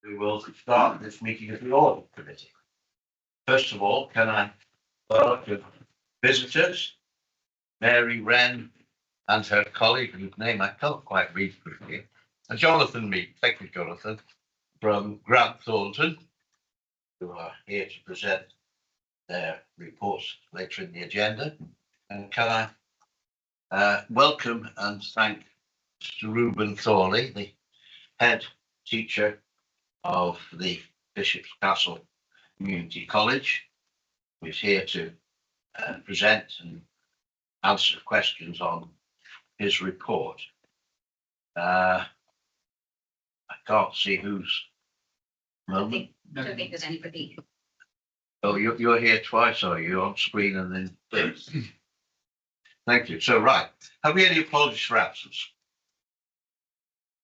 We will start this meeting of the Audit Committee. First of all, can I welcome visitors, Mary Wren and her colleague, whose name I can't quite read quickly, and Jonathan Mead. Thank you, Jonathan, from Grant Thornton, who are here to present their reports later in the agenda. And can I welcome and thank Mr. Reuben Thorley, the head teacher of the Bishop's Castle Community College, who is here to present and answer questions on his report. I can't see who's. I don't think there's anybody. Oh, you're here twice, are you, on screen and then this? Thank you. So, right. Have we any apologies for absence?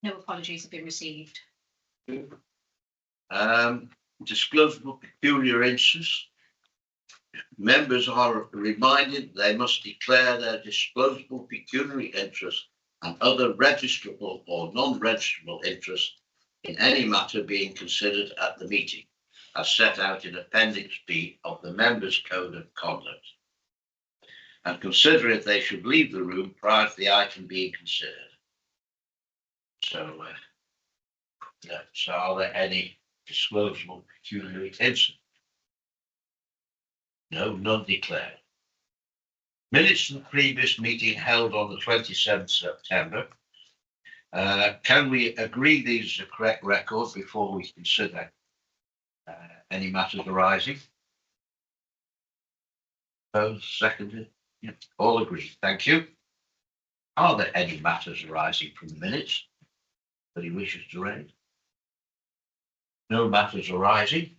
No apologies have been received. Disclosable peculiar interests. Members are reminded they must declare their disclosable pecuniary interest and other registrable or non-registrable interests in any matter being considered at the meeting, as set out in Appendix B of the Members' Code of Conduct, and consider if they should leave the room prior to the item being considered. So, so are there any disclosable pecuniary interests? No, none declared. Minutes of the previous meeting held on the 27th September. Can we agree these are the correct record before we consider any matters arising? Both seconded. Yep. All agreed. Thank you. Are there any matters arising from the minutes that he wishes to raise? No matters arising.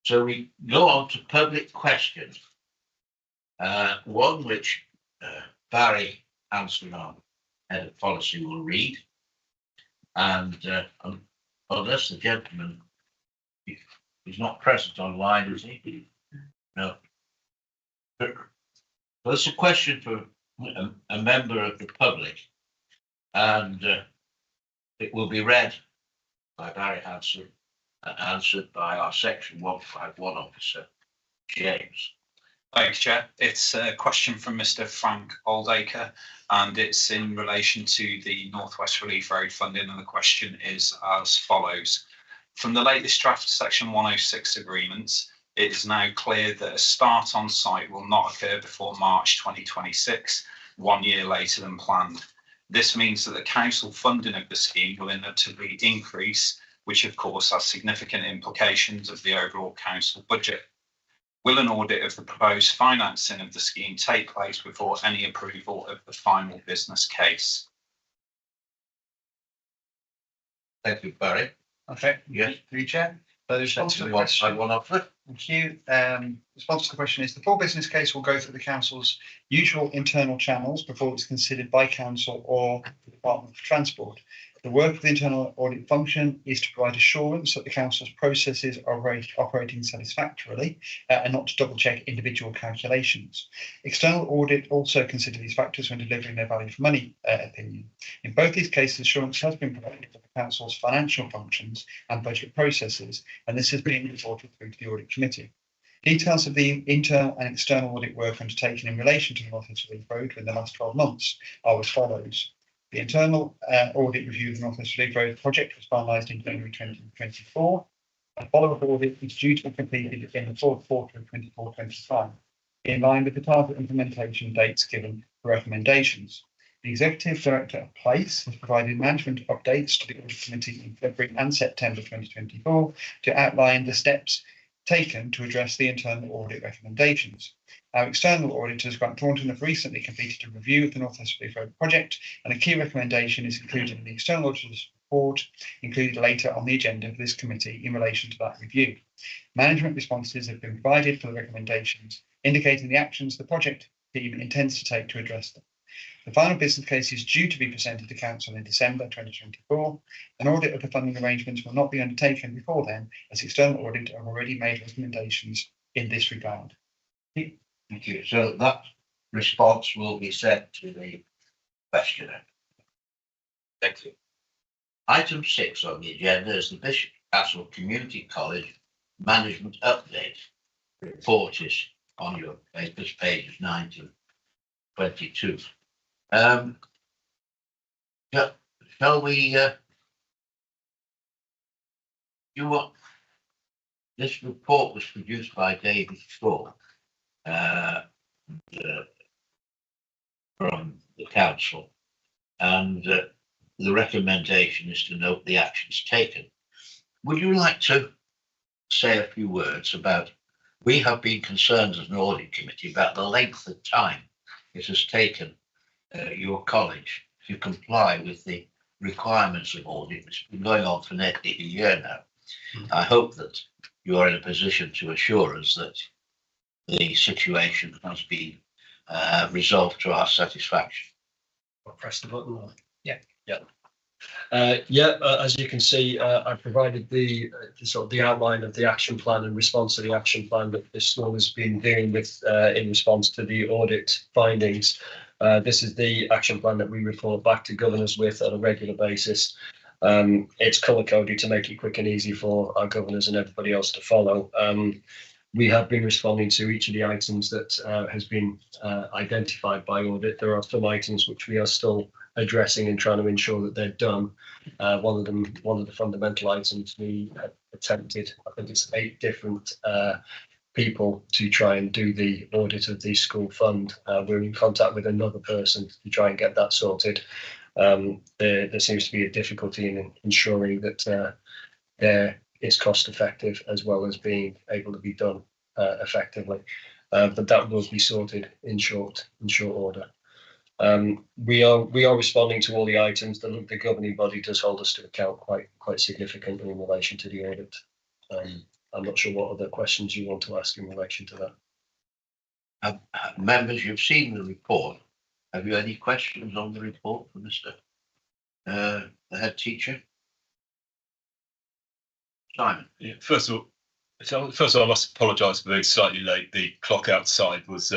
So we go on to public questions. One which Barry Hanson, our head of policy, will read. And unless the gentleman is not present online, is he? No. Well, it's a question for a member of the public, and it will be read by Barry Hanson and answered by our Section 151 officer, James. Thanks, Chair. It's a question from Mr. Frank Oldacre, and it's in relation to the North West Relief Road funding, and the question is as follows. From the latest draft Section 106 agreements, it is now clear that a start on site will not occur before March 2026, 1 year later than planned. This means that the council funding of the scheme will inevitably increase, which of course has significant implications of the overall council budget. Will an audit of the proposed financing of the scheme take place before any approval of the final business case? Thank you, Barry. Okay. Yes. Through Chair. So the response to the One question. offer. Thank you. Response to the question is the full business case will go through the council's usual internal channels before it's considered by council or the Department for Transport. The work of the internal audit function is to provide assurance that the council's processes are operating satisfactorily and not to double check individual calculations. External audit also consider these factors when delivering their value for money opinion. In both these cases, assurance has been provided for the council's financial functions and budget processes, and this has been reported through to the audit committee. Details of the internal and external audit work undertaken in relation to the North West Relief Road in the last 12 months are as follows. The internal audit review of the North West Relief Road project was finalised in January 2024. A follow-up audit is due to be completed in the fourth quarter of 24-25, in line with the target implementation dates given for recommendations. The Executive Director of Place has provided management updates to the Audit Committee in February and September 2024 to outline the steps taken to address the internal audit recommendations. Our external auditors, Grant Thornton, have recently completed a review of the North West Relief Road project, and a key recommendation is included in the external auditor's report, included later on the agenda of this committee in relation to that review. Management responses have been provided for the recommendations, indicating the actions the project team intends to take to address them. The final business case is due to be presented to Council in December 2024. An audit of the funding arrangements will not be undertaken before then, as external audit have already made recommendations in this regard. Thank you. So that response will be sent to the questioner. Thank you. Item 6 on the agenda is the Bishop's Castle Community College Management Update report is on your papers, pages 19, 22. Shall we do what? This report was produced by David Shaw from the council, and the recommendation is to note the actions taken. Would you like to say a few words about, we have been concerned as an audit committee about the length of time it has taken your college to comply with the requirements of audit. It's been going on for nearly a year now. I hope that you are in a position to assure us that the situation has been resolved to our satisfaction. I'll press the button. Yeah. As you can see, I provided the sort of the outline of the action plan in response to the action plan that this school has been dealing with in response to the audit findings. This is the action plan that we report back to governors with on a regular basis. It's colour coded to make it quick and easy for our governors and everybody else to follow. We have been responding to each of the items that has been identified by audit. There are some items which we are still addressing and trying to ensure that they're done. One of the fundamental items we have attempted, I think it's 8 different people to try and do the audit of the school fund. We're in contact with another person to try and get that sorted. There seems to be a difficulty in ensuring that it's cost effective as well as being able to be done effectively. But that will be sorted in short order. We are responding to all the items. The governing body does hold us to account quite significantly in relation to the audit. I'm not sure what other questions you want to ask in relation to that. Members, you've seen the report. Have you any questions on the report for Mr. The head teacher? Simon. Yeah, first of all, I must apologise for being slightly late. The clock outside was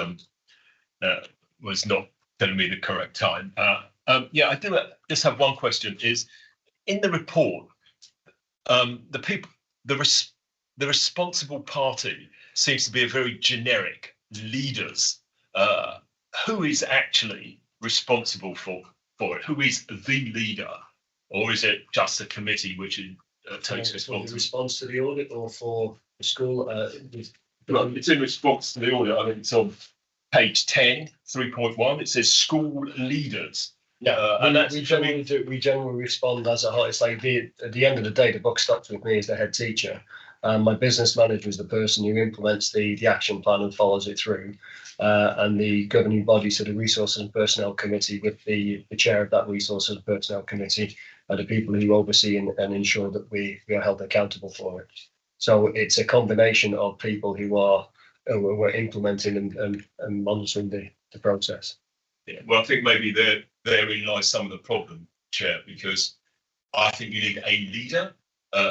not telling me the correct time. I do just have one question. Is in the report, the responsible party seems to be a very generic leaders. Who is actually responsible for it? Who is the leader, or is it just a committee which takes responsibility? Response to the audit or for the school? It's in response to the audit. I think it's on page 10, 3.1. It says school leaders. And we generally respond as a whole. It's like at the end of the day, the buck stops with me as the head teacher. My business manager is the person who implements the action plan and follows it through. And the governing body, so the Resources and Personnel Committee, with the chair of that Resources and Personnel Committee, are the people who oversee and ensure that we are held accountable for it. So it's a combination of people who are implementing and monitoring the process. Yeah, well, I think maybe therein lies some of the problem, Chair, because I think you need a leader,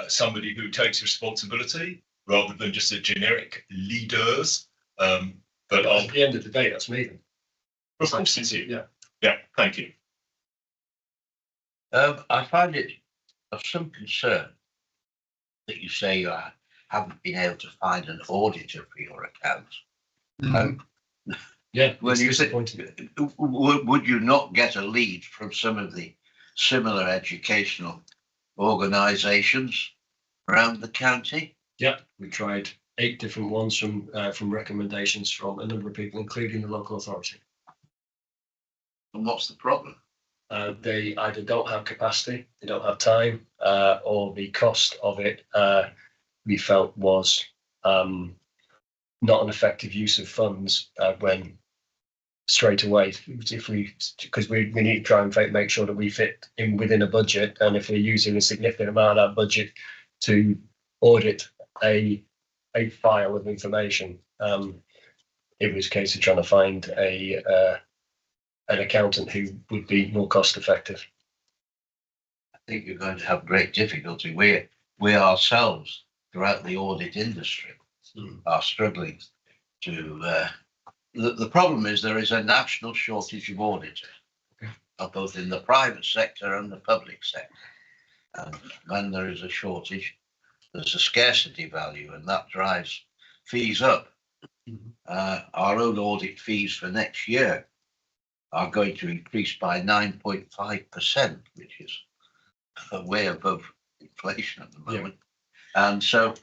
somebody who takes responsibility rather than just a generic leaders. But at the end of the day, that's me. Of course it's you. Yeah. Yeah, thank you. I find it of some concern that you say you haven't been able to find an auditor for your accounts. When you say, would you not get a lead from some of the similar educational organisations around the county? Yeah, we tried 8 different ones from recommendations from a number of people, including the local authority. And what's the problem? They either don't have capacity, they don't have time, or the cost of it we felt was not an effective use of funds when straight away, because we need to try and make sure that we fit in within a budget, and if we're using a significant amount of that budget to audit a file of information, it was a case of trying to find an accountant who would be more cost effective. I think you're going to have great difficulty. We ourselves throughout the audit industry are struggling to the problem is there is a national shortage of auditors, both in the private sector and the public sector. And when there is a shortage, there's a scarcity value, and that drives fees up. Our own audit fees for next year are going to increase by 9.5%, which is way above inflation at the moment. And so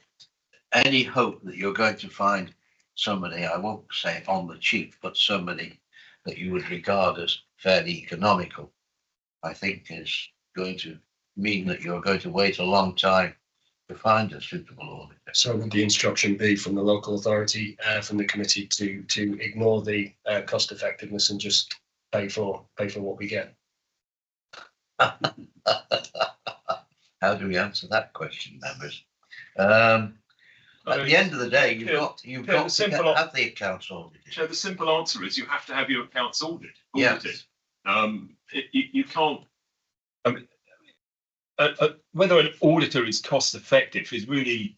any hope that you're going to find somebody, I won't say on the cheap, but somebody that you would regard as fairly economical, I think is going to mean that you're going to wait a long time to find a suitable auditor. So would the instruction be from the local authority, from the committee to ignore the cost effectiveness and just pay for what we get? How do we answer that question, members? At the end of the day, you've got to have the accounts audited. So the simple answer is you have to have your accounts audited. Yes. You can't. I mean, whether an auditor is cost effective is really.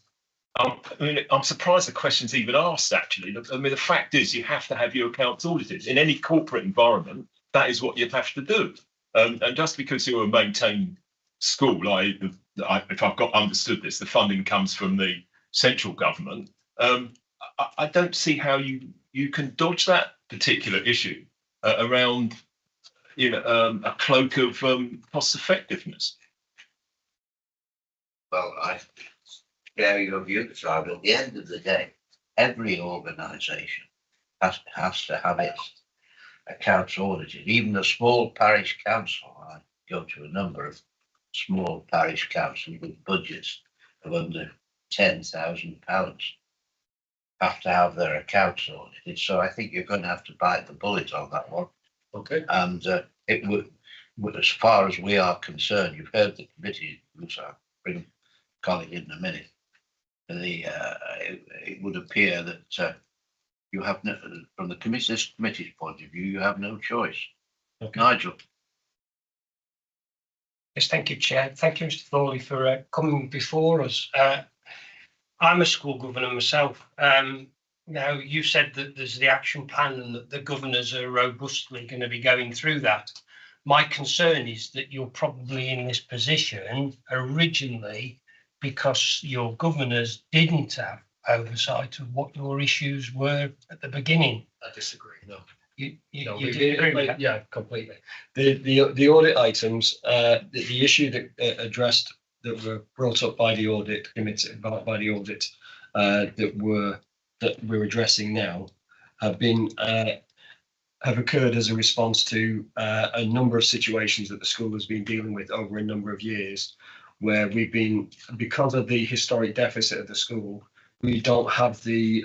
I'm surprised the question's even asked. Actually, I mean, the fact is you have to have your accounts audited in any corporate environment. That is what you have to do. And just because you're a maintained school, if I've got understood this, the funding comes from the central government. I don't see how you can dodge that particular issue around, a cloak of cost effectiveness. Well, I share your view, so at the end of the day, every organisation has to have its accounts audited. Even a small parish council, I go to a number of small parish councils with budgets of under £10,000, have to have their accounts audited. So I think you're going to have to bite the bullet on that one. Okay. And it would, as far as we are concerned, you've heard the committee, which I'll bring Colin in a minute. It would appear that you have no, from the committee's point of view, you have no choice. Okay. Nigel. Yes, thank you, Chair. Thank you, Mr. Thorley, for coming before us. I'm a school governor myself. Now, you said that there's the action plan and that the governors are robustly going to be going through that. My concern is that you're probably in this position originally because your governors didn't have oversight of what your issues were at the beginning. I disagree. No. You We disagree with did, that? yeah, completely. The audit items, the issue that addressed that were brought up by the audit committee, by the audit that we're addressing now, have occurred as a response to a number of situations that the school has been dealing with over a number of years, where we've been, because of the historic deficit of the school, we don't have the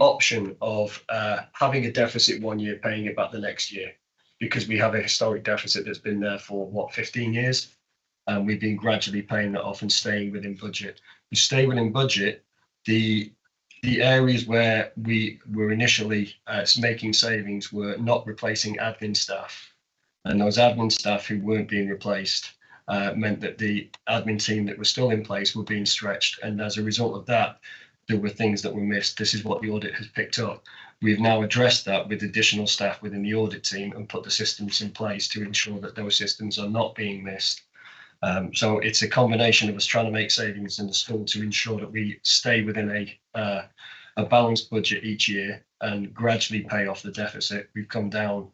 option of having a deficit one year, paying it back the next year, because we have a historic deficit that's been there for 15 years, and we've been gradually paying that off and staying within budget. We stay within budget. The areas where we were initially making savings were not replacing admin staff, and those admin staff who weren't being replaced meant that the admin team that was still in place were being stretched, and as a result of that, there were things that were missed. This is what the audit has picked up. We've now addressed that with additional staff within the audit team and put the systems in place to ensure that those systems are not being missed. So it's a combination of us trying to make savings in the school to ensure that we stay within a balanced budget each year and gradually pay off the deficit. We've come down,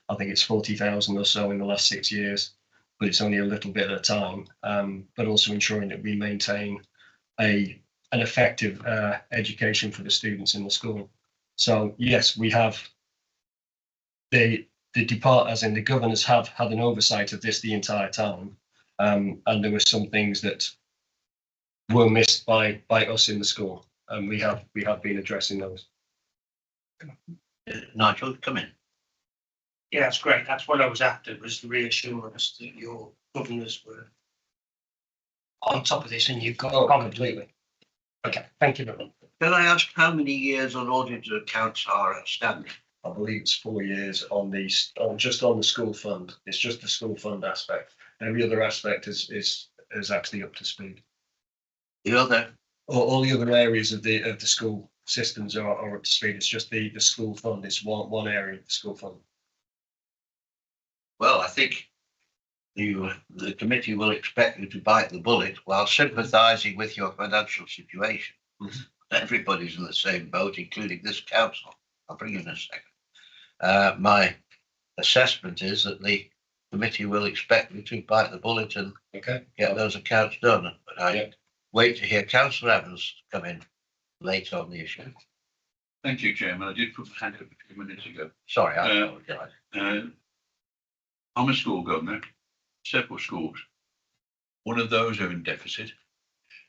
I think it's 40,000 or so in the last 6 years, but it's only a little bit at a time. But also ensuring that we maintain an effective education for the students in the school. So yes, we have the governors have had an oversight of this the entire time. And there were some things that were missed by us in the school, and we have been addressing those. Nigel, come in. Yeah, that's great. That's what I was after, was the reassurance that your governors were on top of this and you've got Completely. Okay, thank you very much. Can I ask how many years unaudited accounts are outstanding? I believe it's 4 years on just on the school fund. It's just the school fund aspect. Every other aspect is actually up to speed. The other? All the other areas of the school systems are up to speed. It's just the school fund is one area of the school fund. Well, I think the committee will expect you to bite the bullet while sympathising with your financial situation. Everybody's in the same boat, including this council. I'll bring you in a second. My assessment is that the committee will expect you to bite the bullet and get those accounts done. But I wait to hear Councillor Evans come in later on the issue. Thank you, Chairman. I did put my hand up a few minutes ago. Sorry, I apologise. I'm a school governor, several schools. One of those are in deficit.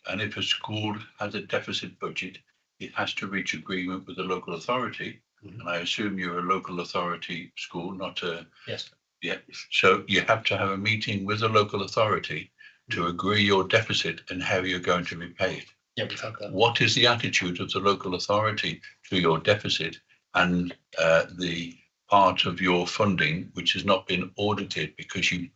And if a school has a deficit budget, it has to reach agreement with the local authority. And I assume you're a local authority school, not a... Yes. Yeah. So you have to have a meeting with the local authority to agree your deficit and how you're going to repay it. Yeah, we've had that. What is the attitude of the local authority to your deficit and the part of your funding which has not been audited? Because you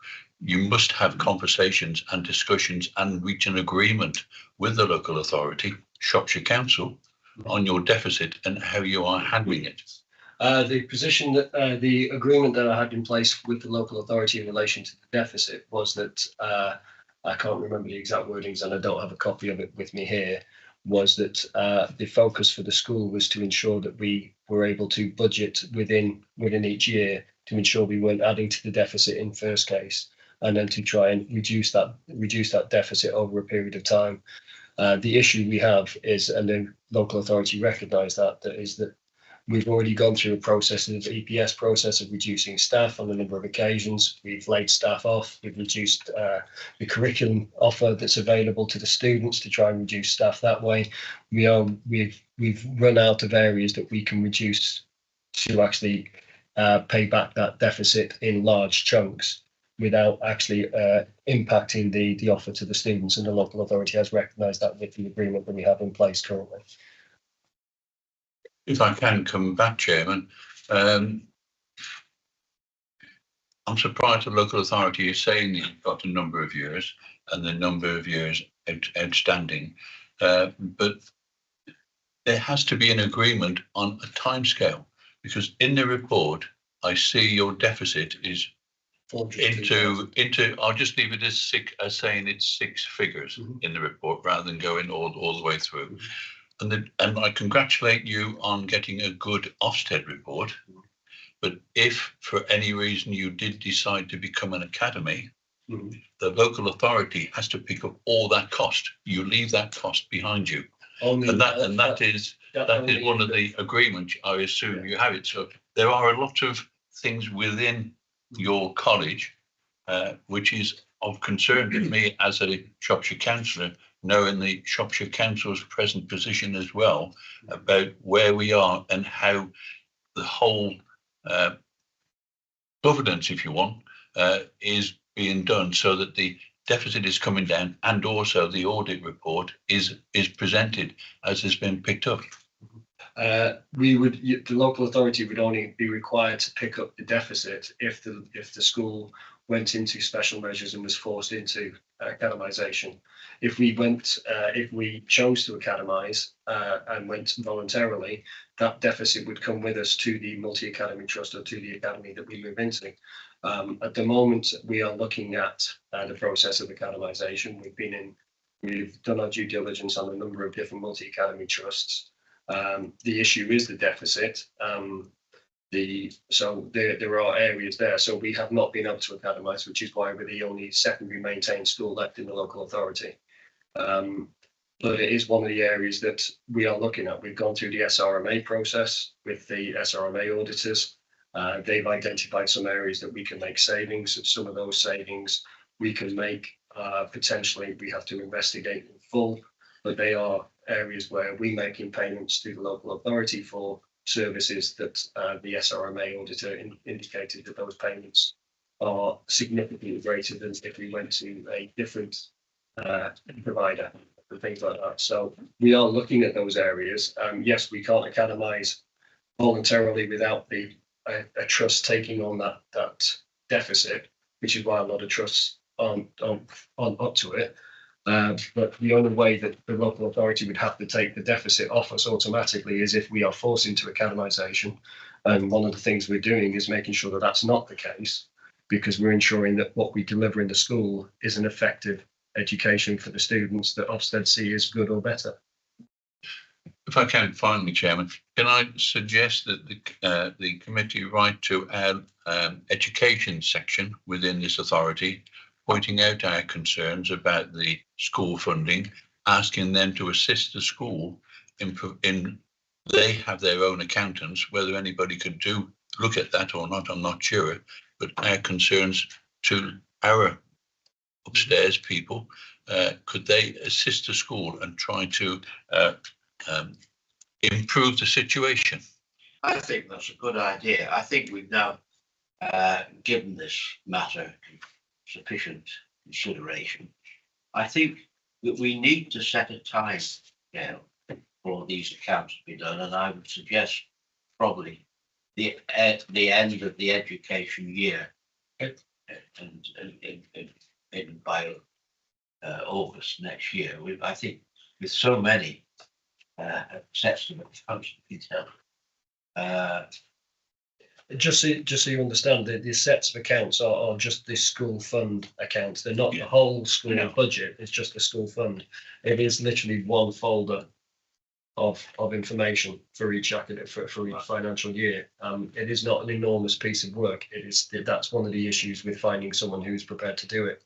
must have conversations and discussions and reach an agreement with the local authority, Shropshire Council, on your deficit and how you are handling it. The position that the agreement that I had in place with the local authority in relation to the deficit was that I can't remember the exact wordings and I don't have a copy of it with me here, was that the focus for the school was to ensure that we were able to budget within each year to ensure we weren't adding to the deficit in first case, and then to try and reduce that deficit over a period of time. The issue we have is, and the local authority recognise that we've already gone through a process, an EPS process of reducing staff on a number of occasions. We've laid staff off. We've reduced the curriculum offer that's available to the students to try and reduce staff that way. We've run out of areas that we can reduce to actually pay back that deficit in large chunks without actually impacting the offer to the students. And the local authority has recognised that with the agreement that we have in place currently. If I can come back, Chairman, I'm surprised the local authority is saying that you've got a number of years and the number of years outstanding, but there has to be an agreement on a timescale, because in the report I see your deficit is into I'll just leave it as saying it's six figures in the report rather than going all the way through. And I congratulate you on getting a good Ofsted report. But if for any reason you did decide to become an academy, the local authority has to pick up all that cost. You leave that cost behind you. That is one of the agreements. I assume you have it. So there are a lot of things within your college which is of concern to me as a Shropshire councillor, knowing the Shropshire Council's present position as well, about where we are and how the whole governance, if you want, is being done so that the deficit is coming down and also the audit report is presented as has been picked up. The local authority would only be required to pick up the deficit if the school went into special measures and was forced into academisation. If we chose to academise and went voluntarily, that deficit would come with us to the multi-academy trust or to the academy that we move into. At the moment, we are looking at the process of academisation. We've done our due diligence on a number of different multi-academy trusts. The issue is the deficit. So there are areas there. So we have not been able to academise, which is why we're the only secondary maintained school left in the local authority. But it is one of the areas that we are looking at. We've gone through the SRMA process with the SRMA auditors. They've identified some areas that we can make savings. Some of those savings we can make potentially we have to investigate in full, but they are areas where we're making payments to the local authority for services that the SRMA auditor indicated that those payments are significantly greater than if we went to a different provider and things like that. So we are looking at those areas. Yes, we can't academise voluntarily without a trust taking on that deficit, which is why a lot of trusts aren't up to it. But the only way that the local authority would have to take the deficit off us automatically is if we are forced into academisation. And one of the things we're doing is making sure that that's not the case, because we're ensuring that what we deliver in the school is an effective education for the students that Ofsted see as good or better. If I can, finally, Chairman, can I suggest that the committee write to our education section within this authority, pointing out our concerns about the school funding, asking them to assist the school in they have their own accountants, whether anybody could look at that or not, I'm not sure, but our concerns to our upstairs people, could they assist the school and try to improve the situation? I think that's a good idea. I think we've now given this matter sufficient consideration. I think that we need to set a time scale for these accounts to be done, and I would suggest probably the end of the education year, and by August next year. I think with so many sets of accounts to be done. Just so you understand, the sets of accounts are just the school fund accounts. They're not the whole school budget. It's just the school fund. It is literally one folder of information for each academic for each financial year. It is not an enormous piece of work. That's one of the issues with finding someone who's prepared to do it.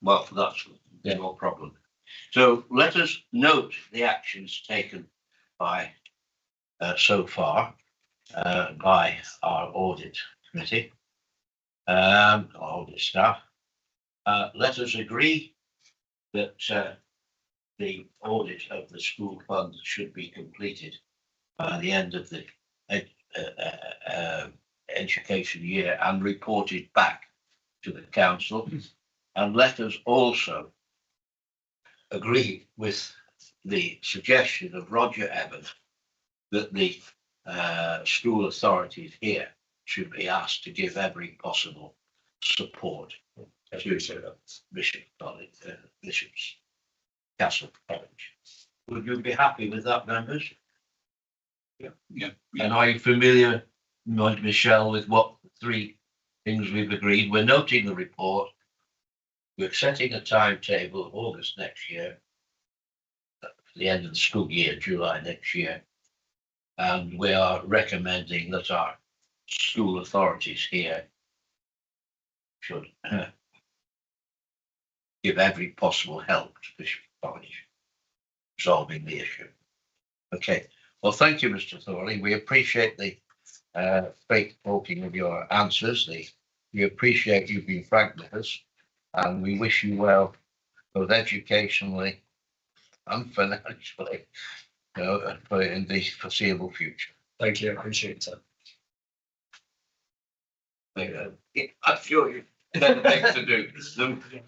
Well, that's no problem. So let us note the actions taken by so far by our audit committee, our audit staff. Let us agree that the audit of the school fund should be completed by the end of the education year and reported back to the council. And let us also agree with the suggestion of Roger Evans that the school authorities here should be asked to give every possible support to Bishop's Castle College. Would you be happy with that, members? Yeah. And are you familiar, Michelle, with what three things we've agreed? We're noting the report. We're setting a timetable of August next year, for the end of the school year, July next year. And we are recommending that our school authorities here should give every possible help to Bishop College resolving the issue. Okay. Well, thank you, Mr. Thorley. We appreciate the straight-talking of your answers. We appreciate you being frank with us, and we wish you well, both educationally and financially, in the foreseeable future. Thank you. I appreciate it. I'm sure you better things to do.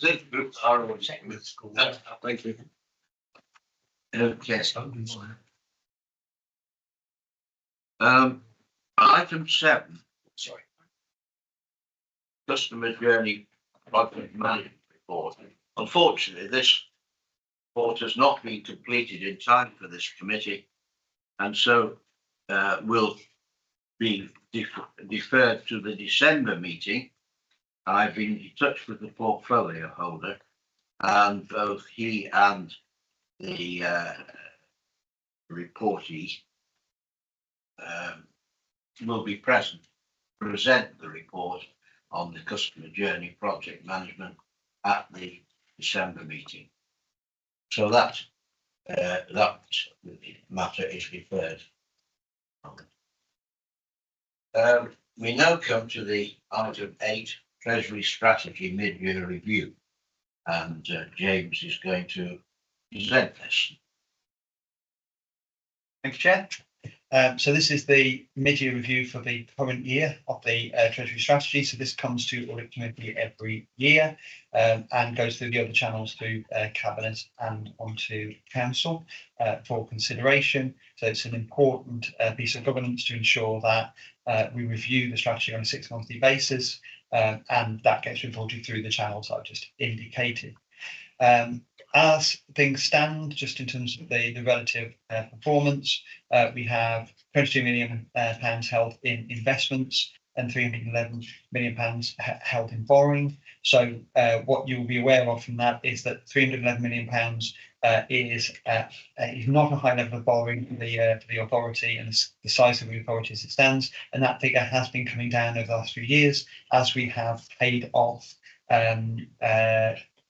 This group are always with school. Thank you. Okay. Item 7. Sorry. Customer journey project management report. Unfortunately, this report has not been completed in time for this committee, and so will be deferred to the December meeting. I've been in touch with the portfolio holder, and both he and the reportee will be present to present the report on the customer journey project management at the December meeting. So that matter is deferred. We now come to the item 8, Treasury Strategy Mid-Year Review, and James is going to present this. Thanks, Chair. So this is the mid-year review for the current year of the Treasury Strategy. So this comes to Audit Committee every year and goes through the other channels through Cabinet and onto Council for consideration. So it's an important piece of governance to ensure that we review the strategy on a 6-monthly basis, and that gets reported through the channels I've just indicated. As things stand, just in terms of the relative performance, we have £22 million held in investments, and £311 million held in borrowing. So what you'll be aware of from that is that £311 million is not a high level of borrowing for the authority and the size of the authority as it stands, and that figure has been coming down over the last few years as we have paid off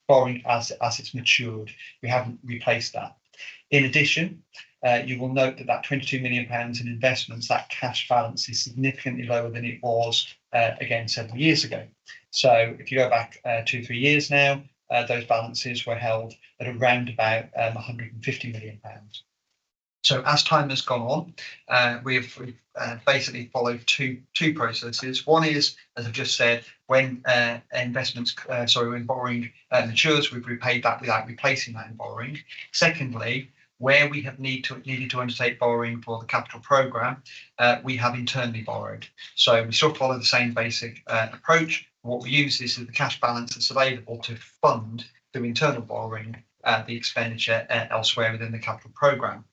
borrowing as it's matured. We haven't replaced that. In addition, you will note that £22 million in investments, that cash balance is significantly lower than it was again several years ago. So if you go back 2-3 years now, those balances were held at around about £150 million. So as time has gone on, we've basically followed two processes. One is, as I've just said, when when borrowing matures, we've repaid that without replacing that in borrowing. Secondly, where we have needed to undertake borrowing for the capital programme, we have internally borrowed. So we still follow the same basic approach. What we use is the cash balance that's available to fund through internal borrowing the expenditure elsewhere within the capital programme.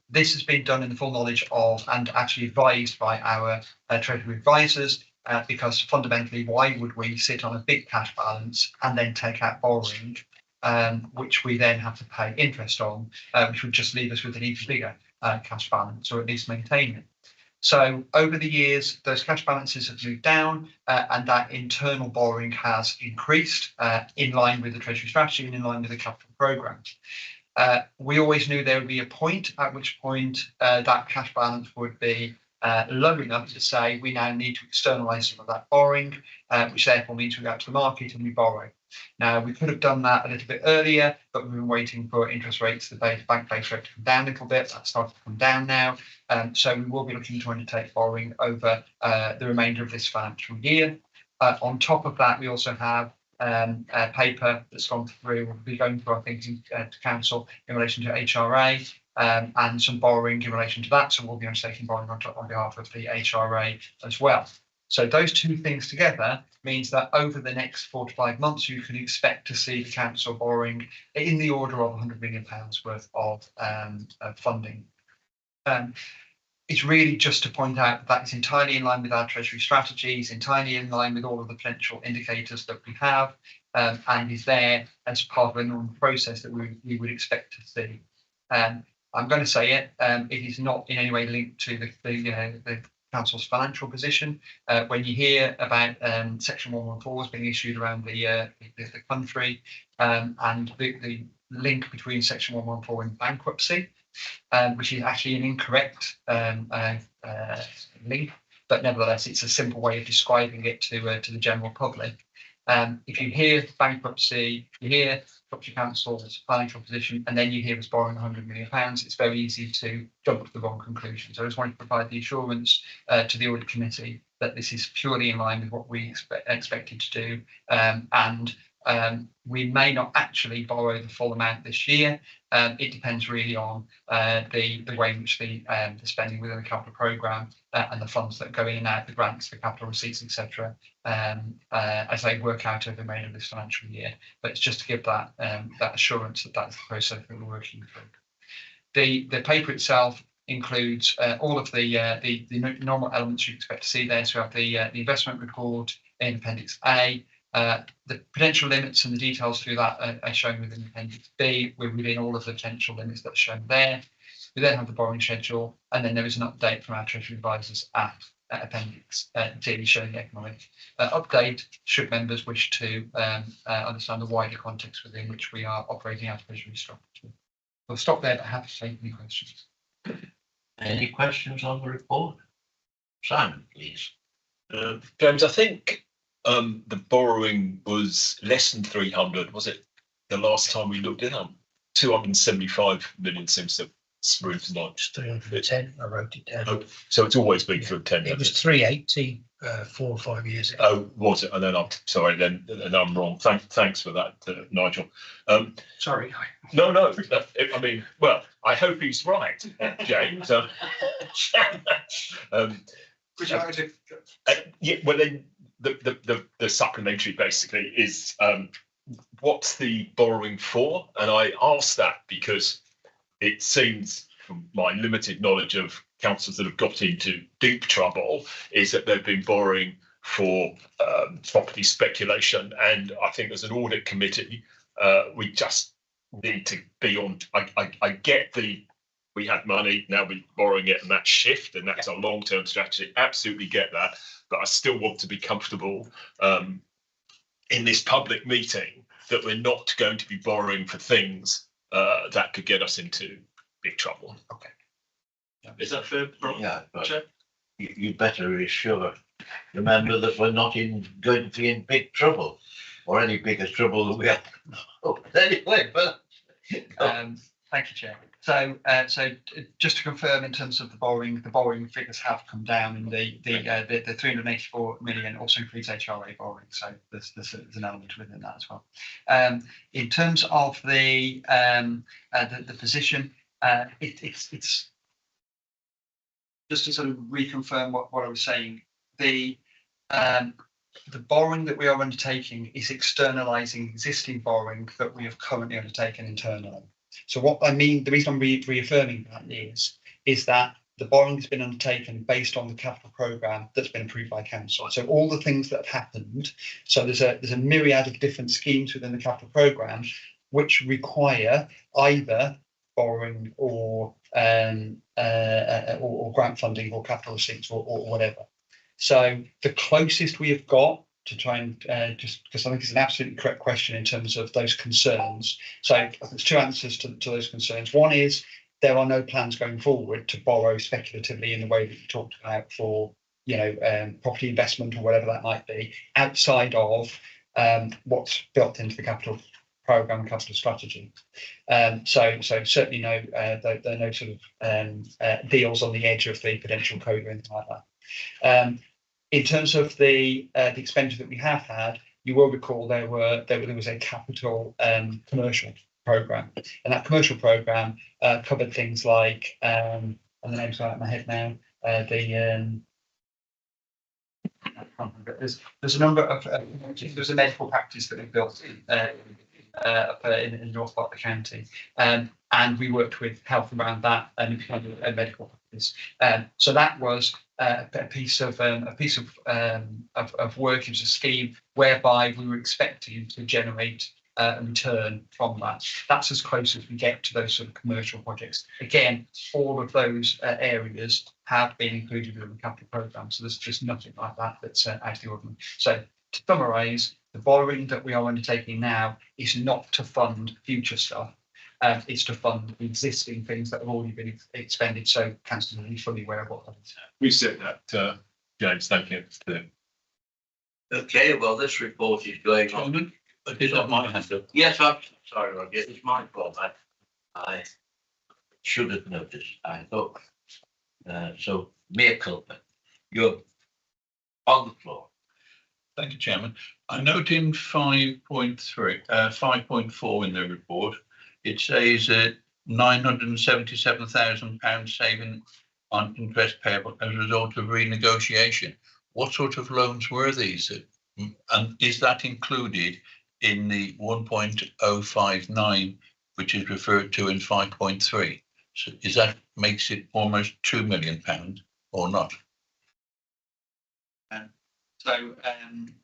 This has been done in the full knowledge of and actually advised by our Treasury advisors, because fundamentally, why would we sit on a big cash balance and then take out borrowing, which we then have to pay interest on, which would just leave us with an even bigger cash balance, or at least maintain it. So over the years, those cash balances have moved down, and that internal borrowing has increased in line with the Treasury strategy and in line with the capital programme. We always knew there would be a point at which point that cash balance would be low enough to say we now need to externalise some of that borrowing, which therefore means we go out to the market and we borrow. Now, we could have done that a little bit earlier, but we've been waiting for interest rates, the bank base rate to come down a little bit. That's started to come down now. So we will be looking to undertake borrowing over the remainder of this financial year. On top of that, we also have a paper that's gone through, we'll be going through, I think, to council in relation to HRA, and some borrowing in relation to that. So we'll be undertaking borrowing on behalf of the HRA as well. So those two things together means that over the next 4 to 5 months, you can expect to see the council borrowing in the order of £100 million worth of funding. It's really just to point out that it's entirely in line with our Treasury strategies, entirely in line with all of the potential indicators that we have, and is there as part of a normal process that we would expect to see. I'm going to say it, it is not in any way linked to the council's financial position. When you hear about Section 114s being issued around the country, and the link between Section 114 and bankruptcy, which is actually an incorrect link, but nevertheless, it's a simple way of describing it to the general public. If you hear bankruptcy, you hear Shropshire Council's financial position, and then you hear us borrowing £100 million, it's very easy to jump to the wrong conclusion. So I just wanted to provide the assurance to the Audit Committee that this is purely in line with what we expected to do, and we may not actually borrow the full amount this year. It depends really on the way in which the spending within the capital programme and the funds that go in and out, the grants, the capital receipts, etc., as they work out over the remainder of this financial year. But it's just to give that assurance that that's the process that we're working through. The paper itself includes all of the normal elements you expect to see there. So we have the investment report in Appendix A. The potential limits and the details through that are shown within Appendix B. We're within all of the potential limits that are shown there. We then have the borrowing schedule, and then there is an update from our Treasury advisors at Appendix D, showing the economic update, should members wish to understand the wider context within which we are operating our Treasury structure. We'll stop there, but happy to take any questions. Any questions on the report? Simon, please. James, I think the borrowing was less than 300, was it? The last time we looked at it, 275 million seems to smooth tonight. It's 310. I wrote it down. Oh, so it's always been 310. It was 380 4 or 5 years ago. Oh, was it? And then I'm sorry. Then I'm wrong. Thanks for that, Nigel. Sorry. No. I mean, well, I hope he's right, James. Yeah. Well, then the supplementary basically is what's the borrowing for? And I ask that because it seems, from my limited knowledge of councils that have got into deep trouble is that they've been borrowing for property speculation. And I think as an audit committee, we just need to be on. I get we had money, now we're borrowing it, and that shift, and that's a long-term strategy. Absolutely get that, but I still want to be comfortable in this public meeting that we're not going to be borrowing for things that could get us into big trouble. Okay. Is that fair? Yeah, but Chair? you better remember that we're not going to be in big trouble, or any bigger trouble than we are. Oh, anyway, but Thank you, Chair. So just to confirm, in terms of the borrowing figures have come down, and the 384 million also includes HRA borrowing. So there's an element within that as well. In terms of the position, it's just to sort of reconfirm what I was saying. The borrowing that we are undertaking is externalising existing borrowing that we have currently undertaken internally. So what I mean, the reason I'm reaffirming that is that the borrowing has been undertaken based on the capital programme that's been approved by council. So all the things that have happened. So there's a myriad of different schemes within the capital programme which require either borrowing or grant funding or capital receipts or whatever. So the closest we have got to try and just because I think it's an absolutely correct question in terms of those concerns. So there's two answers to those concerns. One is there are no plans going forward to borrow speculatively in the way that you talked about for property investment or whatever that might be outside of what's built into the capital programme and capital strategy. So certainly no there are no sort of deals on the edge of the potential code or anything like that. In terms of the expenditure that we have had, you will recall there was a capital commercial programme, and that commercial programme covered things like, and the name's out of my head now, there's a number of there's a medical practice that we built up in North part of the county, and we worked with health around that and medical practice. So that was a piece of work. It was a scheme whereby we were expecting to generate a return from that. That's as close as we get to those sort of commercial projects. Again, all of those areas have been included in the capital programme, so there's just nothing like that that's out of the ordinary. So to summarise, the borrowing that we are undertaking now is not to fund future stuff. It's to fund the existing things that have already been expended. So council will be fully aware of what that is. We said that, James. Thank you. okay, well, this report is going on. Is that my hand up? Yes, I'm sorry, Roger. It's my fault. I should have noticed. I thought so. Mea culpa. You're on the floor. Thank you, Chairman. I note in 5.4 in the report, it says £977,000 saving on interest payable as a result of renegotiation. What sort of loans were these? And is that included in the 1.059, which is referred to in 5.3? So is that makes it almost £2 million or not? So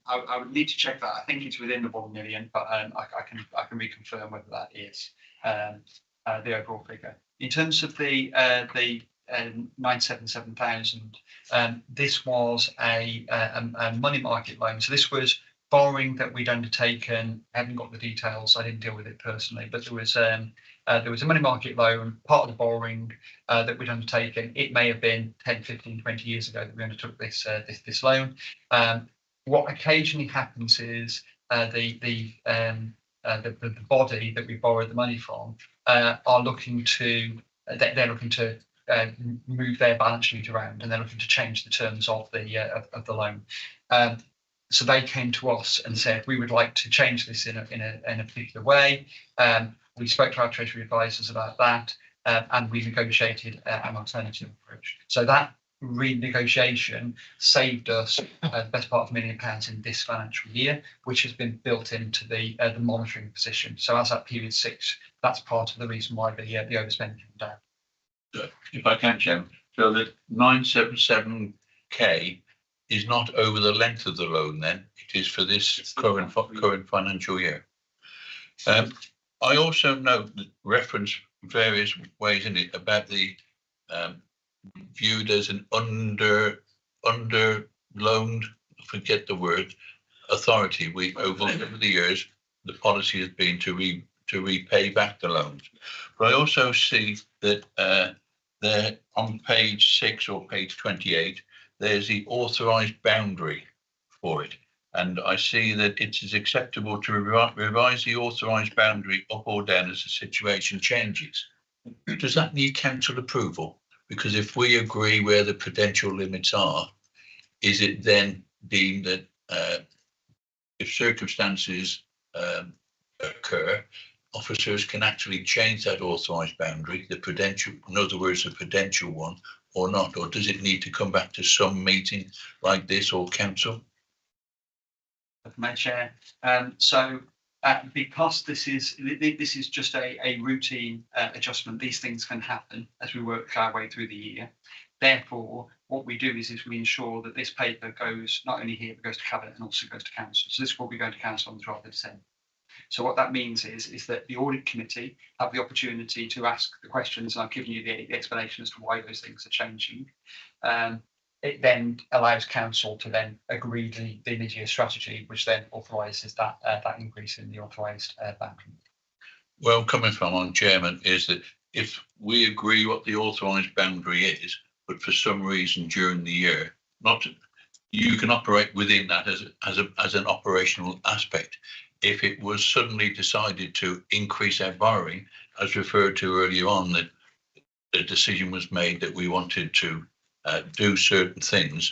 I would need to check that. I think it's within the 1 million, but I can reconfirm whether that is the overall figure. In terms of the 977,000, this was a money market loan. So this was borrowing that we'd undertaken. I haven't got the details. I didn't deal with it personally, but there was a money market loan, part of the borrowing that we'd undertaken. It may have been 10, 15, 20 years ago that we undertook this loan. What occasionally happens is the body that we borrowed the money from are looking to they're looking to move their balance sheet around, and they're looking to change the terms of the loan. So they came to us and said, we would like to change this in a particular way. We spoke to our Treasury advisors about that, and we negotiated an alternative approach. So that renegotiation saved us the best part of £1 million in this financial year, which has been built into the monitoring position. So as at period 6, that's part of the reason why the overspending came down. If I can, Chairman, So that 977K is not over the length of the loan then, it is for this current financial year. I also note that reference various ways in it about the viewed as an under loaned, forget the word, authority. We over the years the policy has been to repay back the loans. But I also see that there on page 6 or page 28 there's the authorised boundary for it. And I see that it is acceptable to revise the authorised boundary up or down as the situation changes. Does that need council approval? Because if we agree where the prudential limits are, is it then deemed that if circumstances occur, officers can actually change that authorised boundary, the prudential, in other words, the prudential one, or not? Or does it need to come back to some meeting like this or council? My chair. Because this is just a routine adjustment, these things can happen as we work our way through the year. Therefore, what we do is we ensure that this paper goes not only here, but goes to Cabinet and also goes to Council. So this will be going to Council on the 12th of December. So what that means is that the Audit Committee have the opportunity to ask the questions, and I've given you the explanation as to why those things are changing. It then allows council to then agree the mid-year strategy, which then authorises that increase in the authorised boundary. Well, coming from on chairman is that if we agree what the authorised boundary is, but for some reason during the year, you can operate within that as an operational aspect. If it was suddenly decided to increase our borrowing, as referred to earlier on, that the decision was made that we wanted to do certain things,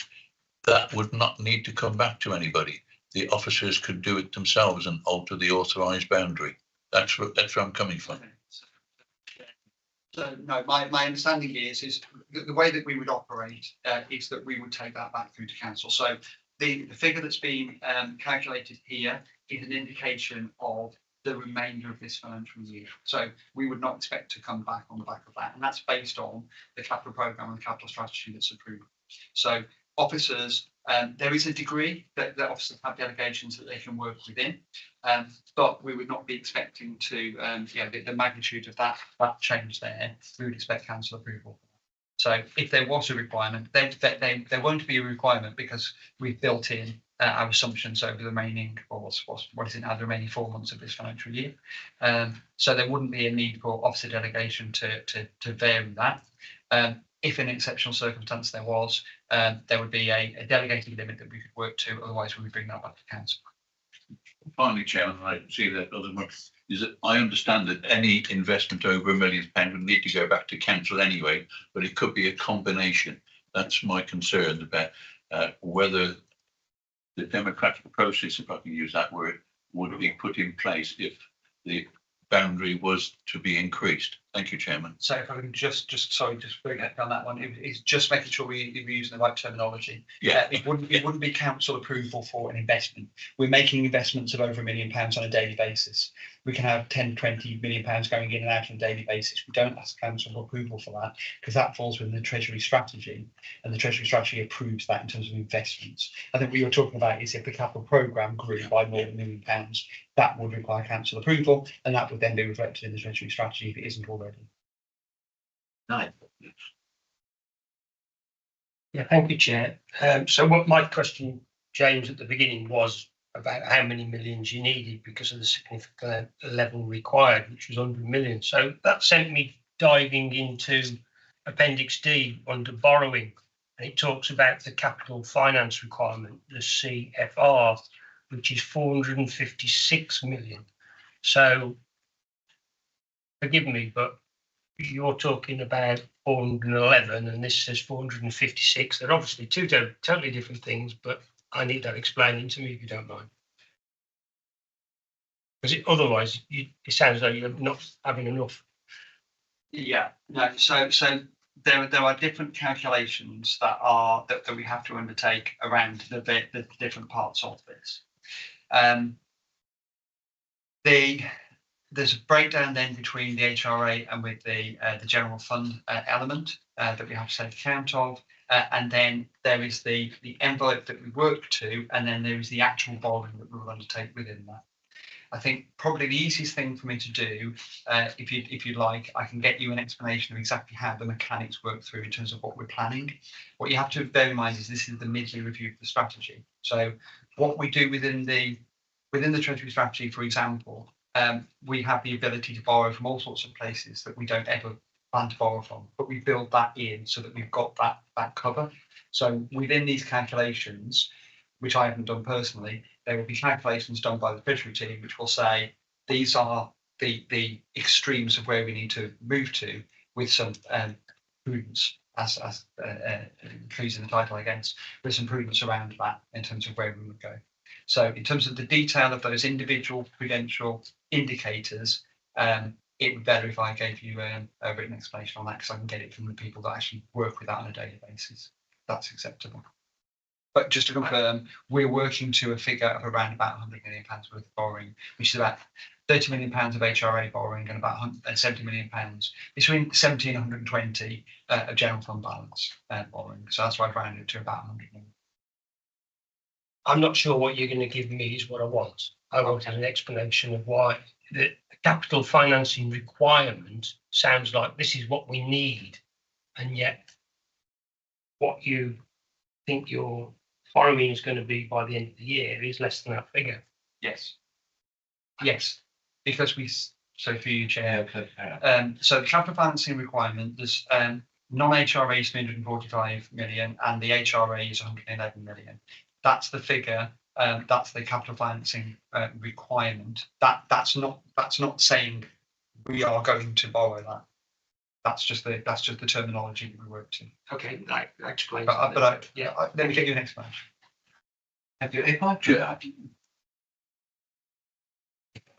that would not need to come back to anybody. The officers could do it themselves and alter the authorised boundary. That's where I'm coming from. So no, my understanding is the way that we would operate is that we would take that back through to council. So the figure that's been calculated here is an indication of the remainder of this financial year. So we would not expect to come back on the back of that. And that's based on the capital programme and the capital strategy that's approved. So officers, there is a degree that officers have delegations that they can work within, but we would not be expecting to, the magnitude of that change there, we would expect council approval. So if there was a requirement, there won't be a requirement because we've built in our assumptions over the remaining, or what is it now, the remaining 4 months of this financial year. So there wouldn't be a need for officer delegation to vary that. If in exceptional circumstance there was, there would be a delegated limit that we could work to, otherwise we would bring that back to council. Finally, Chairman, I see that other one is that I understand that any investment over £1 million would need to go back to council anyway, but it could be a combination. That's my concern about whether the democratic process, if I can use that word, would be put in place if the boundary was to be increased. Thank you, Chairman. So if I can just bring it on that one, it's just making sure we're using the right terminology. Yeah. It wouldn't be council approval for an investment. We're making investments of over £1 million on a daily basis. We can have 10, 20 million pounds going in and out on a daily basis. We don't ask council approval for that because that falls within the Treasury strategy, and the Treasury strategy approves that in terms of investments. I think what you're talking about is if the capital programme grew by more than £1 million, that would require council approval, and that would then be reflected in the Treasury strategy if it isn't already. Right. Yeah, thank you, Chair. So what my question, James, at the beginning was about how many millions you needed because of the significant level required, which was 100 million. So that sent me diving into Appendix D under borrowing, and it talks about the capital finance requirement, the CFR, which is 456 million. So forgive me, but you're talking about 411 and this says 456. They're obviously two totally different things, but I need that explaining to me if you don't mind. Because otherwise it sounds like you're not having enough. Yeah, no, so there are different calculations that we have to undertake around the different parts of this. There's a breakdown then between the HRA and with the general fund element. that we have to take account of. And then there is the envelope that we work to, and then there is the actual borrowing that we will undertake within that. I think probably the easiest thing for me to do, if you'd like, I can get you an explanation of exactly how the mechanics work through in terms of what we're planning. What you have to bear in mind is this is the mid-year review of the strategy. So what we do within the Treasury strategy, for example, we have the ability to borrow from all sorts of places that we don't ever plan to borrow from, but we build that in so that we've got that cover. So within these calculations, which I haven't done personally, there will be calculations done by the Treasury team, which will say these are the extremes of where we need to move to, with some prudence, as includes in the title, I guess, with some prudence around that in terms of where we would go. So in terms of the detail of those individual prudential indicators, it would be better if I gave you a written explanation on that, because I can get it from the people that actually work with that on a daily basis. That's acceptable. But just to confirm, we're working to a figure of around about £100 million worth of borrowing, which is about £30 million of HRA borrowing and about £170 million, between 70 and 120 of general fund balance borrowing. So that's why I've rounded to about 100 million. I'm not sure what you're going to give me is what I want. I want an explanation of why the capital financing requirement sounds like this is what we need, and yet what you think your borrowing is going to be by the end of the year is less than that figure. Yes. Yes, because so for you, Chair. Okay. So the capital financing requirement, there's non-HRA is 345 million and the HRA is 111 million. That's the figure. That's the capital financing requirement. That's not saying we are going to borrow that. That's just the terminology that we work to. Okay, that explains. Let me get you an explanation. If I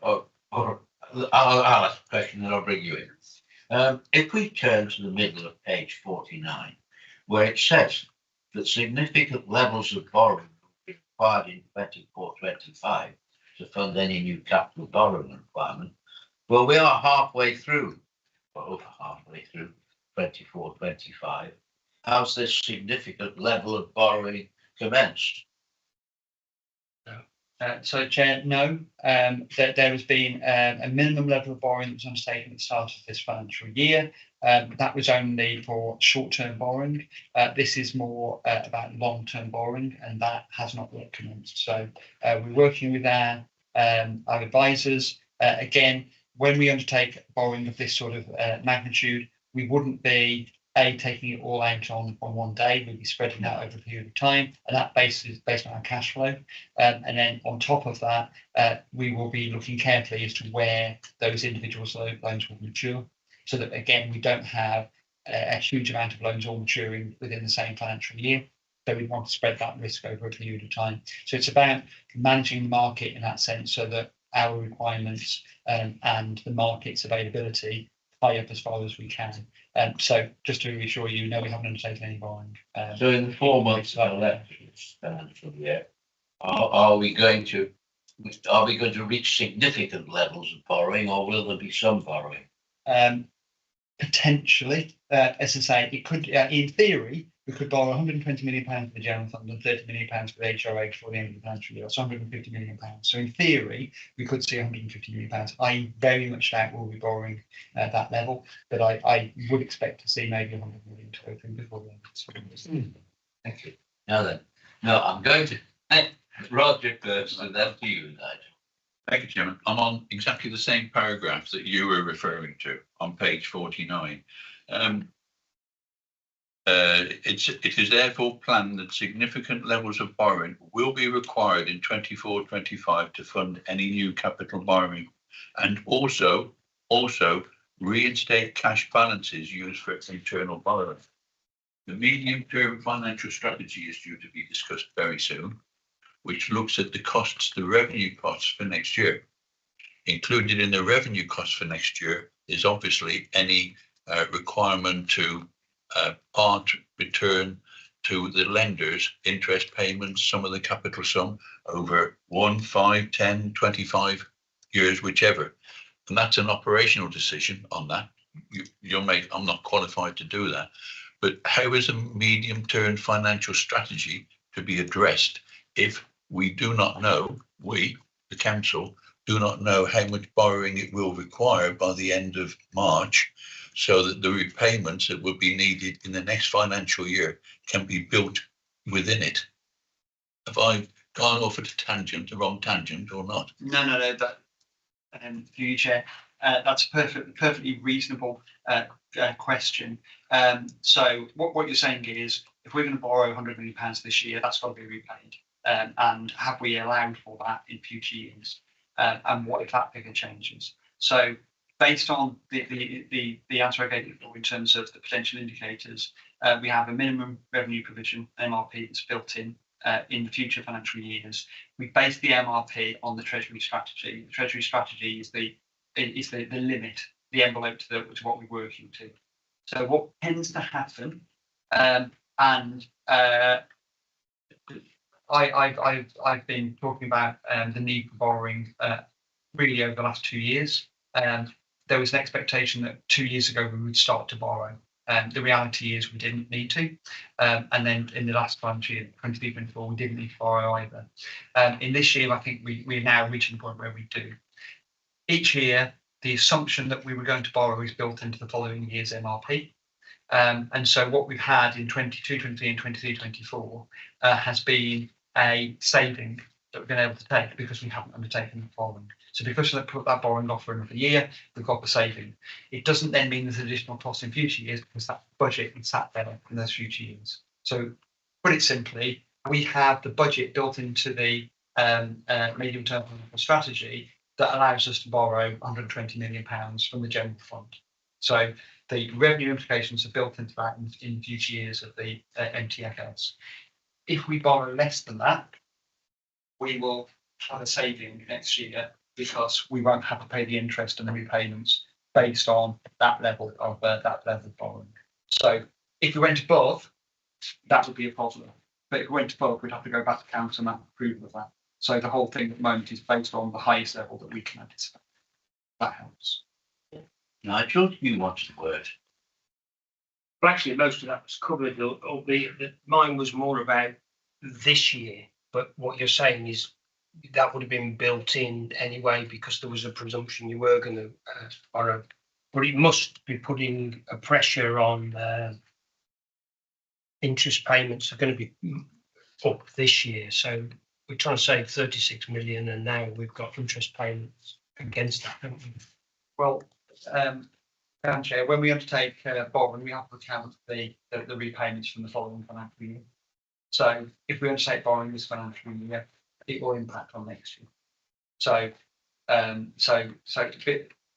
I'll ask a question and I'll bring you in. If we turn to the middle of page 49, where it says that significant levels of borrowing will be required in 24-25 to fund any new capital borrowing requirement, well, we are halfway through. Over halfway through 24-25. How's this significant level of borrowing commenced? So, Chair, no. There has been a minimum level of borrowing that was undertaken at the start of this financial year. That was only for short-term borrowing. This is more about long-term borrowing, and that has not yet commenced. So we're working with our advisors. Again, when we undertake borrowing of this sort of magnitude, we wouldn't be taking it all out on one day. We'd be spreading that over a period of time, and that is based on our cash flow. And then on top of that, we will be looking carefully as to where those individual loans will mature, so that again we don't have a huge amount of loans all maturing within the same financial year. So we want to spread that risk over a period of time. So it's about managing the market in that sense, so that our requirements and the market's availability tie up as far as we can. So just to reassure you, no, we haven't undertaken any borrowing. So in the 4 months that are left of this financial year, are we going to reach significant levels of borrowing, or will there be some borrowing? Potentially, as I say, it could, in theory, we could borrow £120 million for the general fund and £30 million for the HRA before the end of the financial year. That's £150 million. So in theory, we could see £150 million. I very much doubt we'll be borrowing at that level, but I would expect to see maybe £100 million to go through before the end of the year. Thank you. Now I'm going to Roger first and then to you, Nigel. Thank you, Chairman. I'm on exactly the same paragraph that you were referring to on page 49. It is therefore planned that significant levels of borrowing will be required in 24-25 to fund any new capital borrowing, and also reinstate cash balances used for internal borrowing. The medium-term financial strategy is due to be discussed very soon, which looks at the revenue costs for next year. Included in the revenue costs for next year is obviously any requirement to part return to the lenders interest payments, some of the capital sum over 1, 5, 10, 25 years, whichever. And that's an operational decision on that. You'll make, I'm not qualified to do that. But how is a medium-term financial strategy to be addressed if we do not know, we, the council, do not know how much borrowing it will require by the end of March, so that the repayments that will be needed in the next financial year can be built within it? Have I gone off at a tangent, the wrong tangent, or not? No, that, through you, Chair, that's perfectly reasonable question. So what you're saying is, if we're going to borrow £100 million this year, that's got to be repaid. And have we allowed for that in future years? And what if that figure changes? So based on the answer I gave before in terms of the potential indicators, we have a minimum revenue provision, MRP, that's built in the future financial years. We base the MRP on the Treasury strategy. The Treasury strategy is the limit, the envelope to what we're working to. So what tends to happen, I've been talking about the need for borrowing really over the last 2 years. There was an expectation that 2 years ago we would start to borrow. The reality is we didn't need to. And then in the last financial year, 23-24, we didn't need to borrow either. In this year, I think we're now reaching the point where we do. Each year, the assumption that we were going to borrow is built into the following year's MRP. And so what we've had in 22, 23 and 23, 24 has been a saving that we've been able to take because we haven't undertaken the borrowing. So because we put that borrowing off for another year, we've got the saving. It doesn't then mean there's additional costs in future years because that budget is sat there in those future years. So put it simply, we have the budget built into the medium-term strategy that allows us to borrow £120 million from the general fund. So the revenue implications are built into that in future years of the MTFLs. If we borrow less than that, we will have a saving next year because we won't have to pay the interest and the repayments based on that level of borrowing. So if we went above, that would be a problem. But if we went above, we'd have to go back to council and approval of that. So the whole thing at the moment is based on the highest level that we can anticipate. That helps. Nigel, you want the word? Well, actually, most of that was covered, albeit that mine was more about this year. But what you're saying is that would have been built in anyway because there was a presumption you were going to borrow. But it must be putting a pressure on interest payments are going to be up this year. So we're trying to save 36 million and now we've got interest payments against that, don't we? Well, Madam Chair, when we undertake borrowing, we have to account the repayments from the following financial year. So if we undertake borrowing this financial year, it will impact on next year. So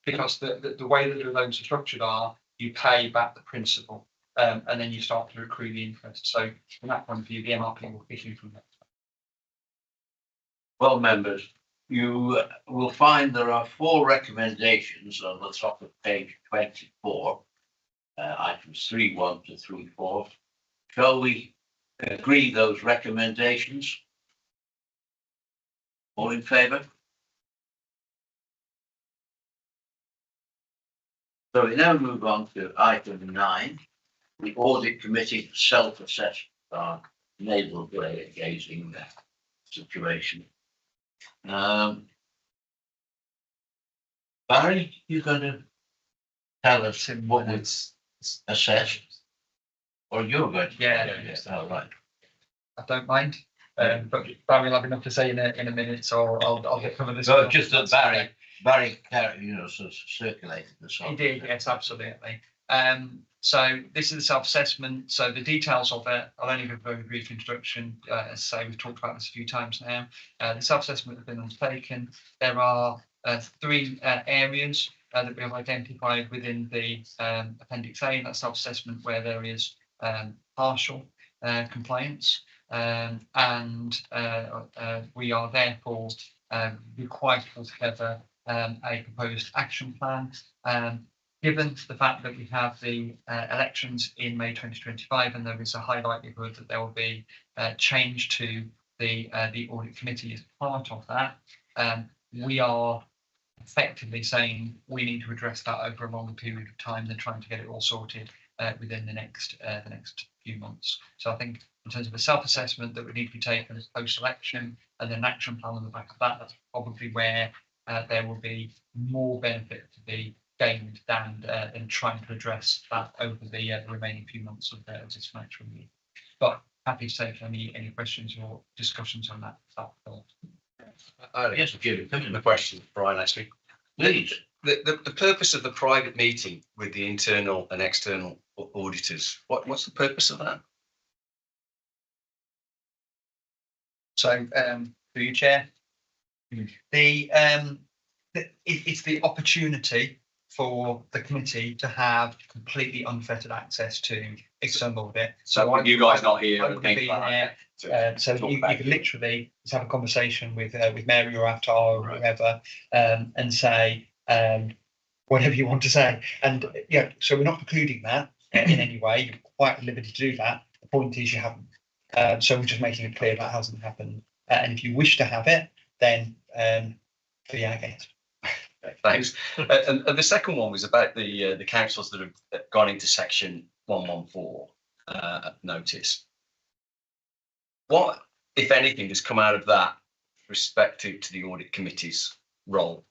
because the way that the loans are structured are, you pay back the principal and then you start to accrue the interest. So from that point of view, the MRP will issue from that. Well, members, you will find there are 4 recommendations on the top of page 24, items 3.1 to 3.4. Shall we agree those recommendations? All in favour? So we now move on to item 9, the audit committee self-assessment our naval gazing situation. Barry, you're going to tell us what was assessed, or you're going to? Yeah. All right. I don't mind, but Barry will have enough to say in a minute, so I'll get cover this. So just that Barry, sort of circulated this. He did, yes, absolutely. So this is the self-assessment. So the details of it, I'll only give a very brief introduction. As I say, we've talked about this a few times now. The self-assessment has been undertaken. There are 3 areas that we have identified within the Appendix A, that self-assessment where there is partial compliance. And we are therefore required to put together a proposed action plan. Given the fact that we have the elections in May 2025, and there is a high likelihood that there will be change to the audit committee as part of that, we are effectively saying we need to address that over a longer period of time than trying to get it all sorted within the next few months. So I think in terms of a self-assessment that would need to be taken as post-election and then an action plan on the back of that, that's probably where there will be more benefit to be gained than trying to address that over the remaining few months of this financial year. But happy to take any questions or discussions on that. Yes, if you come to The question, Brian, actually. please. The purpose of the private meeting with the internal and external auditors, what's the purpose of that? So, through your chair, it's the opportunity for the committee to have completely unfettered access to external audit. So you guys not here? I would be there. So you could literally just have a conversation with Mary or Avatar or whoever, and say whatever you want to say. And yeah, so we're not precluding that in any way. You're quite at liberty to do that. The point is you haven't. So we're just making it clear that hasn't happened. And if you wish to have it, then yeah, I guess. Thanks. And the second one was about the councils that have gone into section 114 notice. What, if anything, has come out of that respective to the audit committee's role?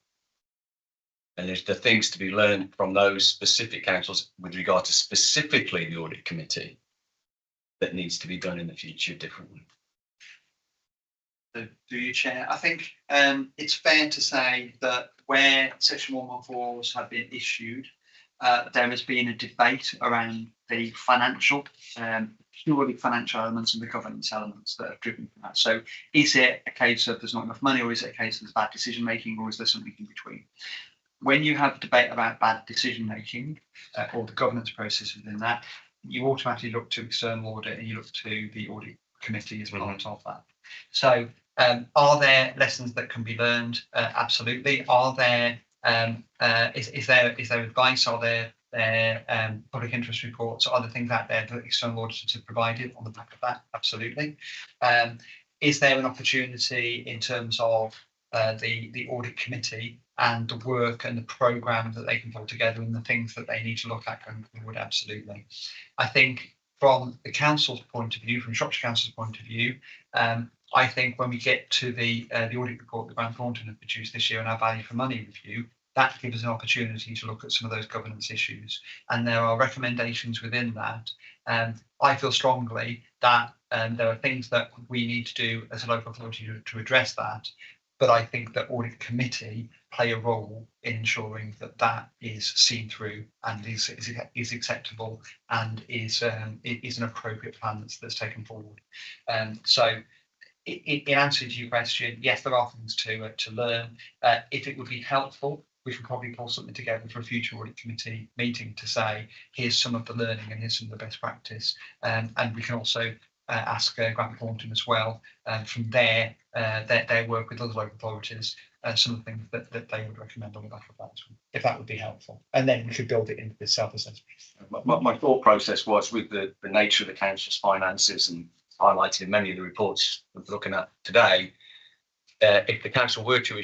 And is there things to be learned from those specific councils with regard to specifically the audit committee that needs to be done in the future differently? Through your chair, I think it's fair to say that where section 114s have been issued, there has been a debate around the financial, purely financial elements and the governance elements that have driven that. So is it a case of there's not enough money, or is it a case of there's bad decision making, or is there something in between? When you have a debate about bad decision making or the governance process within that, you automatically look to external audit and you look to the audit committee as part of that. So are there lessons that can be learned? Absolutely. Are there is there advice? Are there public interest reports? Are there things out there that external auditors have provided on the back of that? Absolutely. Is there an opportunity in terms of the audit committee and the work and the programme that they can pull together and the things that they need to look at going forward? Absolutely. I think from the council's point of view, from Shropshire Council's point of view, I think when we get to the audit report that Grant Thornton have produced this year and our value for money review, that gives us an opportunity to look at some of those governance issues. And there are recommendations within that. I feel strongly that there are things that we need to do as a local authority to address that. But I think that audit committee play a role in ensuring that that is seen through and is acceptable and is an appropriate plan that's taken forward. So in answer to your question, yes, there are things to learn. If it would be helpful, we can probably pull something together for a future audit committee meeting to say, here's some of the learning and here's some of the best practice. And we can also ask Grant Thornton as well, from their work with other local authorities, some of the things that they would recommend on the back of that, if that would be helpful. And then we could build it into this self-assessment. My thought process was with the nature of the council's finances and highlighted in many of the reports we're looking at today, if the council were to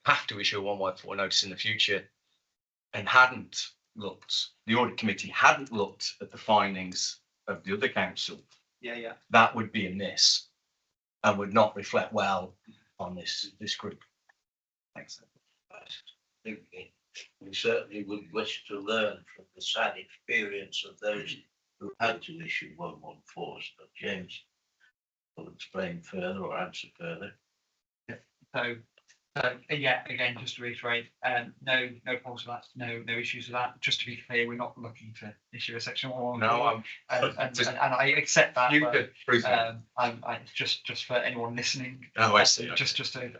have to issue a 114 notice in the future and the audit committee hadn't looked at the findings of the other council, that would be a miss and would not reflect well on this group. Thanks. I think we certainly would wish to learn from the sad experience of those who had to issue 114s, but James will explain further or answer further. So yeah, again, just to reiterate, no problems with that, no issues with that. Just to be clear, we're not looking to issue a section 114. No, and I accept that. You but, could prove that. I just for anyone listening. Oh, I see.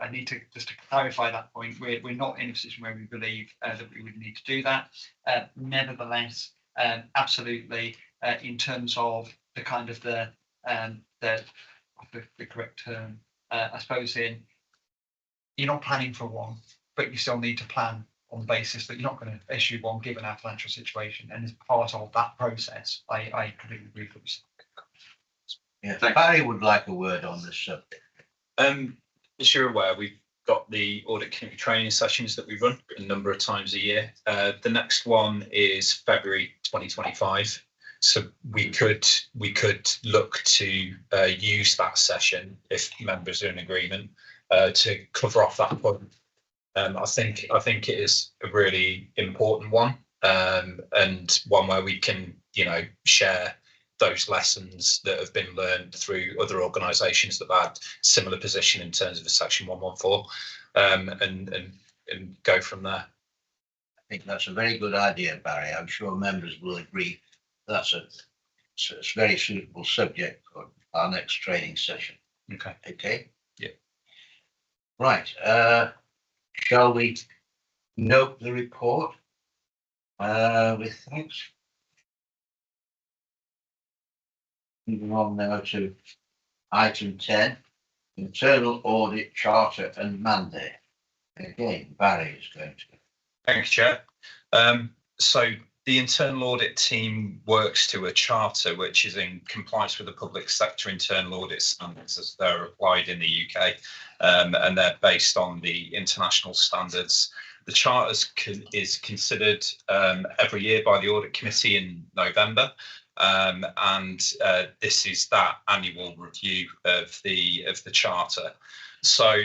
I need to clarify that point. We're not in a position where we believe that we would need to do that. Nevertheless, absolutely, in terms of the kind of the correct term, I suppose you're not planning for one, but you still need to plan on the basis that you're not going to issue one given our financial situation. And as part of that process, I completely agree with you. Yeah, Barry would like a word on this subject. As you're aware, we've got the audit committee training sessions that we run a number of times a year. The next one is February 2025. So we could look to use that session if members are in agreement to cover off that point. I think it is a really important one, and one where we can, share those lessons that have been learned through other organisations that have had similar position in terms of a section 114, and go from there. I think that's a very good idea, Barry. I'm sure members will agree. That's a very suitable subject for our next training session. Okay. Okay. Yeah. Right. Shall we note the report with thanks? Moving on now to item 10, internal audit charter and mandate. Again, Barry is going to. Thank you, Chair. So the internal audit team works to a charter which is in compliance with the public sector internal audit standards as they're applied in the UK, and they're based on the international standards. The charter is considered every year by the audit committee in November, and this is that annual review of the charter. So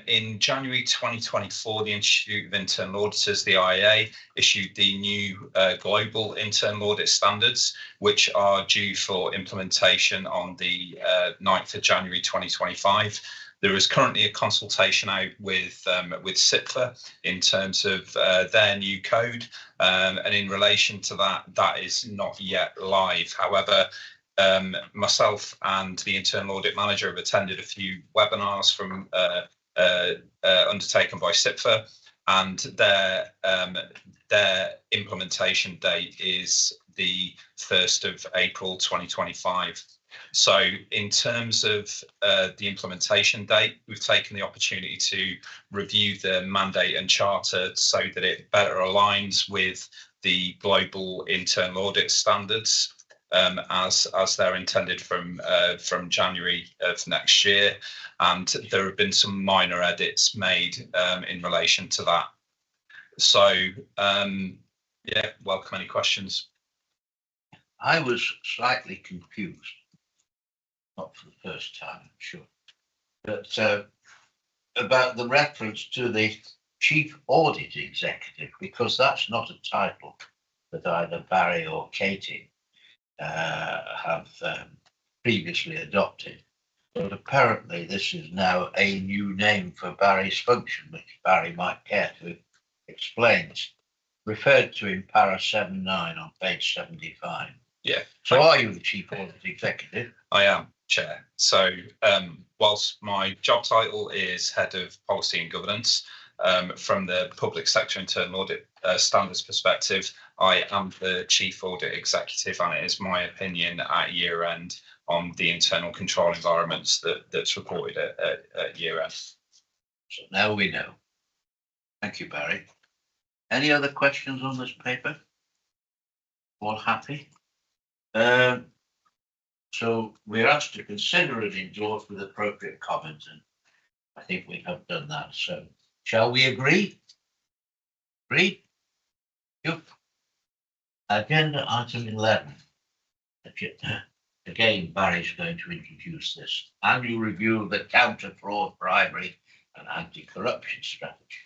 in January 2024, the Institute of Internal Auditors, the IAA, issued the new global internal audit standards, which are due for implementation on the 9th of January 2025. There is currently a consultation out with CIPFA in terms of their new code, and in relation to that is not yet live. However, myself and the internal audit manager have attended a few webinars from undertaken by CIPFA, and their implementation date is the 1st of April 2025. So in terms of the implementation date, we've taken the opportunity to review the mandate and charter so that it better aligns with the global internal audit standards as they're intended from January of next year. And there have been some minor edits made in relation to that. So, yeah, welcome any questions. I was slightly confused, not for the first time, I'm sure, but about the reference to the Chief Audit Executive, because that's not a title that either Barry or Katie have previously adopted. But apparently this is now a new name for Barry's function, which Barry might care to explain. It's referred to in para 7.9 on page 75. Yeah. So are you the Chief Audit Executive? I am, Chair. So whilst my job title is Head of Policy and Governance, from the public sector internal audit standards perspective, I am the Chief Audit Executive, and it is my opinion at year end on the internal control environments that's reported at year end. So now we know. Thank you, Barry. Any other questions on this paper? All happy? So we're asked to consider and endorse with appropriate comment, and I think we have done that. So shall we agree? Agree? Yep. Agenda item 11. Again, Barry's going to introduce this. Annual review of the counter-fraud, bribery and anti-corruption strategy.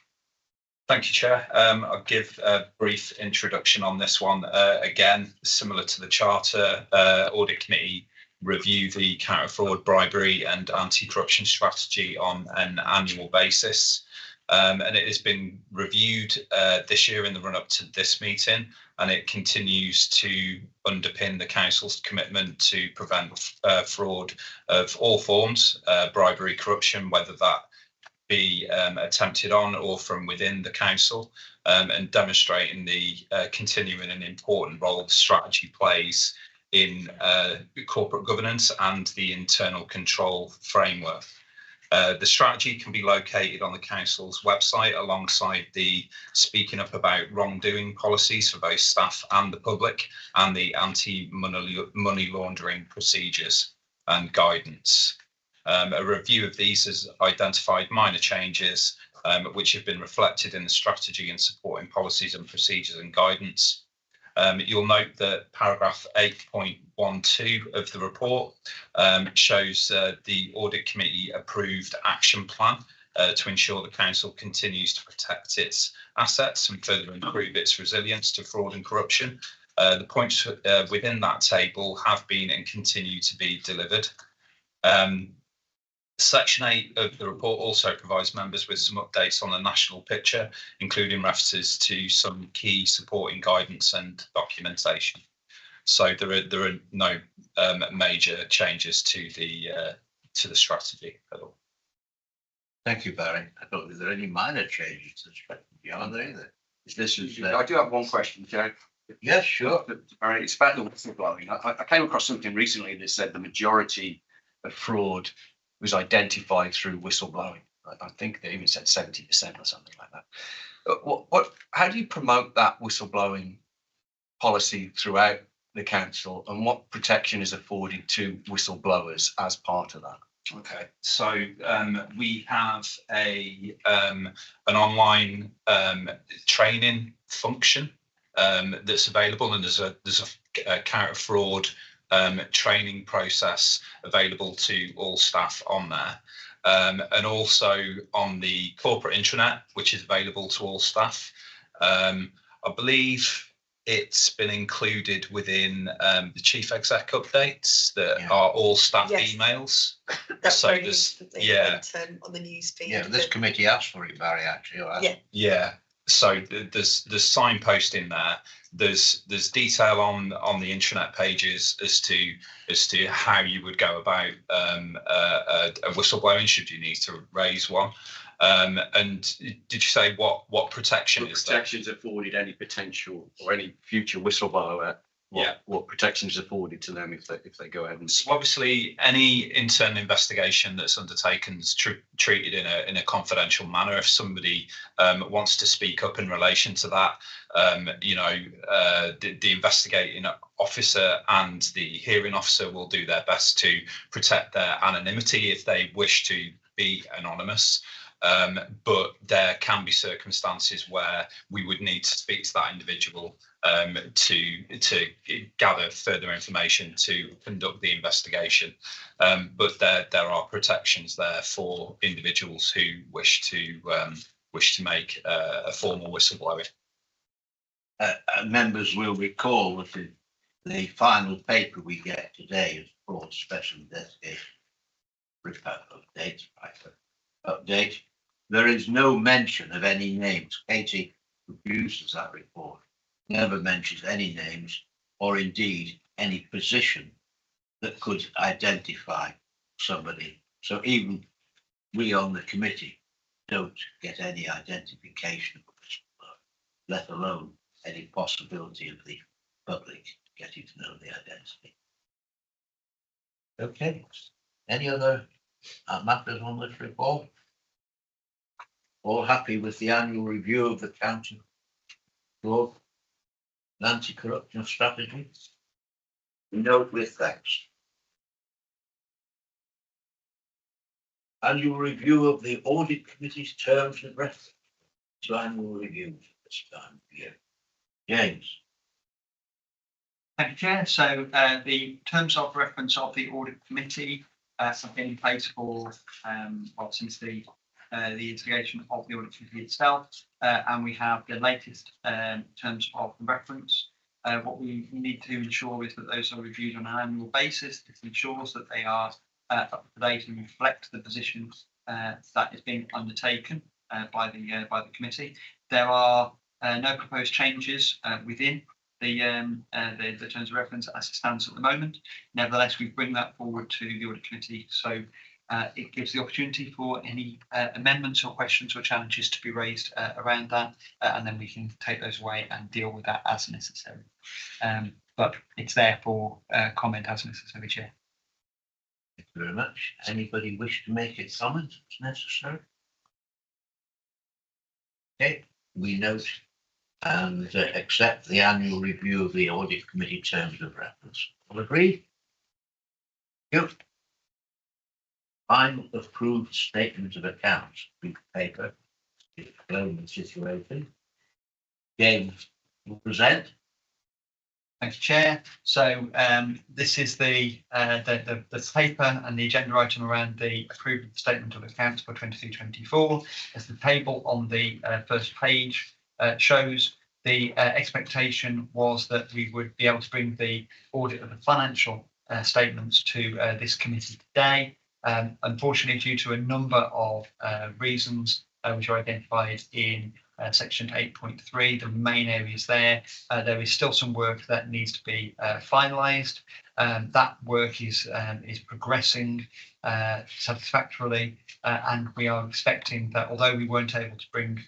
Thank you, Chair. I'll give a brief introduction on this one. Again, similar to the Charter, Audit Committee review the counter-fraud, bribery and anti-corruption strategy on an annual basis. And it has been reviewed this year in the run-up to this meeting, and it continues to underpin the Council's commitment to prevent fraud of all forms, bribery, corruption, whether that be attempted on or from within the Council, and demonstrating the continuing and important role the strategy plays in corporate governance and the internal control framework. The strategy can be located on the Council's website alongside the Speaking Up About Wrongdoing policies for both staff and the public, and the anti-money laundering procedures and guidance. A review of these has identified minor changes which have been reflected in the strategy and supporting policies and procedures and guidance. You'll note that paragraph 8.12 of the report shows the audit committee approved action plan to ensure the council continues to protect its assets and further improve its resilience to fraud and corruption. The points within that table have been and continue to be delivered. Section 8 of the report also provides members with some updates on the national picture, including references to some key supporting guidance and documentation. So there are no major changes to the strategy at all. Thank you, Barry. I don't think there are any minor changes to the strategy, are there either? This is, I do have one question, Joe. yes, sure. All right, it's about the whistleblowing. I came across something recently that said the majority of fraud was identified through whistleblowing. I think they even said 70% or something like that. How do you promote that whistleblowing policy throughout the council, and what protection is afforded to whistleblowers as part of that? Okay, so we have an online training function that's available, and there's a counter fraud training process available to all staff on there, and also on the corporate intranet, which is available to all staff. I believe it's been included within the chief exec updates that are all staff emails. That's so very there's useful, on the news feed. Yeah, this committee asked for it, Barry, actually. Yeah. So there's signposting there. There's detail on the intranet pages as to how you would go about a whistleblowing should you need to raise one. And did you say what protection is there? Protections afforded any potential or any future whistleblower? What protections afforded to them if they go ahead and? So obviously, any internal investigation that's undertaken is treated in a confidential manner. If somebody wants to speak up in relation to that, the investigating officer and the hearing officer will do their best to protect their anonymity if they wish to be anonymous. But there can be circumstances where we would need to speak to that individual to gather further information to conduct the investigation. But there are protections there for individuals who wish to make a formal whistleblowing. Members will recall that the final paper we get today is called Special Investigation Report Update. There is no mention of any names. Katie, who produces that report, never mentions any names or indeed any position that could identify somebody. So even we on the committee don't get any identification of this, let alone any possibility of the public getting to know the identity. Okay. Any other matters on this report? All happy with the annual review of the county fraud and anti-corruption strategy? Note with thanks. Annual review of the audit committee's terms of reference to annual reviews this time of year. James. Thank you, Chair. So the terms of reference of the audit committee have been in place for since the instigation of the audit committee itself, and we have the latest terms of reference. What we need to ensure is that those are reviewed on an annual basis. It ensures that they are up to date and reflect the positions that is being undertaken by the committee. There are no proposed changes within the terms of reference as it stands at the moment. Nevertheless, we bring that forward to the audit committee, so it gives the opportunity for any amendments or questions or challenges to be raised around that, and then we can take those away and deal with that as necessary. But it's there for comment as necessary, Chair. Thank you very much. Anybody wish to make a comment as necessary? Okay, we note and accept the annual review of the audit committee terms of reference. All agreed? Good. Final approved statement of accounts, big paper, explain the situation. James will present. Thank you, Chair. So this is the paper and the agenda item around the approved statement of accounts for 23-24. As the table on the first page shows, the expectation was that we would be able to bring the audit of the financial statements to this committee today. Unfortunately, due to a number of reasons which are identified in section 8.3, the main areas there is still some work that needs to be finalised. That work is progressing satisfactorily, and we are expecting that although we weren't able to bring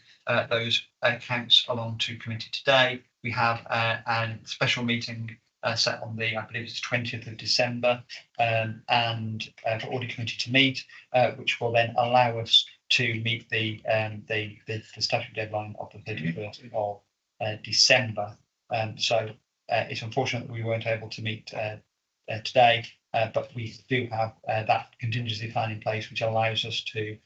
those accounts along to committee today, we have a special meeting set on the, I believe it's 20th of December, and for audit committee to meet, which will then allow us to meet the statutory deadline of the 31st of December. So it's unfortunate that we weren't able to meet today, but we do have that contingency plan in place, which allows us to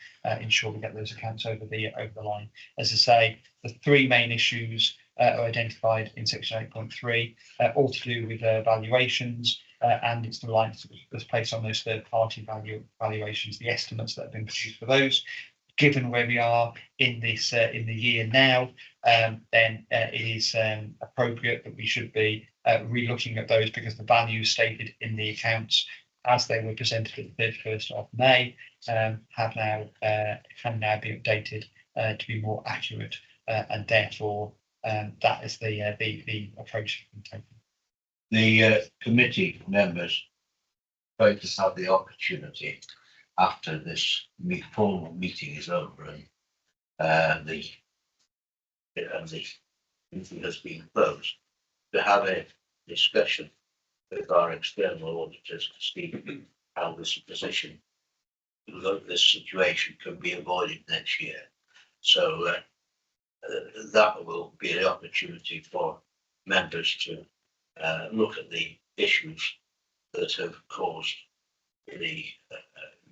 ensure we get those accounts over the line. As I say, the three main issues are identified in section 8.3, all to do with valuations, and it's the reliance that's placed on those third-party valuations, the estimates that have been produced for those. Given where we are in this in the year now, then it is appropriate that we should be re-looking at those, because the values stated in the accounts as they were presented at the 31st of May can now be updated to be more accurate, and therefore that is the approach taken. The committee members going to have the opportunity after this formal meeting is over and the meeting has been closed, to have a discussion with our external auditors to see how this position, this situation can be avoided next year. So that will be an opportunity for members to look at the issues that have caused the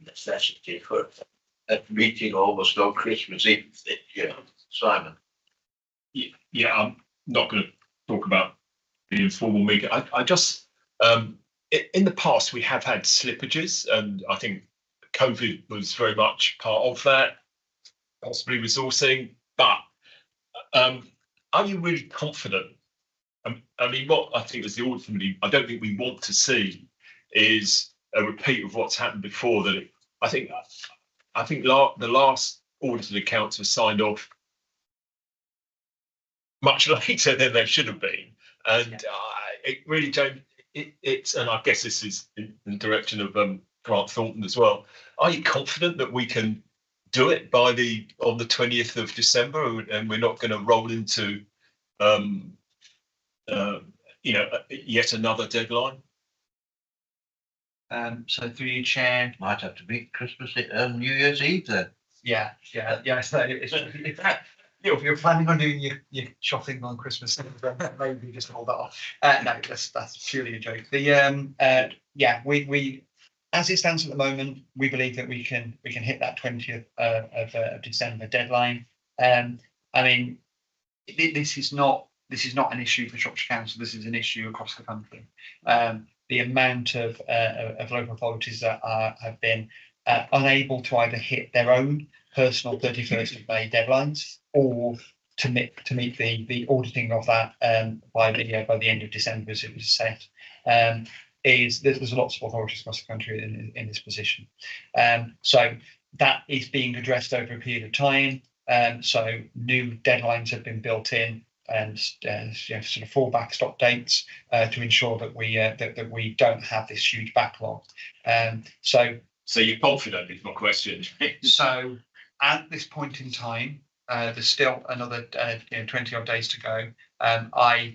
necessity for a meeting almost on Christmas Eve this year. Simon. Yeah, I'm not going to talk about the informal meeting. I just, in the past, we have had slippages, and I think COVID was very much part of that, possibly resourcing. But are you really confident? I mean, what I think as the audit committee, I don't think we want to see is a repeat of what's happened before. That I think the last audited accounts were signed off much later than they should have been, and it really don't. It's and I guess this is in the direction of Grant Thornton as well. Are you confident that we can do it on the 20th of December, and we're not going to roll into yet another deadline? So through you, Chair. Might have to be Christmas New Year's Eve then. Yeah. So if you're planning on doing your shopping on Christmas, then maybe just hold that off. No, that's purely a joke. We as it stands at the moment, we believe that we can hit that 20th of December deadline. I mean, this is not an issue for Shropshire Council. This is an issue across the country. The amount of local authorities that have been unable to either hit their own personal 31st of May deadlines, or to meet the auditing of that by the end of December, as it was set. There's lots of authorities across the country in this position. So that is being addressed over a period of time. So new deadlines have been built in, and sort of fallback stop dates to ensure that we don't have this huge backlog. So you're confident is my question. So at this point in time, there's still another 20 odd days to go. My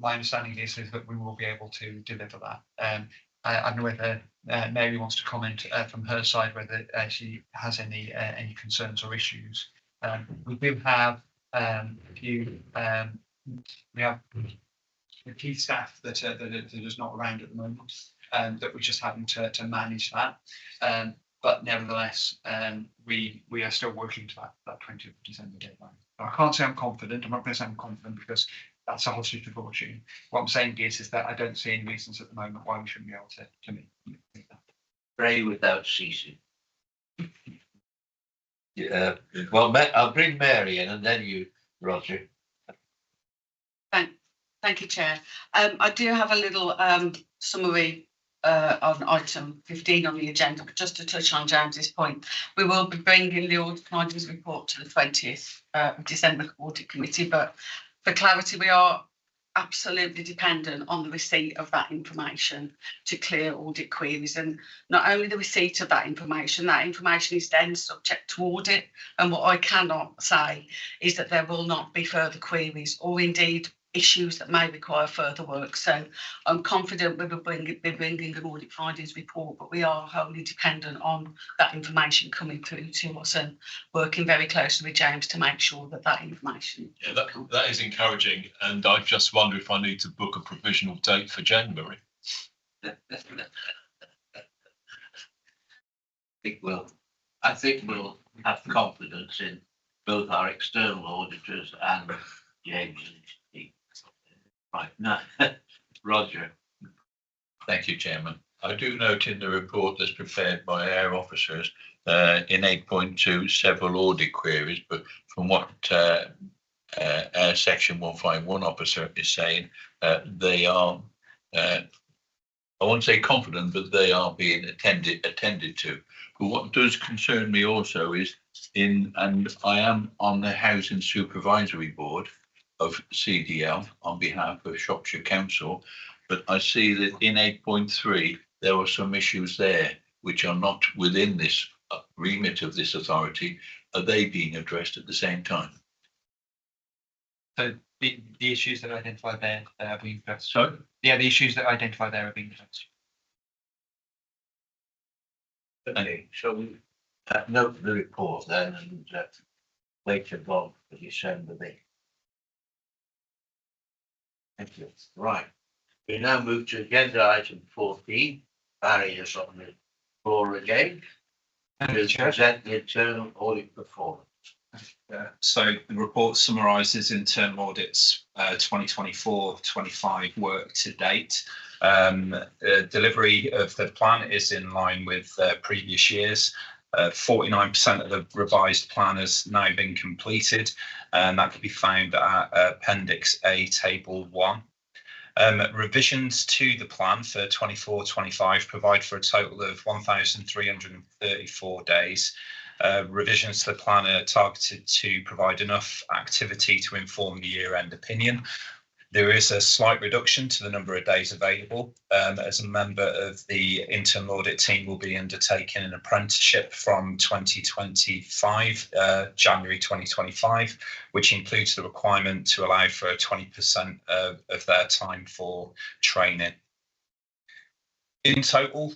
understanding is that we will be able to deliver that. I don't know whether Mary wants to comment from her side whether she has any concerns or issues. We do have we have the key staff that is not around at the moment, that we're just having to manage that. But nevertheless, we are still working to that 20th of December deadline. I can't say I'm confident. I'm not going to say I'm confident, because that's a hostage to fortune. What I'm saying is that I don't see any reasons at the moment why we shouldn't be able to meet that. Pray without ceasing. Yeah, well, I'll bring Mary in and then you, Roger. Thank you, Chair. I do have a little summary on item 15 on the agenda, but just to touch on James's point, we will be bringing the audit findings report to the 20th of December audit committee, but for clarity, we are absolutely dependent on the receipt of that information to clear audit queries, and not only the receipt of that information is then subject to audit, and what I cannot say is that there will not be further queries or indeed issues that may require further work. So I'm confident we will be bringing an audit findings report, but we are wholly dependent on that information coming through to us and working very closely with James to make sure that that information. Yeah, that is encouraging, and I just wonder if I need to book a provisional date for January. I think we'll have confidence in both our external auditors and James. Right, now, Roger. Thank you, Chairman. I do note in the report that's prepared by our officers in 8.2 several audit queries, but from what our section 151 officer is saying, they are, I won't say confident, but they are being attended to. But what does concern me also is and I am on the Housing Supervisory Board of CDL on behalf of Shropshire Council, but I see that in 8.3 there are some issues there which are not within this remit of this authority. Are they being addressed at the same time? So the issues that are identified there are being addressed. So yeah, the issues that are identified there are being addressed. Okay, shall we note the report then and wait a blog for December the. Thank you. Right. We now move to agenda item 14, barriers on the floor again. To present the internal audit performance. So the report summarises internal audits 2024-25 work to date. Delivery of the plan is in line with previous years. 49% of the revised plan has now been completed, and that can be found at Appendix A, Table 1. Revisions to the plan for 24-25 provide for a total of 1,334 days. Revisions to the plan are targeted to provide enough activity to inform the year-end opinion. There is a slight reduction to the number of days available, as a member of the internal audit team will be undertaking an apprenticeship from 2025, January 2025, which includes the requirement to allow for 20% of their time for training. In total,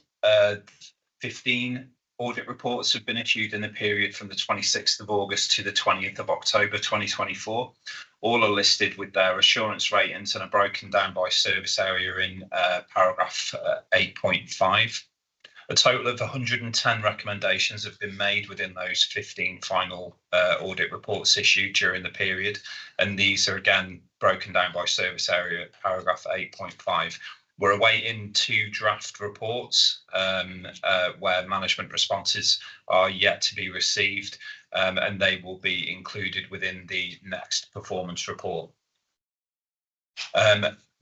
15 audit reports have been issued in the period from the 26th of August to the 20th of October 2024. All are listed with their assurance ratings and are broken down by service area in paragraph 8.5. A total of 110 recommendations have been made within those 15 final audit reports issued during the period, and these are again broken down by service area, paragraph 8.5. We're awaiting 2 draft reports where management responses are yet to be received, and they will be included within the next performance report.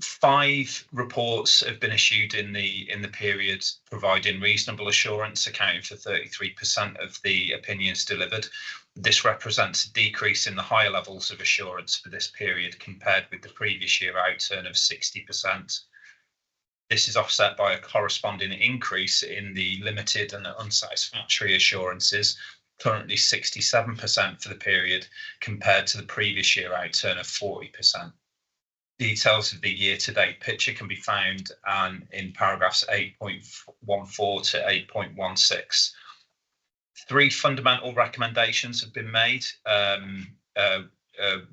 5 reports have been issued in the period, providing reasonable assurance, accounting for 33% of the opinions delivered. This represents a decrease in the higher levels of assurance for this period compared with the previous year outturn of 60%. This is offset by a corresponding increase in the limited and unsatisfactory assurances, currently 67% for the period, compared to the previous year outturn of 40%. Details of the year-to-date picture can be found in paragraphs 8.14 to 8.16. 3 fundamental recommendations have been made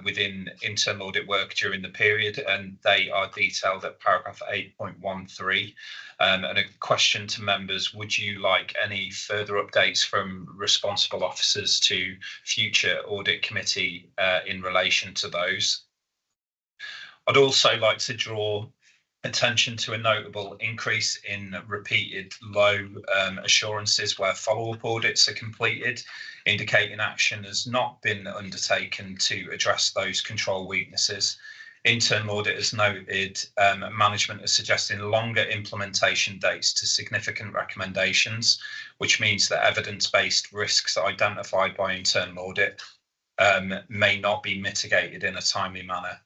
within internal audit work during the period, and they are detailed at paragraph 8.13. And a question to members: would you like any further updates from responsible officers to future audit committee in relation to those? I'd also like to draw attention to a notable increase in repeated low assurances where follow-up audits are completed, indicating action has not been undertaken to address those control weaknesses. Internal audit has noted management is suggesting longer implementation dates to significant recommendations, which means that evidence-based risks identified by internal audit may not be mitigated in a timely manner.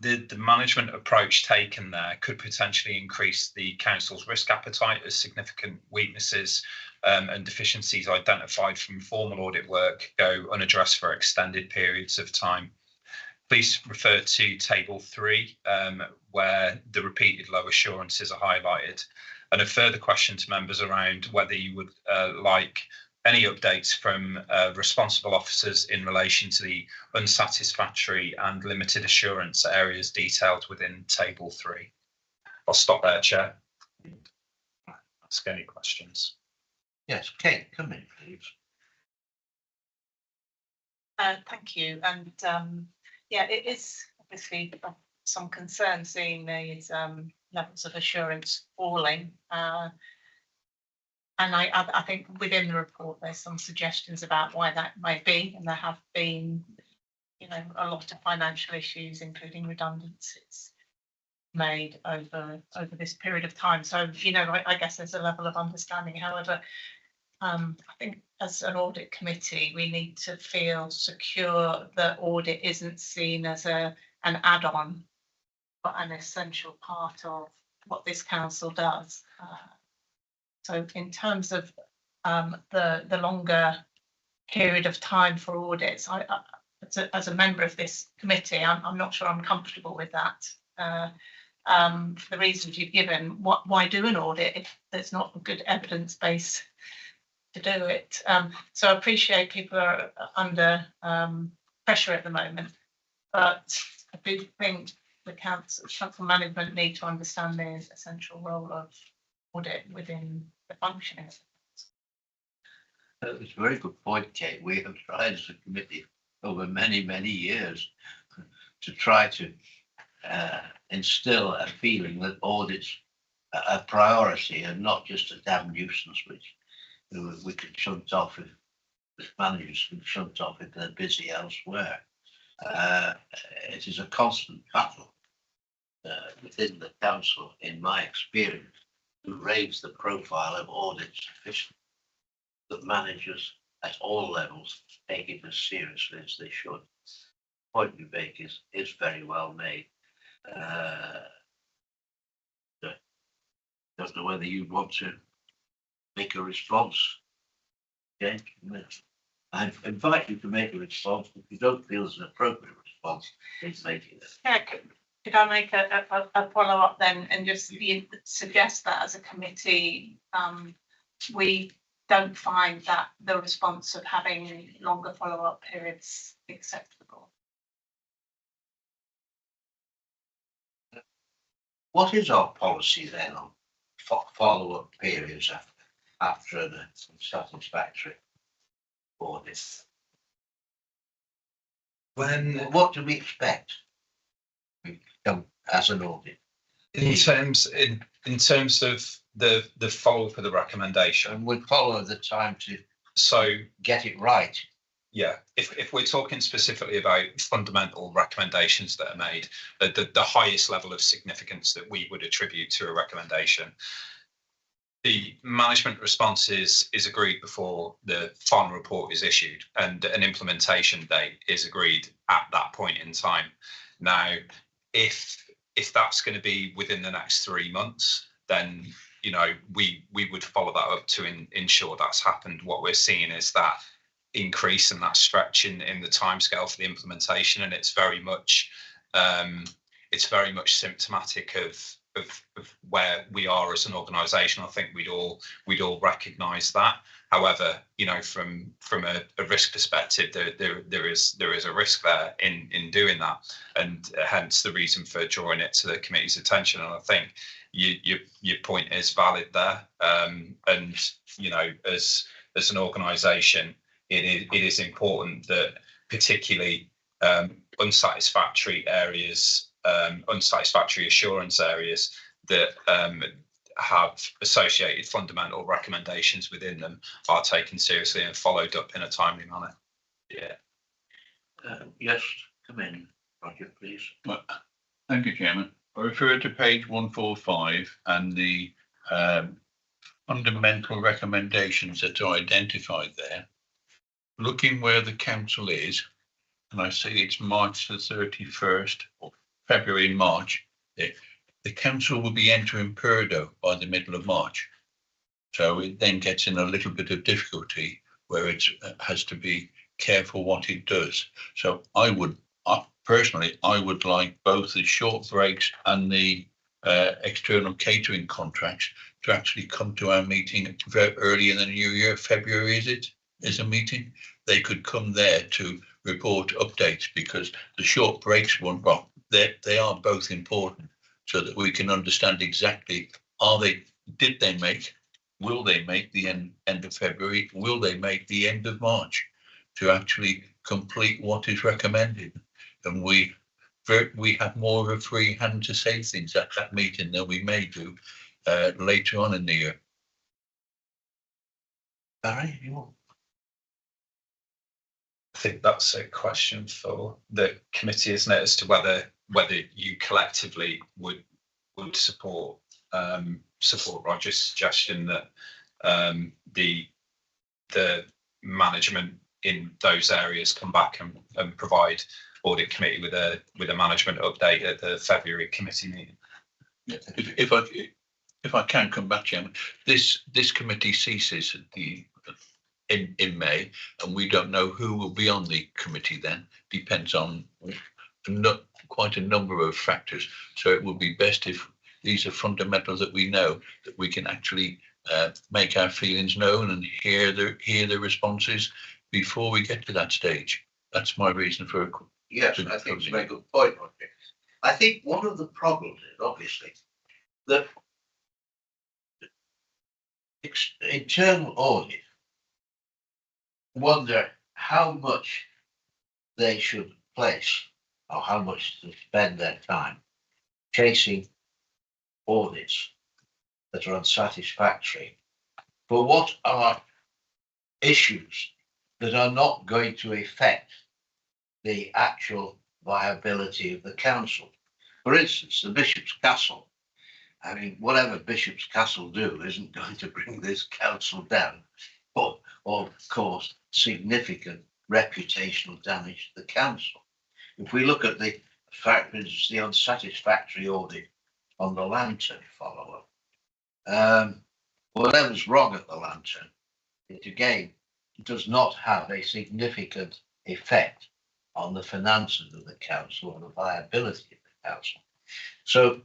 The management approach taken there could potentially increase the council's risk appetite as significant weaknesses and deficiencies identified from formal audit work go unaddressed for extended periods of time. Please refer to table 3, where the repeated low assurances are highlighted. And a further question to members around whether you would like any updates from responsible officers in relation to the unsatisfactory and limited assurance areas detailed within table 3. I'll stop there, Chair. Ask any questions. Yes, Kate, come in, please. Thank you. And yeah, it is obviously of some concern seeing these levels of assurance falling. And I think within the report, there's some suggestions about why that might be. And there have been, you know, a lot of financial issues, including redundancies, made over this period of time. So, you know, I guess there's a level of understanding. However, I think as an audit committee, we need to feel secure that audit isn't seen as an add-on, but an essential part of what this council does. So in terms of the longer period of time for audits, as a member of this committee, I'm not sure I'm comfortable with that. For the reasons you've given, why do an audit if there's not a good evidence base to do it? So I appreciate people are under pressure at the moment, but I do think the council management need to understand the essential role of audit within the functioning of the council. It's a very good point, Kate. We have tried as a committee over many, many years to try to instill a feeling that audits are a priority and not just a damn nuisance which we can shunt off if managers can shunt off if they're busy elsewhere. It is a constant battle within the council, in my experience, to raise the profile of audits sufficiently that managers at all levels take it as seriously as they should. The point you make is very well made. Don't know whether you want to make a response. Okay, I invite you to make a response. If you don't feel it's an appropriate response, please make it. Yeah, could I make a follow-up then and just suggest that as a committee, we don't find that the response of having longer follow-up periods acceptable? What is our policy then on follow-up periods after an unsatisfactory audit? What do we expect as an audit? In terms of the follow-up of the recommendation, And we follow the time to get it right. Yeah, if we're talking specifically about fundamental recommendations that are made, the highest level of significance that we would attribute to a recommendation, the management response is agreed before the final report is issued, and an implementation date is agreed at that point in time. Now, if that's going to be within the next 3 months, then you know we would follow that up to ensure that's happened. What we're seeing is that increase and that stretch in the timescale for the implementation, and it's very much symptomatic of where we are as an organisation. I think we'd all recognise that. However, you know, from a risk perspective, there is a risk there in doing that, and hence the reason for drawing it to the committee's attention. And I think your point is valid there. And you know, as an organisation, it is important that particularly unsatisfactory areas, unsatisfactory assurance areas that have associated fundamental recommendations within them are taken seriously and followed up in a timely manner. Yeah. Yes, come in, Roger, please. Well, thank you, Chairman. I refer to page 145 and the fundamental recommendations that are identified there. Looking where the council is, and I say it's March the 31st, or February, March, the council will be entering Purdo by the middle of March. So it then gets in a little bit of difficulty where it has to be careful what it does. So personally, I would like both the short breaks and the external catering contracts to actually come to our meeting very early in the new year. February is a meeting. They could come there to report updates, because the short breaks one, well, they are both important, so that we can understand exactly will they make the end of February, will they make the end of March, to actually complete what is recommended. And we have more of a free hand to say things at that meeting than we may do later on in the year. Barry, you want? I think that's a question for the committee, isn't it, as to whether you collectively would support Roger's suggestion that the management in those areas come back and provide audit committee with a management update at the February committee meeting. If I can come back, Chairman, this committee ceases in May, and we don't know who will be on the committee then. Depends on quite a number of factors. So it would be best if these are fundamentals that we know, that we can actually make our feelings known and hear the responses before we get to that stage. That's my reason for. Yes, I think it's a very good point, Roger. I think one of the problems is obviously that internal audit wonder how much they should place, or how much to spend their time chasing audits that are unsatisfactory for what are issues that are not going to affect the actual viability of the council. For instance, the Bishop's Castle. I mean, whatever Bishop's Castle do isn't going to bring this council down, but or cause significant reputational damage to the council. If we look at the fact that it's the unsatisfactory audit on the lantern follow-up, whatever's wrong at the lantern, it again does not have a significant effect on the finances of the council or the viability of the council. So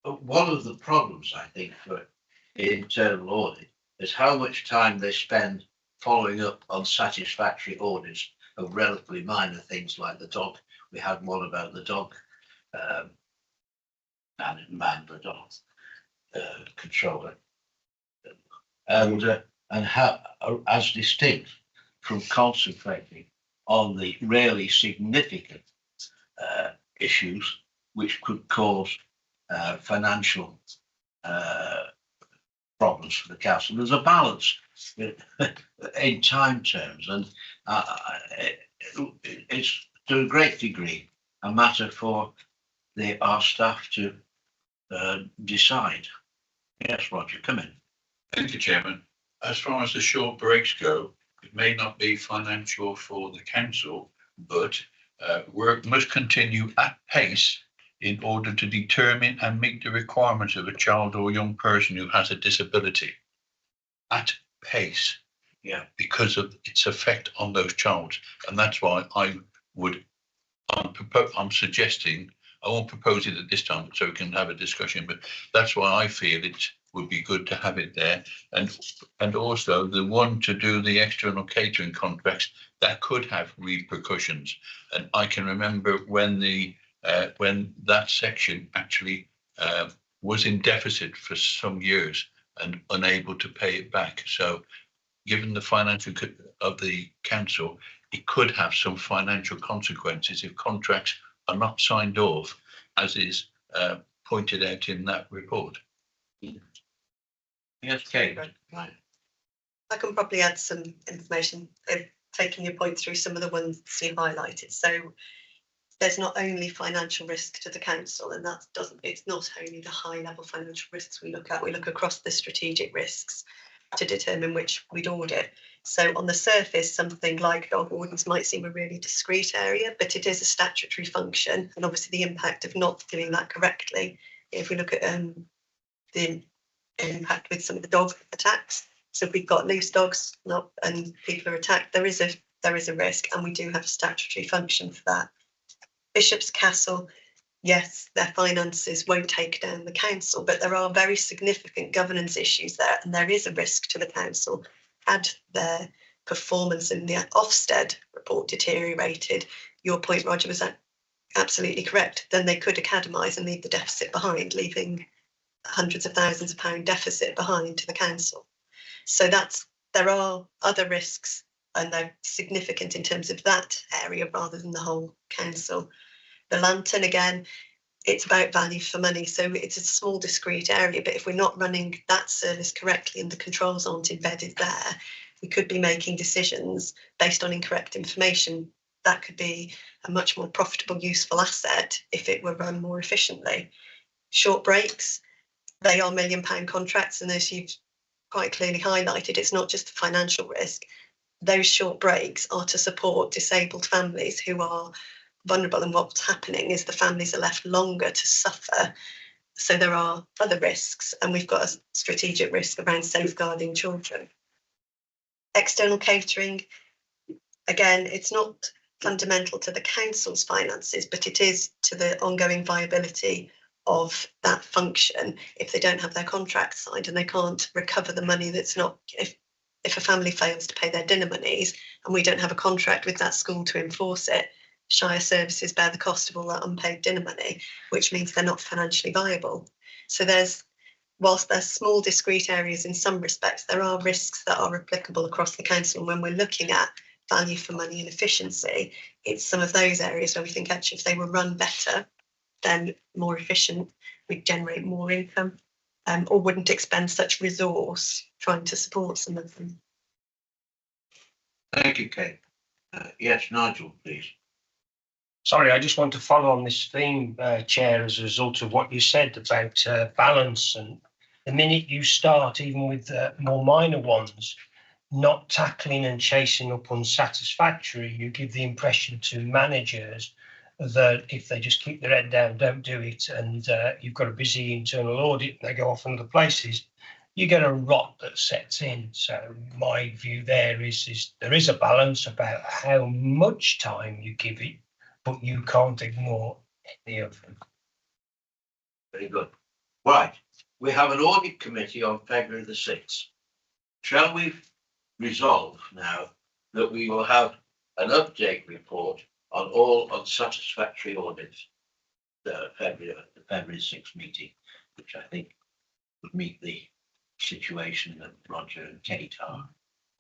one of the problems, I think, for internal audit is how much time they spend following up on satisfactory audits of relatively minor things like the dog. We had one about the dog, man the dog controller, and how, as distinct from concentrating on the really significant issues which could cause financial problems for the council. There's a balance in time terms, and it's to a great degree a matter for our staff to decide. Yes, Roger, come in. Thank you, Chairman. As far as the short breaks go, it may not be financial for the council, but work must continue at pace in order to determine and meet the requirements of a child or young person who has a disability. At pace, yeah, because of its effect on those children. And that's why I'm suggesting, I won't propose it at this time so we can have a discussion, but that's why I feel it would be good to have it there. And also the one to do the external catering contracts, that could have repercussions. And I can remember when that section actually was in deficit for some years and unable to pay it back. So given the financial of the council, it could have some financial consequences if contracts are not signed off, as is pointed out in that report. Yes, Kate. I can probably add some information, taking your point through some of the ones you highlighted. So there's not only financial risk to the council, and it's not only the high level financial risks we look at, we look across the strategic risks to determine which we'd audit. So on the surface, something like dog wardens might seem a really discrete area, but it is a statutory function, and obviously the impact of not doing that correctly. If we look at the impact with some of the dog attacks, so if we've got loose dogs and people are attacked, there is a risk, and we do have a statutory function for that. Bishop's Castle, yes, their finances won't take down the council, but there are very significant governance issues there, and there is a risk to the council. Had their performance in the Ofsted report deteriorated, your point, Roger, was absolutely correct, then they could academise and leave the deficit behind, leaving hundreds of thousands of pound deficit behind to the council. So there are other risks, and they're significant in terms of that area rather than the whole council. The lantern, again, it's about value for money. So it's a small discrete area, but if we're not running that service correctly and the controls aren't embedded there, we could be making decisions based on incorrect information. That could be a much more profitable, useful asset if it were run more efficiently. Short breaks, they are £1 million contracts, and as you've quite clearly highlighted, it's not just the financial risk. Those short breaks are to support disabled families who are vulnerable, and what's happening is the families are left longer to suffer. So there are other risks, and we've got a strategic risk around safeguarding children. External catering, again, it's not fundamental to the council's finances, but it is to the ongoing viability of that function. If they don't have their contract signed and they can't recover the money that's not, if a family fails to pay their dinner monies and we don't have a contract with that school to enforce it, Shire services bear the cost of all that unpaid dinner money, which means they're not financially viable. So whilst there's small discrete areas in some respects, there are risks that are applicable across the council. And when we're looking at value for money and efficiency, it's some of those areas where we think actually if they were run better, then more efficient, we'd generate more income, or wouldn't expend such resource trying to support some of them. Thank you, Kate. Yes, Nigel, please. Sorry, I just want to follow on this theme, Chair, as a result of what you said about balance. And the minute you start, even with more minor ones, not tackling and chasing up unsatisfactory, you give the impression to managers that if they just keep their head down, don't do it, and you've got a busy internal audit and they go off in other places, you get a rot that sets in. So my view there is there is a balance about how much time you give it, but you can't ignore any of them. Very good. Right, we have an audit committee on February the 6th. Shall we resolve now that we will have an update report on all unsatisfactory audits the February 6th meeting, which I think would meet the situation that Roger and Kate are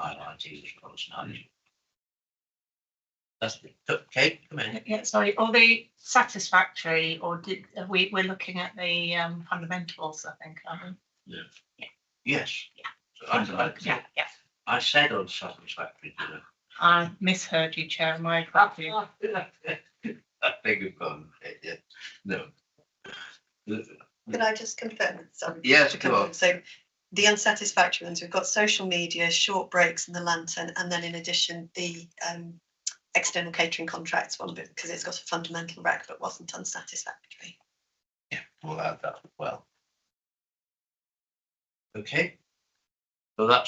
highlighting as well as Nigel. That's the Kate, come in. Yeah, sorry, all the satisfactory, or we're looking at the fundamentals, I think, aren't we? Yeah. Yes. Yeah. I said unsatisfactory, didn't I misheard you, Chair. My apologies. I beg your pardon. Yeah. No. Could I just confirm? Sorry. Yes, go on. So the unsatisfactory ones, we've got social media, short breaks and the lantern, and then in addition, the external catering contracts one, because it's got a fundamental rec but wasn't unsatisfactory. Yeah, we'll add that as well. Okay. So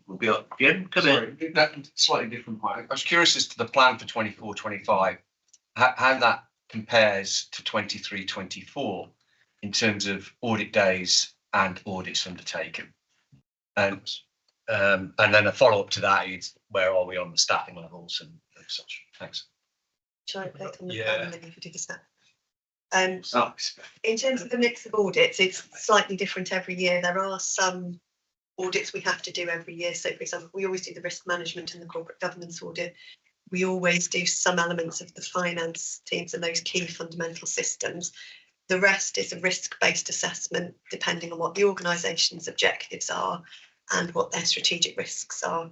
will be up. Jim, come in. That slightly different point. I was curious as to the plan for 24-25, how that compares to 23-24 in terms of audit days and audits undertaken. And then a follow up to that is where are we on the staffing levels and such. Thanks. Shall I click on the plan and then you could do the step? In terms of the mix of audits, it's slightly different every year. There are some audits we have to do every year. So, for example, we always do the risk management and the corporate governance audit. we always do some elements of the finance teams and those key fundamental systems. The rest is a risk-based assessment, depending on what the organisation's objectives are and what their strategic risks are.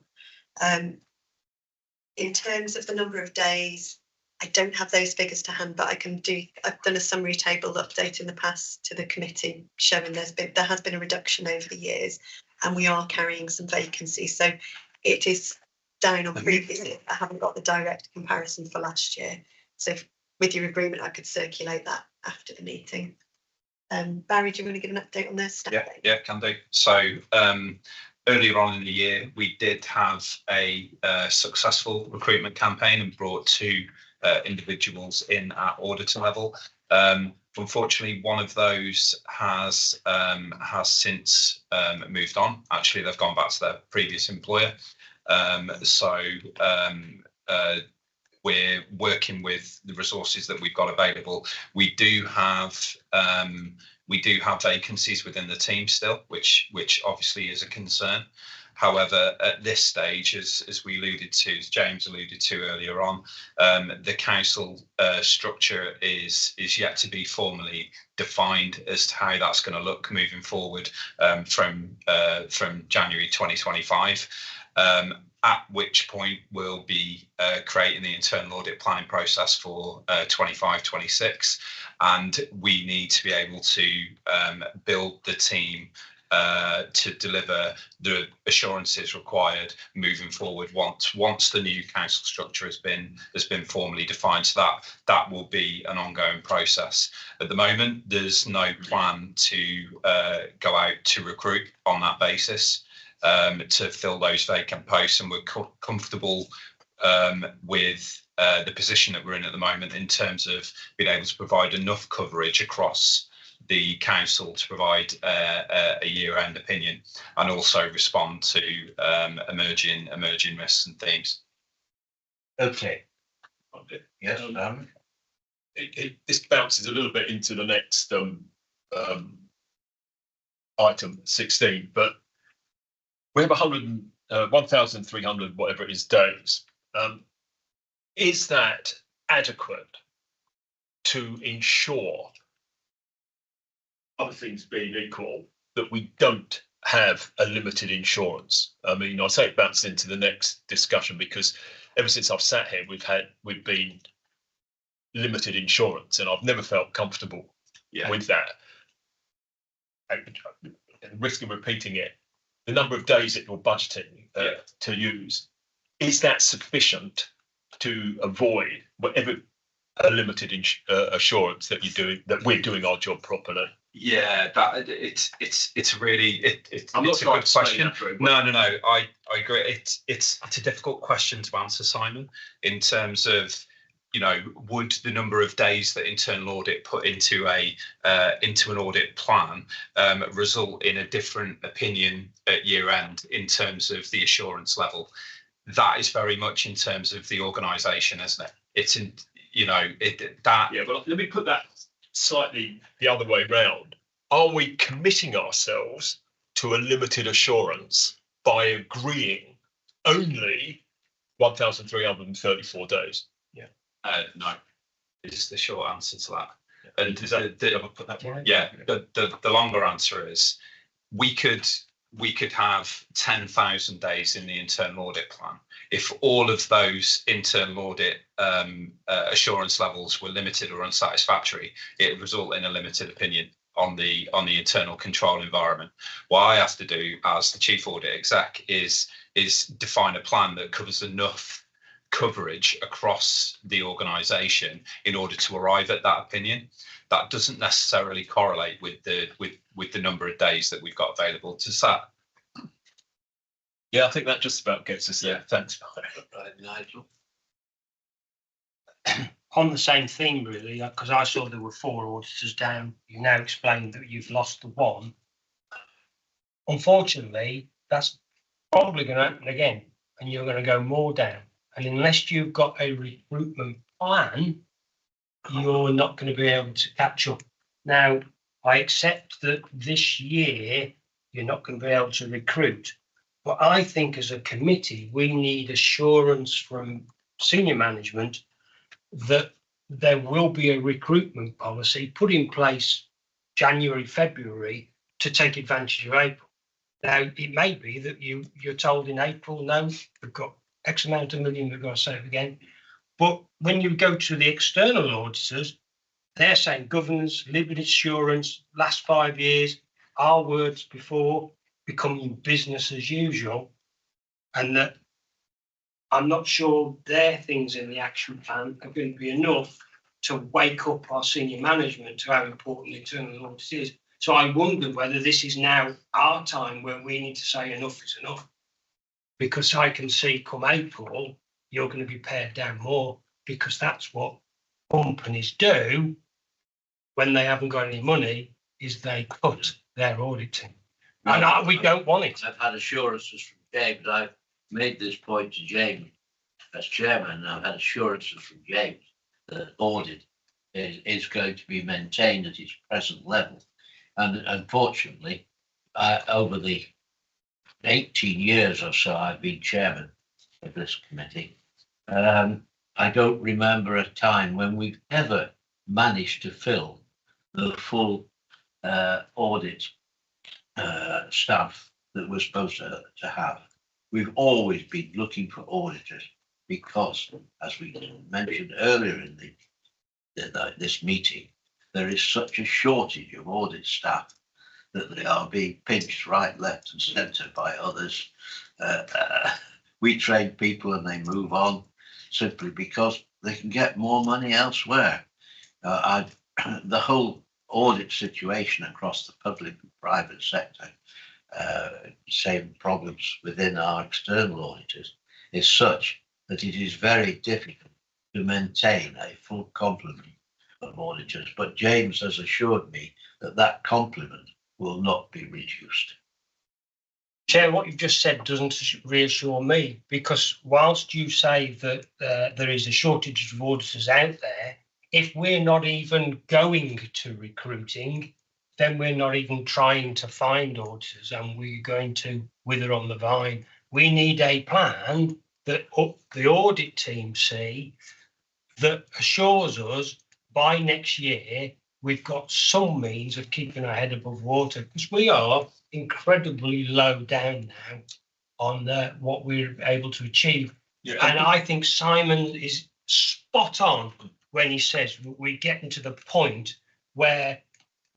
In terms of the number of days, I don't have those figures to hand, but I've done a summary table update in the past to the committee showing there has been a reduction over the years, and we are carrying some vacancies. So it is down on previous. I haven't got the direct comparison for last year. So with your agreement, I could circulate that after the meeting. Barry, do you want to give an update on this? Yeah, can do. So earlier on in the year, we did have a successful recruitment campaign and brought 2 individuals in at auditor level. Unfortunately, one of those has since moved on. Actually, they've gone back to their previous employer. We're working with the resources that we've got available. We do have vacancies within the team still, which obviously is a concern. However, at this stage, as we alluded to, as James alluded to earlier on, the council structure is yet to be formally defined as to how that's going to look moving forward from January 2025. At which point we'll be creating the internal audit planning process for 25-26, and we need to be able to build the team to deliver the assurances required moving forward once the new council structure has been formally defined. So that will be an ongoing process. At the moment, there's no plan to go out to recruit on that basis to fill those vacant posts, and we're comfortable with the position that we're in at the moment in terms of being able to provide enough coverage across the council to provide a year-end opinion and also respond to emerging risks and themes. Okay. Yes, this bounces a little bit into the next item 16, but we have 1,300 whatever it is days. Is that adequate to ensure, other things being equal, that we don't have a limited insurance? I mean, I say it bounces into the next discussion because ever since I've sat here, we've been limited insurance, and I've never felt comfortable with that. At the risk of repeating it, the number of days that you're budgeting to use, is that sufficient to avoid whatever a limited assurance that we're doing our job properly? Yeah, it's really I'm not a good question. No, I agree. It's a difficult question to answer, Simon, in terms of, would the number of days that internal audit put into an audit plan result in a different opinion at year end in terms of the assurance level? That is very much in terms of the organisation, isn't it? It's in, that. Yeah, but let me put that slightly the other way round. Are we committing ourselves to a limited assurance by agreeing only 1,334 days? No, is the short answer to that. And the longer answer is we could have 10,000 days in the internal audit plan. If all of those internal audit assurance levels were limited or unsatisfactory, it would result in a limited opinion on the internal control environment. What I have to do as the chief audit exec is define a plan that covers enough coverage across the organisation in order to arrive at that opinion. That doesn't necessarily correlate with the number of days that we've got available to SAT. Yeah, I think that just about gets us there. Yeah. Thanks. Nigel. On the same theme, really, because I saw there were 4 auditors down. You now explained that you've lost the 1. Unfortunately, that's probably going to happen again, and you're going to go more down. And unless you've got a recruitment plan, you're not going to be able to catch up. Now, I accept that this year you're not going to be able to recruit. But I think as a committee, we need assurance from senior management that there will be a recruitment policy put in place January, February to take advantage of April. Now, it may be that you're told in April, no, we've got X amount of million we've got to save again. But when you go to the external auditors, they're saying governance, living assurance, last 5 years, our words before becoming business as usual. And that I'm not sure their things in the action plan are going to be enough to wake up our senior management to how important the internal audit is. So I wonder whether this is now our time where we need to say enough is enough. Because I can see come April, you're going to be pared down more, because that's what companies do when they haven't got any money, is they cut their auditing. And we don't want it. I've had assurances from James. I've made this point to James as chairman, and I've had assurances from James that audit is going to be maintained at its present level. And unfortunately, over the 18 years or so I've been chairman of this committee, I don't remember a time when we've ever managed to fill the full audit staff that we're supposed to have. We've always been looking for auditors because, as we mentioned earlier in this meeting, there is such a shortage of audit staff that they are being pinched right, left and centre by others. We train people and they move on simply because they can get more money elsewhere. The whole audit situation across the public and private sector, same problems within our external auditors, is such that it is very difficult to maintain a full complement of auditors. But James has assured me that that complement will not be reduced. Chair, what you've just said doesn't reassure me, because whilst you say that there is a shortage of auditors out there, if we're not even going to recruiting, then we're not even trying to find auditors and we're going to wither on the vine. We need a plan that the audit team see that assures us by next year we've got some means of keeping our head above water, because we are incredibly low down now on what we're able to achieve. Yeah. And I think Simon is spot on when he says we're getting to the point where,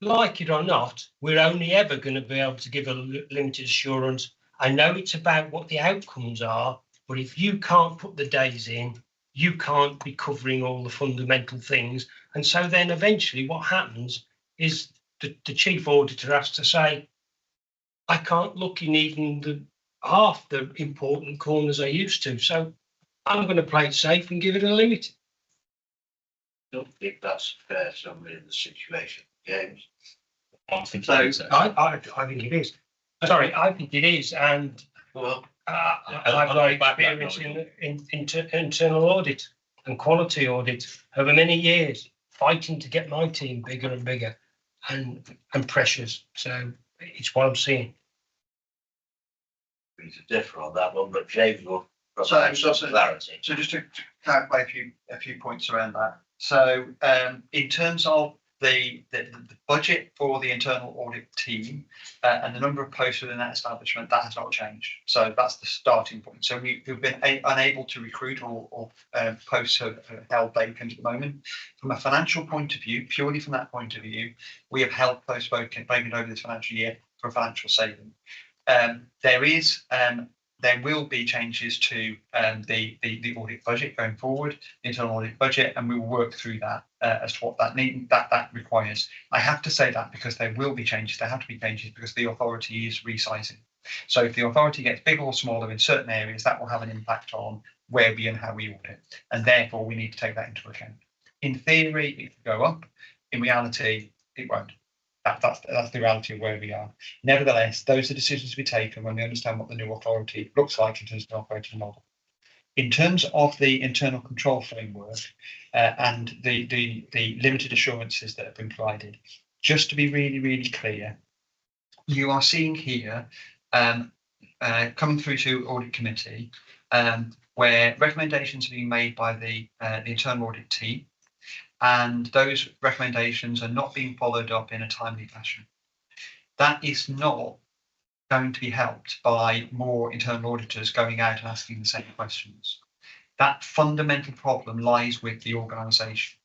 like it or not, we're only ever going to be able to give a limited assurance. I know it's about what the outcomes are, but if you can't put the days in, you can't be covering all the fundamental things. And so then eventually what happens is the chief auditor has to say, I can't look in even half the important corners I used to. So I'm going to play it safe and give it a limit. I don't think that's fair, somebody in the situation, James. I think it is. Sorry, I think it is. And well, I've got experience in internal audit and quality audit over many years, fighting to get my team bigger and bigger and pressures. So it's what I'm seeing. We need to differ on that one, but James will provide some clarity. So just to clarify a few points around that. So in terms of the budget for the internal audit team and the number of posts within that establishment, that has not changed. So that's the starting point. So we've been unable to recruit or posts are held vacant at the moment. From a financial point of view, purely from that point of view, we have held posts vacant over this financial year for financial saving. There will be changes to the audit budget going forward, the internal audit budget, and we will work through that as to what that requires. I have to say that because there will be changes. There have to be changes because the authority is resizing. So if the authority gets bigger or smaller in certain areas, that will have an impact on where we and how we audit, and therefore we need to take that into account. In theory, it could go up. In reality, it won't. That's the reality of where we are. Nevertheless, those are decisions to be taken when we understand what the new authority looks like in terms of the operating model. In terms of the internal control framework and the limited assurances that have been provided, just to be really, really clear, you are seeing here coming through to audit committee where recommendations are being made by the internal audit team, and those recommendations are not being followed up in a timely fashion. That is not going to be helped by more internal auditors going out and asking the same questions. That fundamental problem lies with the organisation.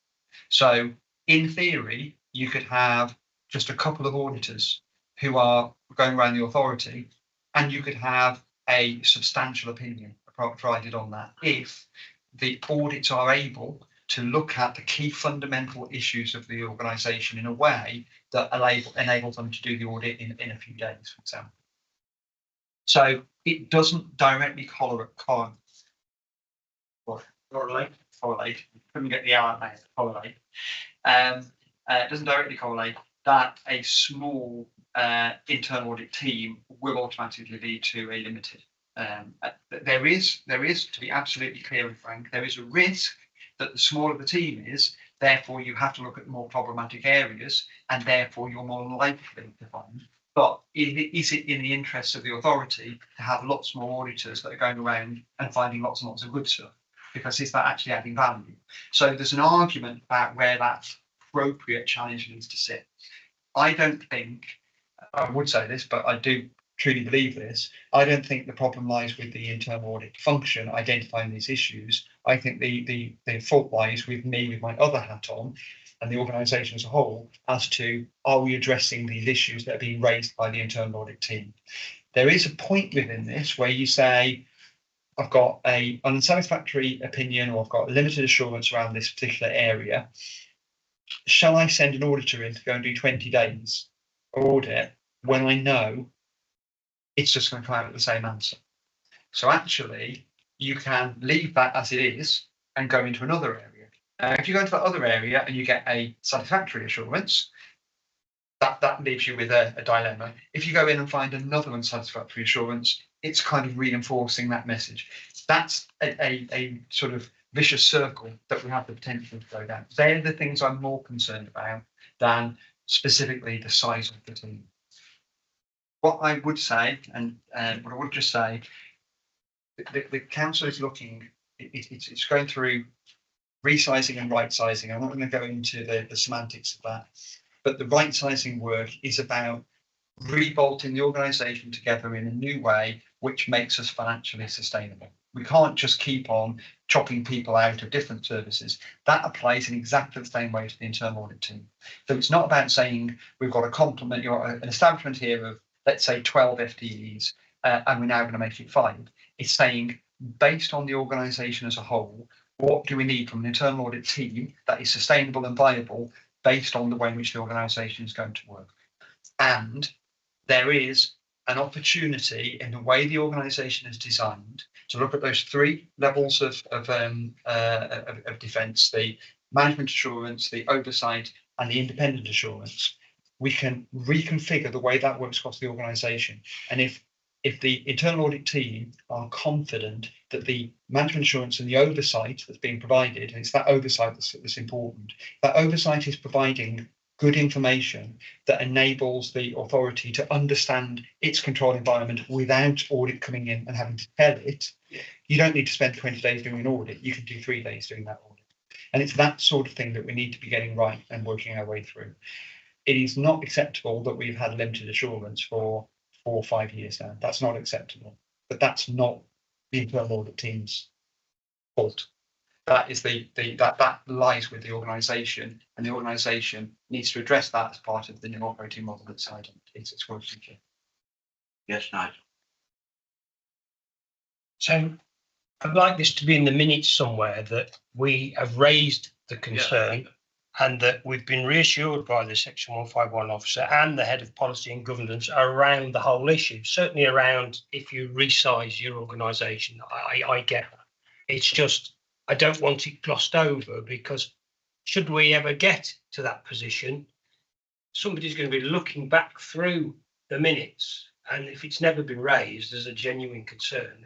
So in theory, you could have just a couple of auditors who are going around the authority, and you could have a substantial opinion provided on that if the audits are able to look at the key fundamental issues of the organisation in a way that enables them to do the audit in a few days, for example. So it doesn't directly correlate. Couldn't get the R out. Correlate. It doesn't directly correlate that a small internal audit team will automatically lead to a limited. There is, to be absolutely clear and frank, there is a risk that the smaller the team is, therefore you have to look at more problematic areas, and therefore you're more likely to find. But is it in the interests of the authority to have lots more auditors that are going around and finding lots and lots of good stuff? Because is that actually adding value? So there's an argument about where that appropriate challenge needs to sit. I don't think, I would say this, but I do truly believe this, I don't think the problem lies with the internal audit function identifying these issues. I think the fault lies with me, with my other hat on, and the organisation as a whole, as to, are we addressing these issues that are being raised by the internal audit team? There is a point within this where you say, I've got an unsatisfactory opinion, or I've got limited assurance around this particular area. Shall I send an auditor in to go and do 20 days audit when I know it's just going to come out with the same answer? So actually, you can leave that as it is and go into another area. If you go into that other area and you get a satisfactory assurance, that leaves you with a dilemma. If you go in and find another unsatisfactory assurance, it's kind of reinforcing that message. That's a sort of vicious circle that we have the potential to go down. They're the things I'm more concerned about than specifically the size of the team. What I would say, and what I would just say, the council is looking, it's going through resizing and right sizing. I'm not going to go into the semantics of that, but the right sizing work is about rebolting the organisation together in a new way, which makes us financially sustainable. We can't just keep on chopping people out of different services. That applies in exactly the same way to the internal audit team. So it's not about saying we've got a complement, an establishment here of, let's say, 12 FTEs, and we're now going to make it 5. It's saying, based on the organisation as a whole, what do we need from an internal audit team that is sustainable and viable based on the way in which the organisation is going to work? And there is an opportunity in the way the organisation is designed to look at those 3 levels of defence: the management assurance, the oversight, and the independent assurance. We can reconfigure the way that works across the organisation. And if the internal audit team are confident that the management assurance and the oversight that's being provided, and it's that oversight that's important, that oversight is providing good information that enables the authority to understand its control environment without audit coming in and having to tell it, you don't need to spend 20 days doing an audit. You can do 3 days doing that audit. And it's that sort of thing that we need to be getting right and working our way through. It is not acceptable that we've had limited assurance for 4 or 5 years now. That's not acceptable. But that's not the internal audit team's fault. That is that lies with the organisation, and the organisation needs to address that as part of the new operating model that's it's working. Yes, Nigel. So I'd like this to be in the minutes somewhere that we have raised the concern, and that we've been reassured by the Section 151 officer and the head of policy and governance around the whole issue, certainly around if you resize your organisation. I get that. It's just, I don't want it glossed over, because should we ever get to that position, somebody's going to be looking back through the minutes, and if it's never been raised, there's a genuine concern.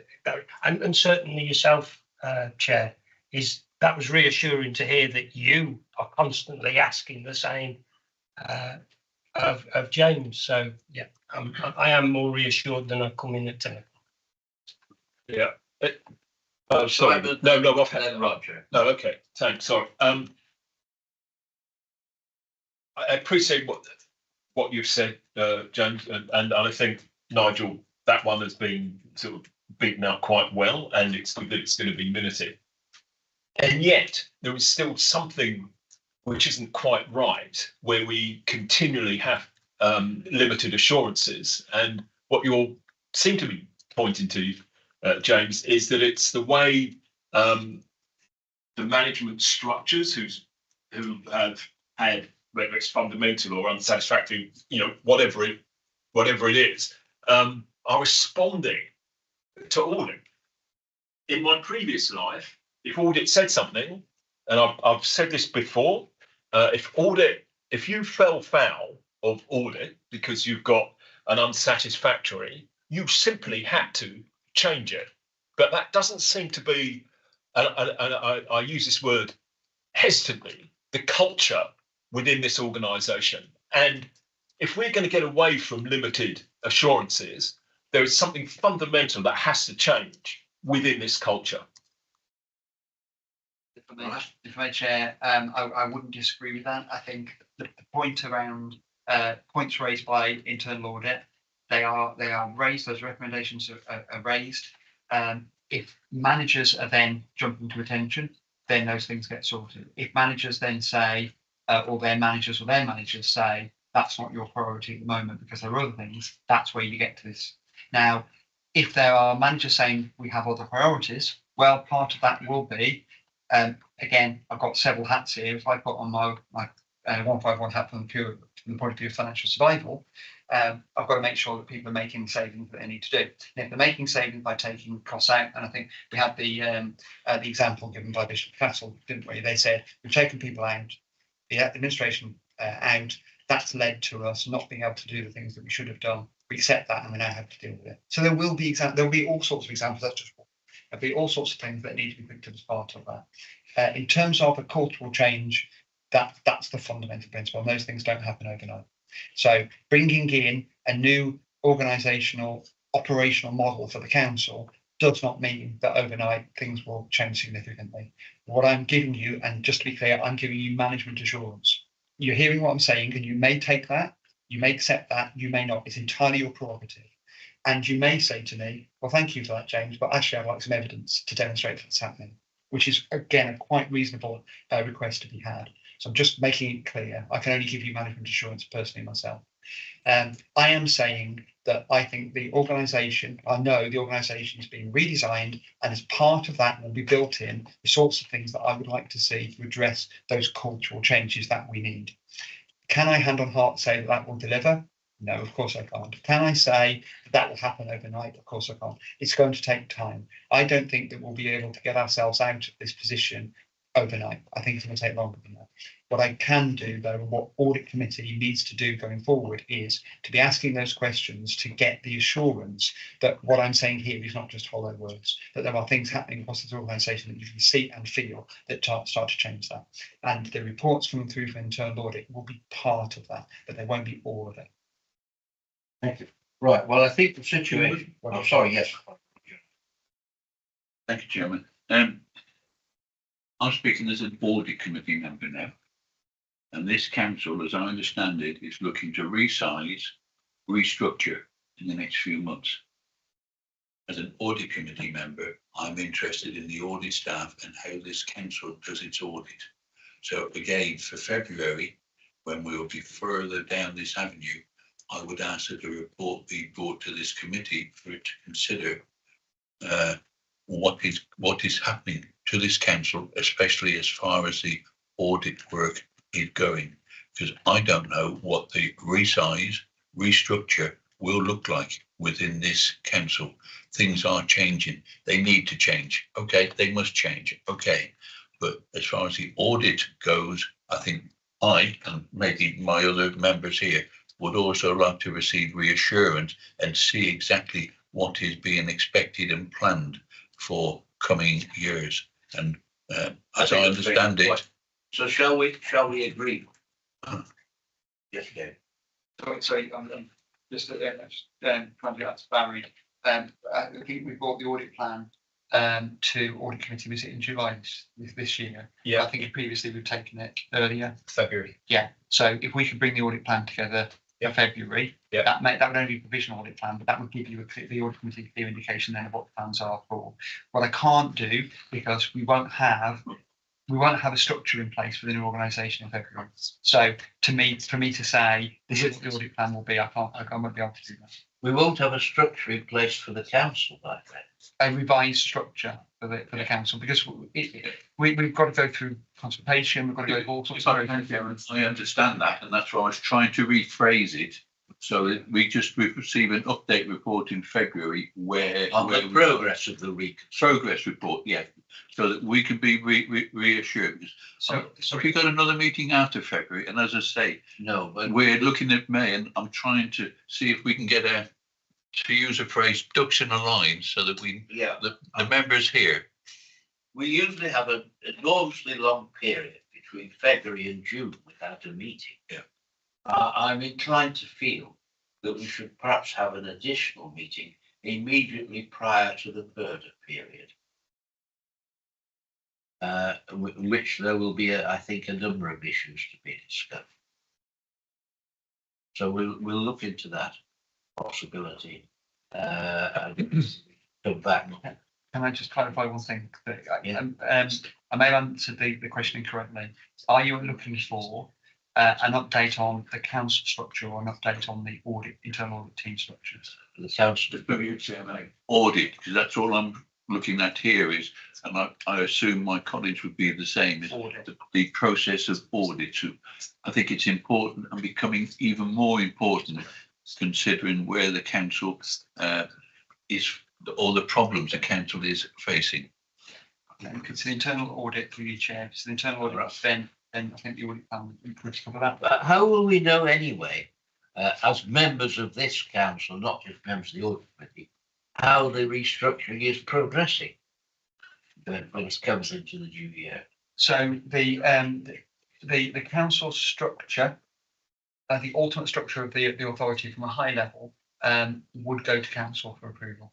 And certainly yourself, Chair, that was reassuring to hear that you are constantly asking the same of James. So yeah, I am more reassured than I come in at 10 o'clock. Yeah, Oh, sorry. No, I've had. Then Roger. No, okay, thanks, sorry. I appreciate what you've said, James, and I think, Nigel, that one has been sort of beaten out quite well, and it's going to be minuted. And yet, there is still something which isn't quite right, where we continually have limited assurances. And what you all seem to be pointing to, James, is that it's the way the management structures who have had, whether it's fundamental or unsatisfactory, whatever it is, are responding to audit. In my previous life, if audit said something, and I've said this before, if you fell foul of audit because you've got an unsatisfactory, you simply had to change it. But that doesn't seem to be, and I use this word hesitantly, the culture within this organisation. And if we're going to get away from limited assurances, there is something fundamental that has to change within this culture. If I chair, I wouldn't disagree with that. I think the point around points raised by internal audit, they are raised, those recommendations are raised. If managers are then jumping to attention, then those things get sorted. If managers then say, or their managers say, that's not your priority at the moment because there are other things, that's where you get to this. Now, if there are managers saying we have other priorities, well, part of that will be, again, I've got several hats here. If I put on my 151 hat from the point of view of financial survival, I've got to make sure that people are making savings that they need to do. And if they're making savings by taking costs out, and I think we had the example given by Bishop Castle, didn't we? They said we've taken people out, the administration out. That's led to us not being able to do the things that we should have done. We accept that, and we now have to deal with it. So there will be all sorts of examples. That's just one. There'll be all sorts of things that need to be picked up as part of that. In terms of a cultural change, that's the fundamental principle, and those things don't happen overnight. So bringing in a new organisational operational model for the council does not mean that overnight things will change significantly. What I'm giving you, and just to be clear, I'm giving you management assurance. You're hearing what I'm saying, and you may take that, you may accept that, you may not. It's entirely your prerogative. And you may say to me, well, thank you for that, James, but actually I'd like some evidence to demonstrate that's happening, which is, again, a quite reasonable request to be had. So I'm just making it clear. I can only give you management assurance personally myself. I am saying that I think the organisation, I know the organisation is being redesigned, and as part of that will be built in the sorts of things that I would like to see to address those cultural changes that we need. Can I hand on heart say that will deliver? No, of course I can't. Can I say that will happen overnight? Of course I can't. It's going to take time. I don't think that we'll be able to get ourselves out of this position overnight. I think it's going to take longer than that. What I can do, though, and what audit committee needs to do going forward, is to be asking those questions to get the assurance that what I'm saying here is not just hollow words, that there are things happening across this organisation that you can see and feel that start to change that. And the reports coming through from internal audit will be part of that, but they won't be all of it. Thank you. Right, well, I think the situation, oh, sorry, yes. Thank you, Chairman. I'm speaking as an audit committee member now. And this council, as I understand it, is looking to resize, restructure in the next few months. As an audit committee member, I'm interested in the audit staff and how this council does its audit. So again, for February, when we will be further down this avenue, I would ask that a report be brought to this committee for it to consider what is happening to this council, especially as far as the audit work is going, because I don't know what the resize, restructure will look like within this council. Things are changing. They need to change. Okay, they must change. Okay, but as far as the audit goes, I think I, and maybe my other members here, would also like to receive reassurance and see exactly what is being expected and planned for coming years. And as I understand it. So shall we agree? Yes, again. Sorry, I'm just trying to get that to Barry. I think we brought the audit plan to audit committee visit in July this year. Yeah. I think previously we've taken it earlier. February. Yeah, so if we could bring the audit plan together in February, Yeah. that would only be a provisional audit plan, but that would give you the audit committee a clear indication then of what the plans are for. What I can't do, because we won't have a structure in place within an organisation in February. So for me to say this is what the audit plan will be, I won't be able to do that. We won't have a structure in place for the council by then. A revised structure for the council, because we've got to go through consultation, we've got to go through all sorts of. I understand that, and that's why I was trying to rephrase it, so that we receive an update report in February where. On the progress of the week. Progress report, yeah, so that we can be reassured. So Have we got another meeting after February? And as I say, No, but we're looking at May, and I'm trying to see if we can get to use a phrase, ducks in a line, so that the members here. we usually have an enormously long period between February and June without a meeting. Yeah. I'm inclined to feel that we should perhaps have an additional meeting immediately prior to the Purdah period. In which there will be, I think, a number of issues to be discussed. So we'll look into that possibility and come back. Can I just clarify one thing? Yeah. I may have answered the question incorrectly. Are you looking for an update on the council structure or an update on the internal audit team structures? The council. Audit, because that's all I'm looking at here is, and I assume my colleagues would be the same, is the process of audit. So I think it's important and becoming even more important considering where the council is, all the problems the council is facing. It's an internal audit through your chair. It's an internal audit, then I think the audit plan would cover that. But how will we know anyway, as members of this council, not just members of the audit committee, how the restructuring is progressing when it comes into the new year? So the council structure, the ultimate structure of the authority from a high level would go to council for approval.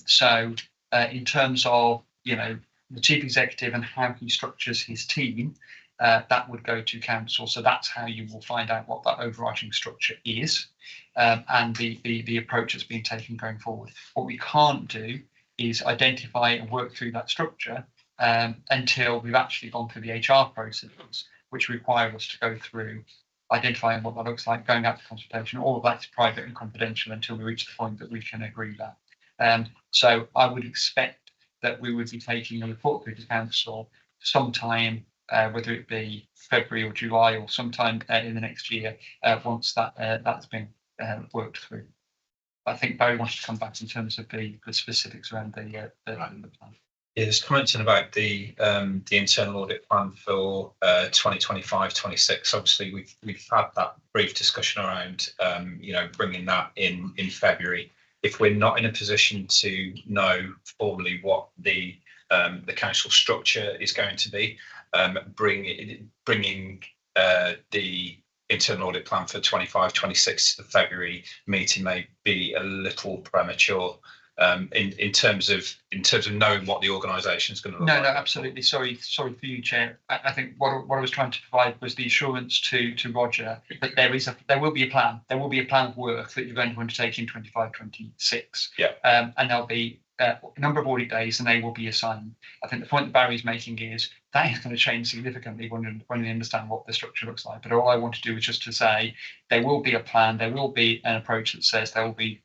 So in terms of, the chief executive and how he structures his team, that would go to council. So that's how you will find out what that overarching structure is and the approach that's being taken going forward. What we can't do is identify and work through that structure until we've actually gone through the HR processes, which require us to go through identifying what that looks like, going out to consultation. All of that is private and confidential until we reach the point that we can agree that. So I would expect that we would be taking a report through to council sometime, whether it be February or July or sometime in the next year, once that's been worked through. I think Barry wants to come back in terms of the specifics around the plan. Yeah, there's comments in about the internal audit plan for 2025-26. Obviously, we've had that brief discussion around bringing that in February. If we're not in a position to know formally what the council structure is going to be, bringing the internal audit plan for 25-26 to the February meeting may be a little premature. In terms of knowing what the organisation is going to look like. No, absolutely. Sorry for you, Chair. I think what I was trying to provide was the assurance to Roger that there will be a plan. There will be a plan of work that you're going to undertake in 25-26. Yeah. And there'll be a number of audit days, and they will be assigned. I think the point that Barry's making is that is going to change significantly when we understand what the structure looks like. But all I want to do is just to say there will be a plan. There will be an approach that says there will be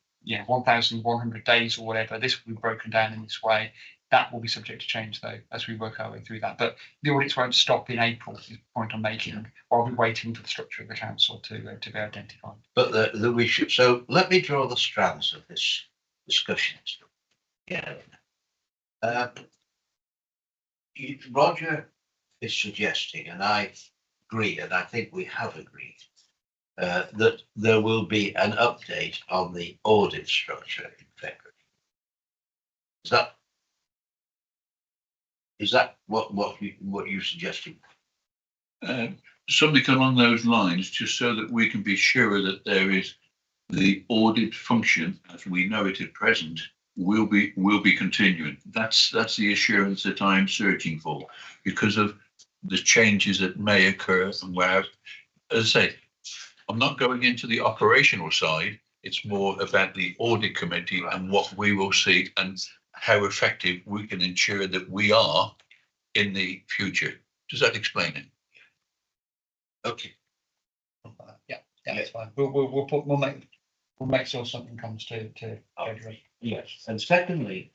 1,100 days or whatever. This will be broken down in this way. That will be subject to change though as we work our way through that. But the audits won't stop in April. Is the point I'm making. While we're waiting for the structure of the council to be identified. But we should. So let me draw the strands of this discussion. Yeah. Roger is suggesting, and I agree, and I think we have agreed, that there will be an update on the audit structure in February. Is that what you're suggesting? Something along those lines, just so that we can be sure that there is the audit function as we know it at present will be continuing. That's the assurance that I'm searching for, because of the changes that may occur and where, as I say, I'm not going into the operational side. It's more about the audit committee and what we will see and how effective we can ensure that we are in the future. Does that explain it? Okay. Yeah, that's fine. We'll make sure something comes to. Yes, and secondly,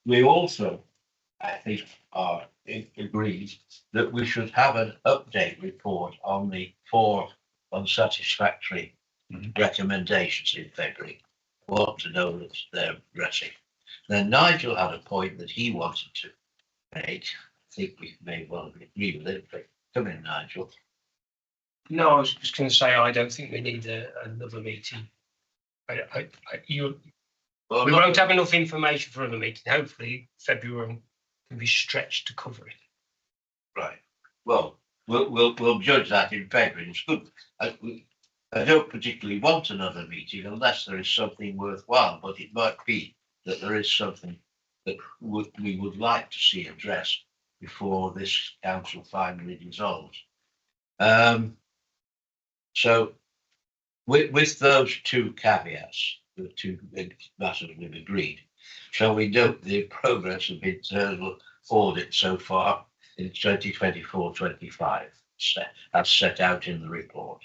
we also, I think, are agreed that we should have an update report on the 4 unsatisfactory recommendations in February. I want to know that they're addressing. Then Nigel had a point that he wanted to make. I think we may well agree with it, but come in, Nigel. No, I was just going to say, I don't think we need another meeting. We won't have enough information for another meeting. Hopefully February can be stretched to cover it. Right. Well, we'll judge that in February. It's good. I don't particularly want another meeting unless there is something worthwhile, but it might be that there is something that we would like to see addressed before this council finally dissolves. So with those 2 caveats, the 2 matters we've agreed, shall we note the progress of internal audit so far in 2024-25 as set out in the report?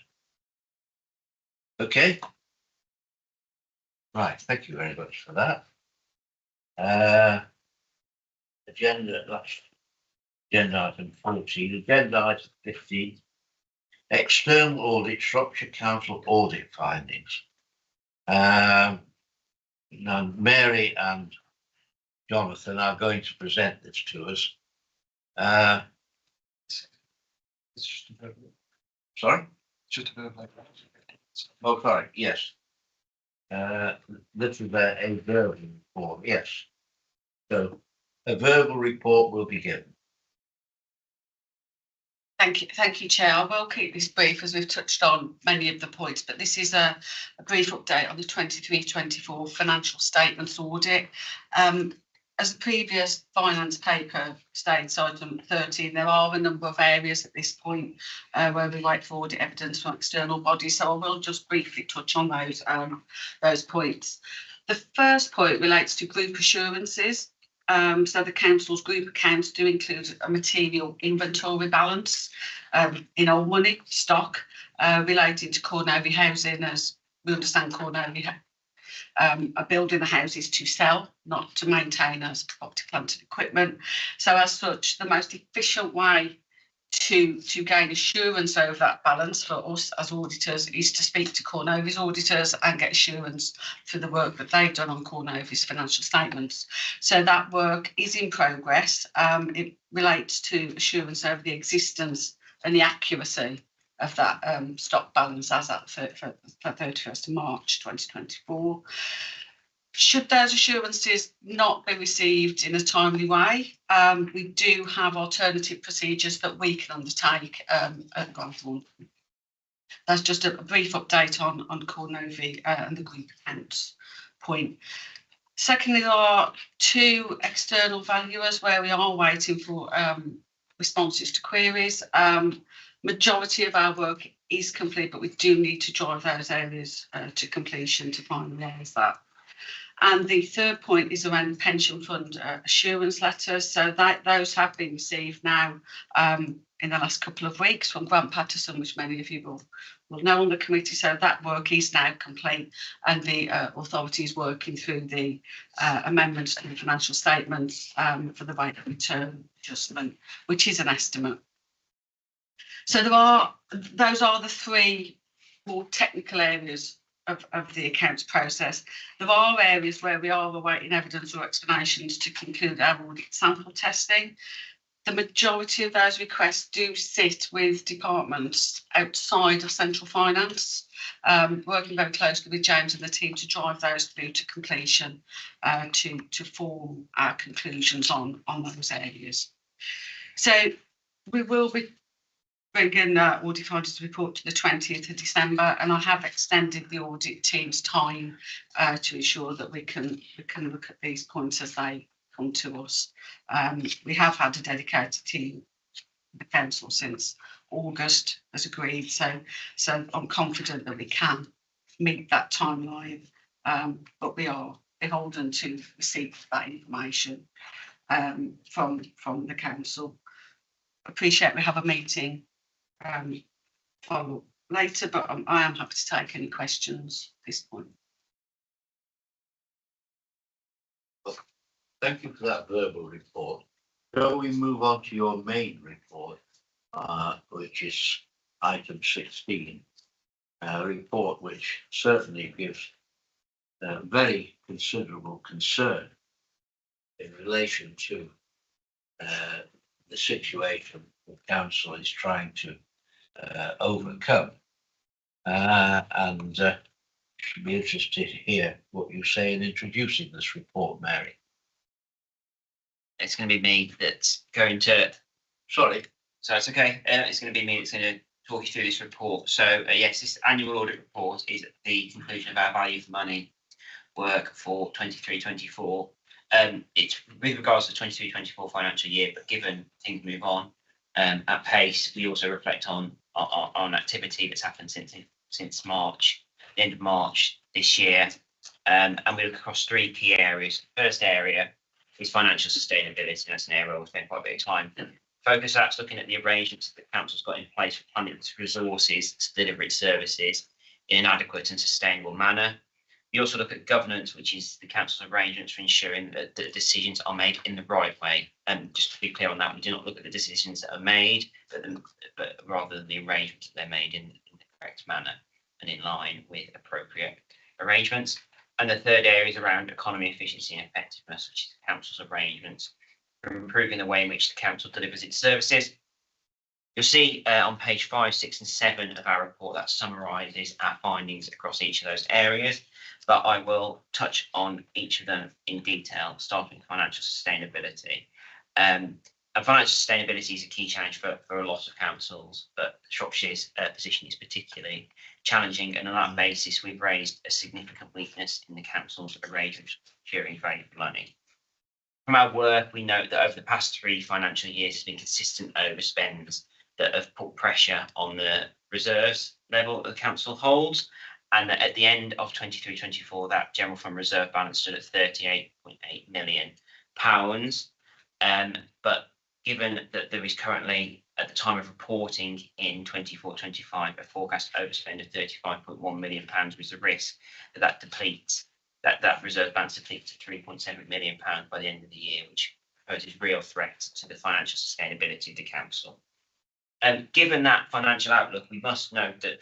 Okay. Right, thank you very much for that. Agenda item 14, agenda item 15. External audit, Shropshire Council audit findings. Now Mary and Jonathan are going to present this to us. Sorry? Just a verbal. Oh, sorry, yes. This is a verbal report, yes. So a verbal report will be given. Thank you, Chair. I will keep this brief as we've touched on many of the points, but this is a brief update on the 23-24 financial statements audit. As the previous finance paper states, item 13, there are a number of areas at this point where we wait for audit evidence from external bodies. So I will just briefly touch on those points. The first point relates to group assurances. So the council's group accounts do include a material inventory balance in old money stock relating to Cornavy housing, as we understand Cornavy are building the houses to sell, not to maintain as property, plant and equipment. So as such, the most efficient way to gain assurance over that balance for us as auditors is to speak to Cornovy's auditors and get assurance for the work that they've done on Cornovy's financial statements. So that work is in progress. It relates to assurance over the existence and the accuracy of that stock balance as at 31st of March 2024. Should those assurances not be received in a timely way, we do have alternative procedures that we can undertake going forward. That's just a brief update on Cornovy and the group accounts point. Secondly, there are 2 external valuers where we are waiting for responses to queries. Majority of our work is complete, but we do need to drive those areas to completion to finalise that. And the third point is around pension fund assurance letters. So those have been received now in the last couple of weeks from Grant Patterson, which many of you will know on the committee. So that work is now complete, and the authority is working through the amendments to the financial statements for the rate of return adjustment, which is an estimate. So those are the 3 more technical areas of the accounts process. There are areas where we are awaiting evidence or explanations to conclude our audit sample testing. The majority of those requests do sit with departments outside of central finance, working very closely with James and the team to drive those through to completion to form our conclusions on those areas. So we will be bring in audit findings report to the 20th of December, and I have extended the audit team's time to ensure that we can look at these points as they come to us. We have had a dedicated team, the council, since August, as agreed. So I'm confident that we can meet that timeline, but we are beholden to receive that information from the council. Appreciate we have a meeting follow later, but I am happy to take any questions at this point. Thank you for that verbal report. Shall we move on to your main report, which is item 16, a report which certainly gives very considerable concern in relation to the situation the council is trying to overcome. And should be interested to hear what you say in introducing this report, Mary. It's going to be me that's going to. Sorry. So it's okay. It's going to be me that's going to talk you through this report. So yes, this annual audit report is the conclusion of our value for money work for 23-24. It's with regards to the 23-24 financial year, but given things move on at pace, we also reflect on activity that's happened since March, the end of March this year, and we look across three key areas. The first area is financial sustainability. That's an area we've spent quite a bit of time. Focus that's looking at the arrangements that the council's got in place for planning its resources to deliver its services in an adequate and sustainable manner. We also look at governance, which is the council's arrangements for ensuring that the decisions are made in the right way. And just to be clear on that, we do not look at the decisions that are made, but rather the arrangements that they're made in the correct manner and in line with appropriate arrangements. And the third area is around economy, efficiency and effectiveness, which is the council's arrangements for improving the way in which the council delivers its services. You'll see on page 5, 6 and 7 of our report that summarises our findings across each of those areas, but I will touch on each of them in detail, starting with financial sustainability. And financial sustainability is a key challenge for a lot of councils, but Shropshire's position is particularly challenging, and on that basis we've raised a significant weakness in the council's arrangements for securing value for money. From our work, we note that over the past 3 financial years there's been consistent overspends that have put pressure on the reserves level that the council holds, and that at the end of 23-24 that general fund reserve balance stood at £38.8 million. But given that there is currently, at the time of reporting in 24-25, a forecast overspend of £35.1 million, with the risk that depletes, that reserve balance depletes to £3.7 million by the end of the year, which poses real threat to the financial sustainability of the council. Given that financial outlook, we must note that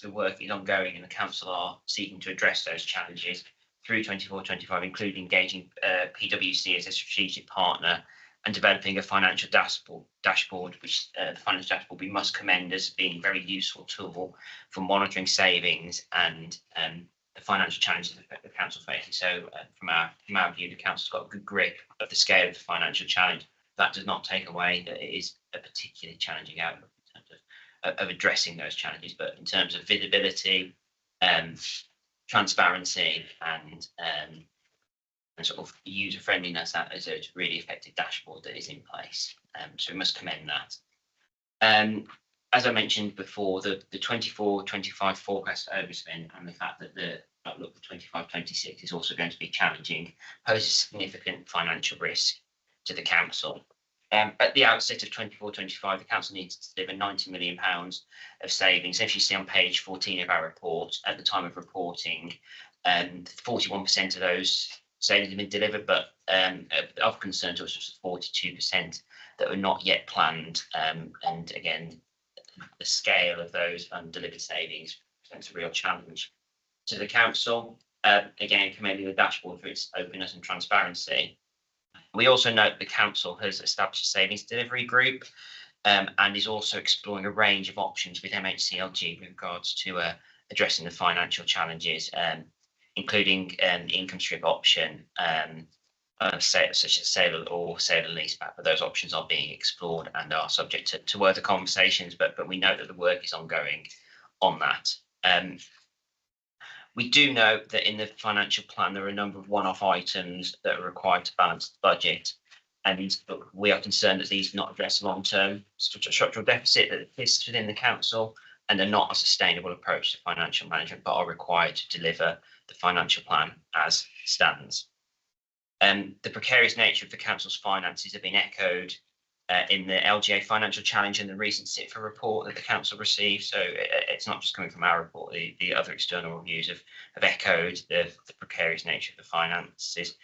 the work is ongoing and the council are seeking to address those challenges through 24-25, including engaging PwC as a strategic partner and developing a financial dashboard, which the financial dashboard we must commend as being a very useful tool for monitoring savings and the financial challenges that the council faces. So from our view, the council's got a good grip of the scale of the financial challenge. That does not take away that it is a particularly challenging outlook in terms of addressing those challenges, but in terms of visibility, transparency and sort of user friendliness, that is a really effective dashboard that is in place. So we must commend that. As I mentioned before, the 24-25 forecast overspend and the fact that the outlook for 25-26 is also going to be challenging poses significant financial risk to the council. At the outset of 24-25, the council needs to deliver £90 million of savings. As you see on page 14 of our report, at the time of reporting, 41% of those savings have been delivered, but of concern to us was 42% that were not yet planned. And again, the scale of those undelivered savings presents a real challenge to the council. Again, commending the dashboard for its openness and transparency. We also note the council has established a savings delivery group and is also exploring a range of options with MHCLG with regards to addressing the financial challenges, including the income strip option, such as sale or sale and leaseback, but those options are being explored and are subject to further conversations. But we know that the work is ongoing on that. We do note that in the financial plan there are a number of one-off items that are required to balance the budget, and we are concerned that these do not address long-term structural deficit that exists within the council, and are not a sustainable approach to financial management, but are required to deliver the financial plan as stands. The precarious nature of the council's finances have been echoed in the LGA financial challenge and the recent SITFA report that the council received. So it's not just coming from our report, the other external reviews have echoed the precarious nature of the finances.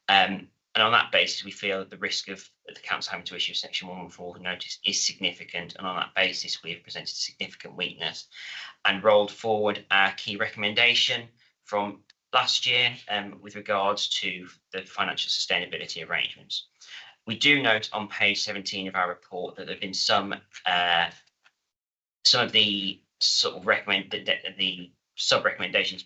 And on that basis, we feel that the risk of the council having to issue a Section 114 notice is significant. And on that basis, we have presented significant weakness and rolled forward our key recommendation from last year with regards to the financial sustainability arrangements. We do note on page 17 of our report that there have been some of the sort of the sub-recommendations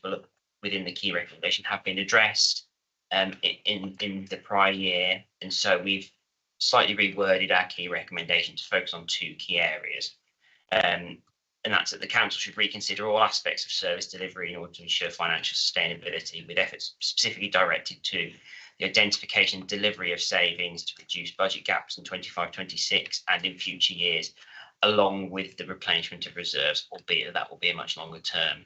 within the key recommendation have been addressed in the prior year, and so we've slightly reworded our key recommendation to focus on two key areas, and that's that the council should reconsider all aspects of service delivery in order to ensure financial sustainability, with efforts specifically directed to the identification and delivery of savings to reduce budget gaps in 25-26 and in future years, along with the replenishment of reserves, albeit that will be a much longer term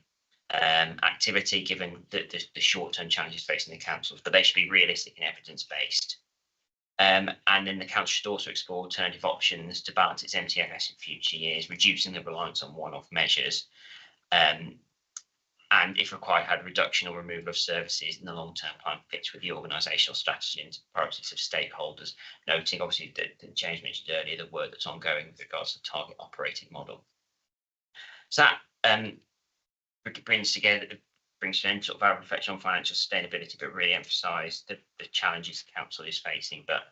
activity given the short-term challenges facing the councils, but they should be realistic and evidence-based. And then the council should also explore alternative options to balance its MTFS in future years, reducing the reliance on one-off measures, and if required, had a reduction or removal of services in the long-term plan fits with the organisational strategy and priorities of stakeholders, noting obviously that James mentioned earlier the work that's ongoing with regards to the target operating model. So that brings to end sort of our reflection on financial sustainability, but really emphasise the challenges the council is facing. But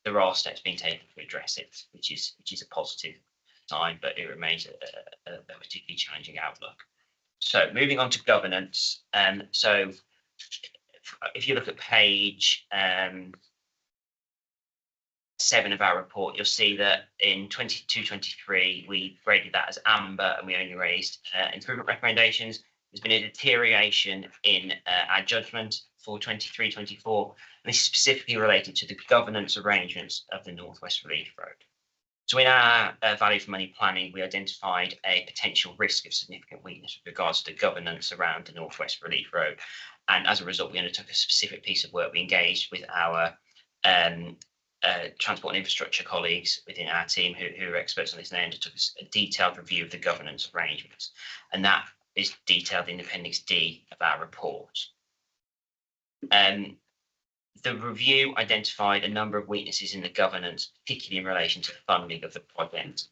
there are steps being taken to address it, which is a positive sign, but it remains a particularly challenging outlook. So moving on to governance. So if you look at page 7 of our report, you'll see that in 22-23 we graded that as amber, and we only raised improvement recommendations. There's been a deterioration in our judgment for 23-24, and this is specifically related to the governance arrangements of the North West Relief Road. So in our value for money planning, we identified a potential risk of significant weakness with regards to the governance around the North West Relief Road. And as a result, we undertook a specific piece of work. We engaged with our transport and infrastructure colleagues within our team who are experts on this, and they undertook a detailed review of the governance arrangements. And that is detailed in Appendix D of our report. The review identified a number of weaknesses in the governance, particularly in relation to the funding of the project.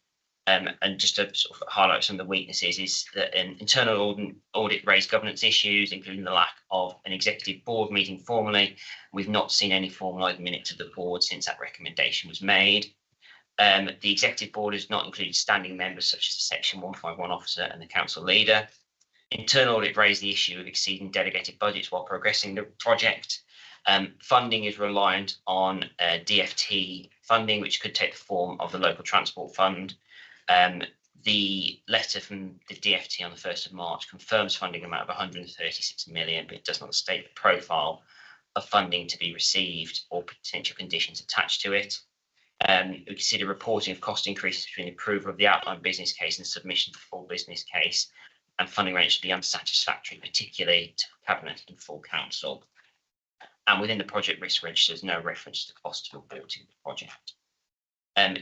And just to sort of highlight some of the weaknesses is that an internal audit raised governance issues, including the lack of an executive board meeting formally. We've not seen any formalised minutes of the board since that recommendation was made. The executive board has not included standing members such as the Section 151 officer and the council leader. Internal audit raised the issue of exceeding delegated budgets while progressing the project. Funding is reliant on DFT funding, which could take the form of the local transport fund. The letter from the DFT on the 1st of March confirms funding amount of 136 million, but it does not state the profile of funding to be received or potential conditions attached to it. We consider reporting of cost increases between approval of the outline business case and submission of the full business case, and funding rates should be unsatisfactory, particularly to Cabinet and full council. And within the project risk register, there's no reference to the cost of aborting the project.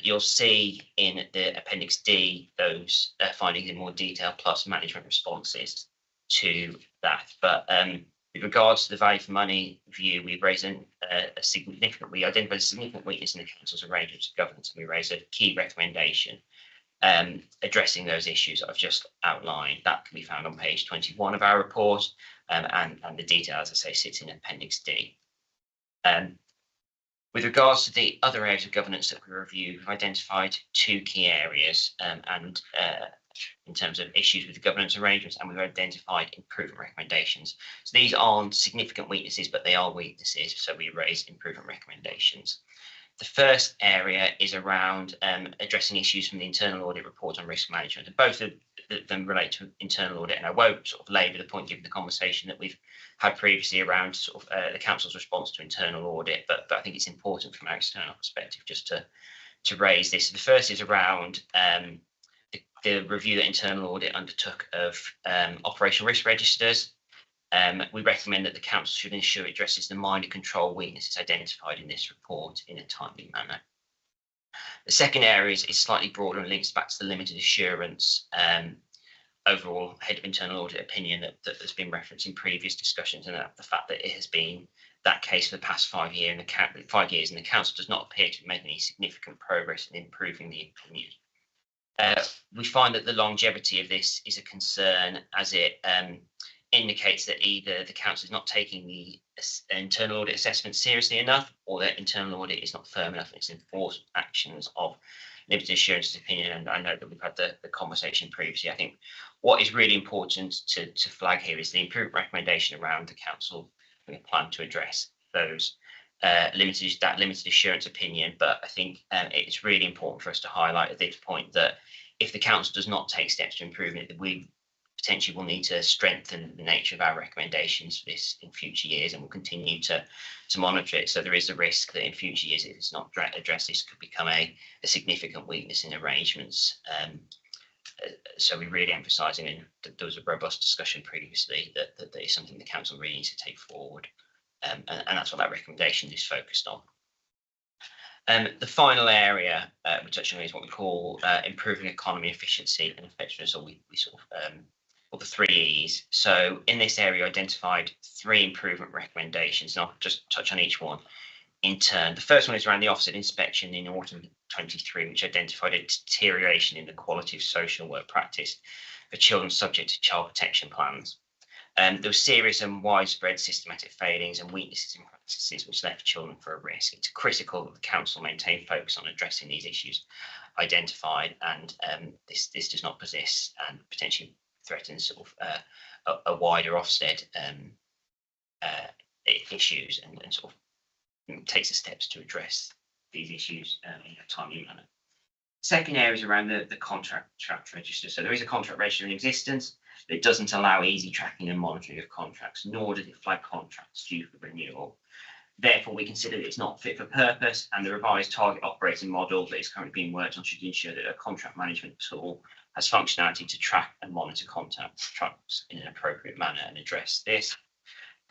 You'll see in the Appendix D those findings in more detail, plus management responses to that. But with regards to the value for money view, we identified a significant weakness in the council's arrangements of governance, and we raised a key recommendation addressing those issues that I've just outlined. That can be found on page 21 of our report, and the detail, as I say, sits in Appendix D. With regards to the other areas of governance that we reviewed, we've identified two key areas, and in terms of issues with the governance arrangements, and we've identified improvement recommendations. So these aren't significant weaknesses, but they are weaknesses, so we raise improvement recommendations. The first area is around addressing issues from the internal audit report on risk management, and both of them relate to internal audit, and I won't sort of labour the point given the conversation that we've had previously around sort of the council's response to internal audit, but I think it's important from our external perspective just to raise this. The first is around the review that internal audit undertook of operational risk registers. We recommend that the council should ensure it addresses the minor control weaknesses identified in this report in a timely manner. The second area is slightly broader and links back to the limited assurance overall head of internal audit opinion that has been referenced in previous discussions, and the fact that it has been that case for the past 5 years, and the council does not appear to have made any significant progress in improving the opinion. We find that the longevity of this is a concern, as it indicates that either the council is not taking the internal audit assessment seriously enough, or that internal audit is not firm enough in its enforcement actions of limited assurance opinion. And I know that we've had the conversation previously. I think what is really important to flag here is the improvement recommendation around the council having a plan to address those limited assurance opinion. But I think it's really important for us to highlight at this point that if the council does not take steps to improve it, we potentially will need to strengthen the nature of our recommendations for this in future years, and we'll continue to monitor it. So there is a risk that in future years, if it's not addressed, this could become a significant weakness in arrangements. So we're really emphasising, and there was a robust discussion previously, that is something the council really needs to take forward, and that's what that recommendation is focused on. The final area we touched on is what we call improving economy, efficiency and effectiveness, or we sort of or the 3 E's. So in this area, identified 3 improvement recommendations, and I'll just touch on each one in turn. The first one is around the offset inspection in autumn 23, which identified a deterioration in the quality of social work practice for children subject to child protection plans. There were serious and widespread systematic failings and weaknesses in practices which left children for a risk. It's critical that the council maintain focus on addressing these issues identified, and this does not persist and potentially threatens sort of a wider Ofsted issues, and sort of takes the steps to address these issues in a timely manner. Second area is around the contract register. So there is a contract register in existence, but it doesn't allow easy tracking and monitoring of contracts, nor does it flag contracts due for renewal. Therefore, we consider that it's not fit for purpose, and the revised target operating model that is currently being worked on should ensure that a contract management tool has functionality to track and monitor contracts in an appropriate manner and address this.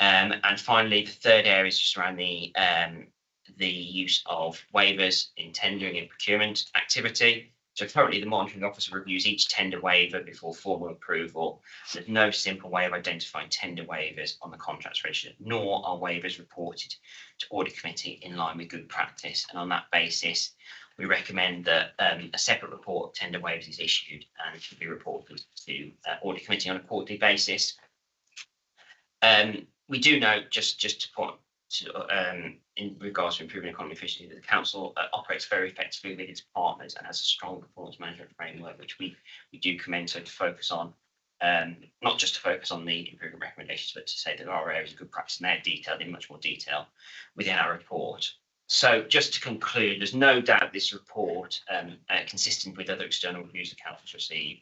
And finally, the third area is just around the use of waivers in tendering and procurement activity. So currently, the monitoring officer reviews each tender waiver before formal approval. There's no simple way of identifying tender waivers on the contracts register, nor are waivers reported to audit committee in line with good practice. And on that basis, we recommend that a separate report of tender waivers is issued and should be reported to audit committee on a quarterly basis. We do note, just to point in regards to improving economy efficiency, that the council operates very effectively with its partners and has a strong performance management framework, which we do commend. So to focus on, not just to focus on the improvement recommendations, but to say that there are areas of good practice, and they're detailed in much more detail within our report. So just to conclude, there's no doubt this report, consistent with other external reviews the council has received,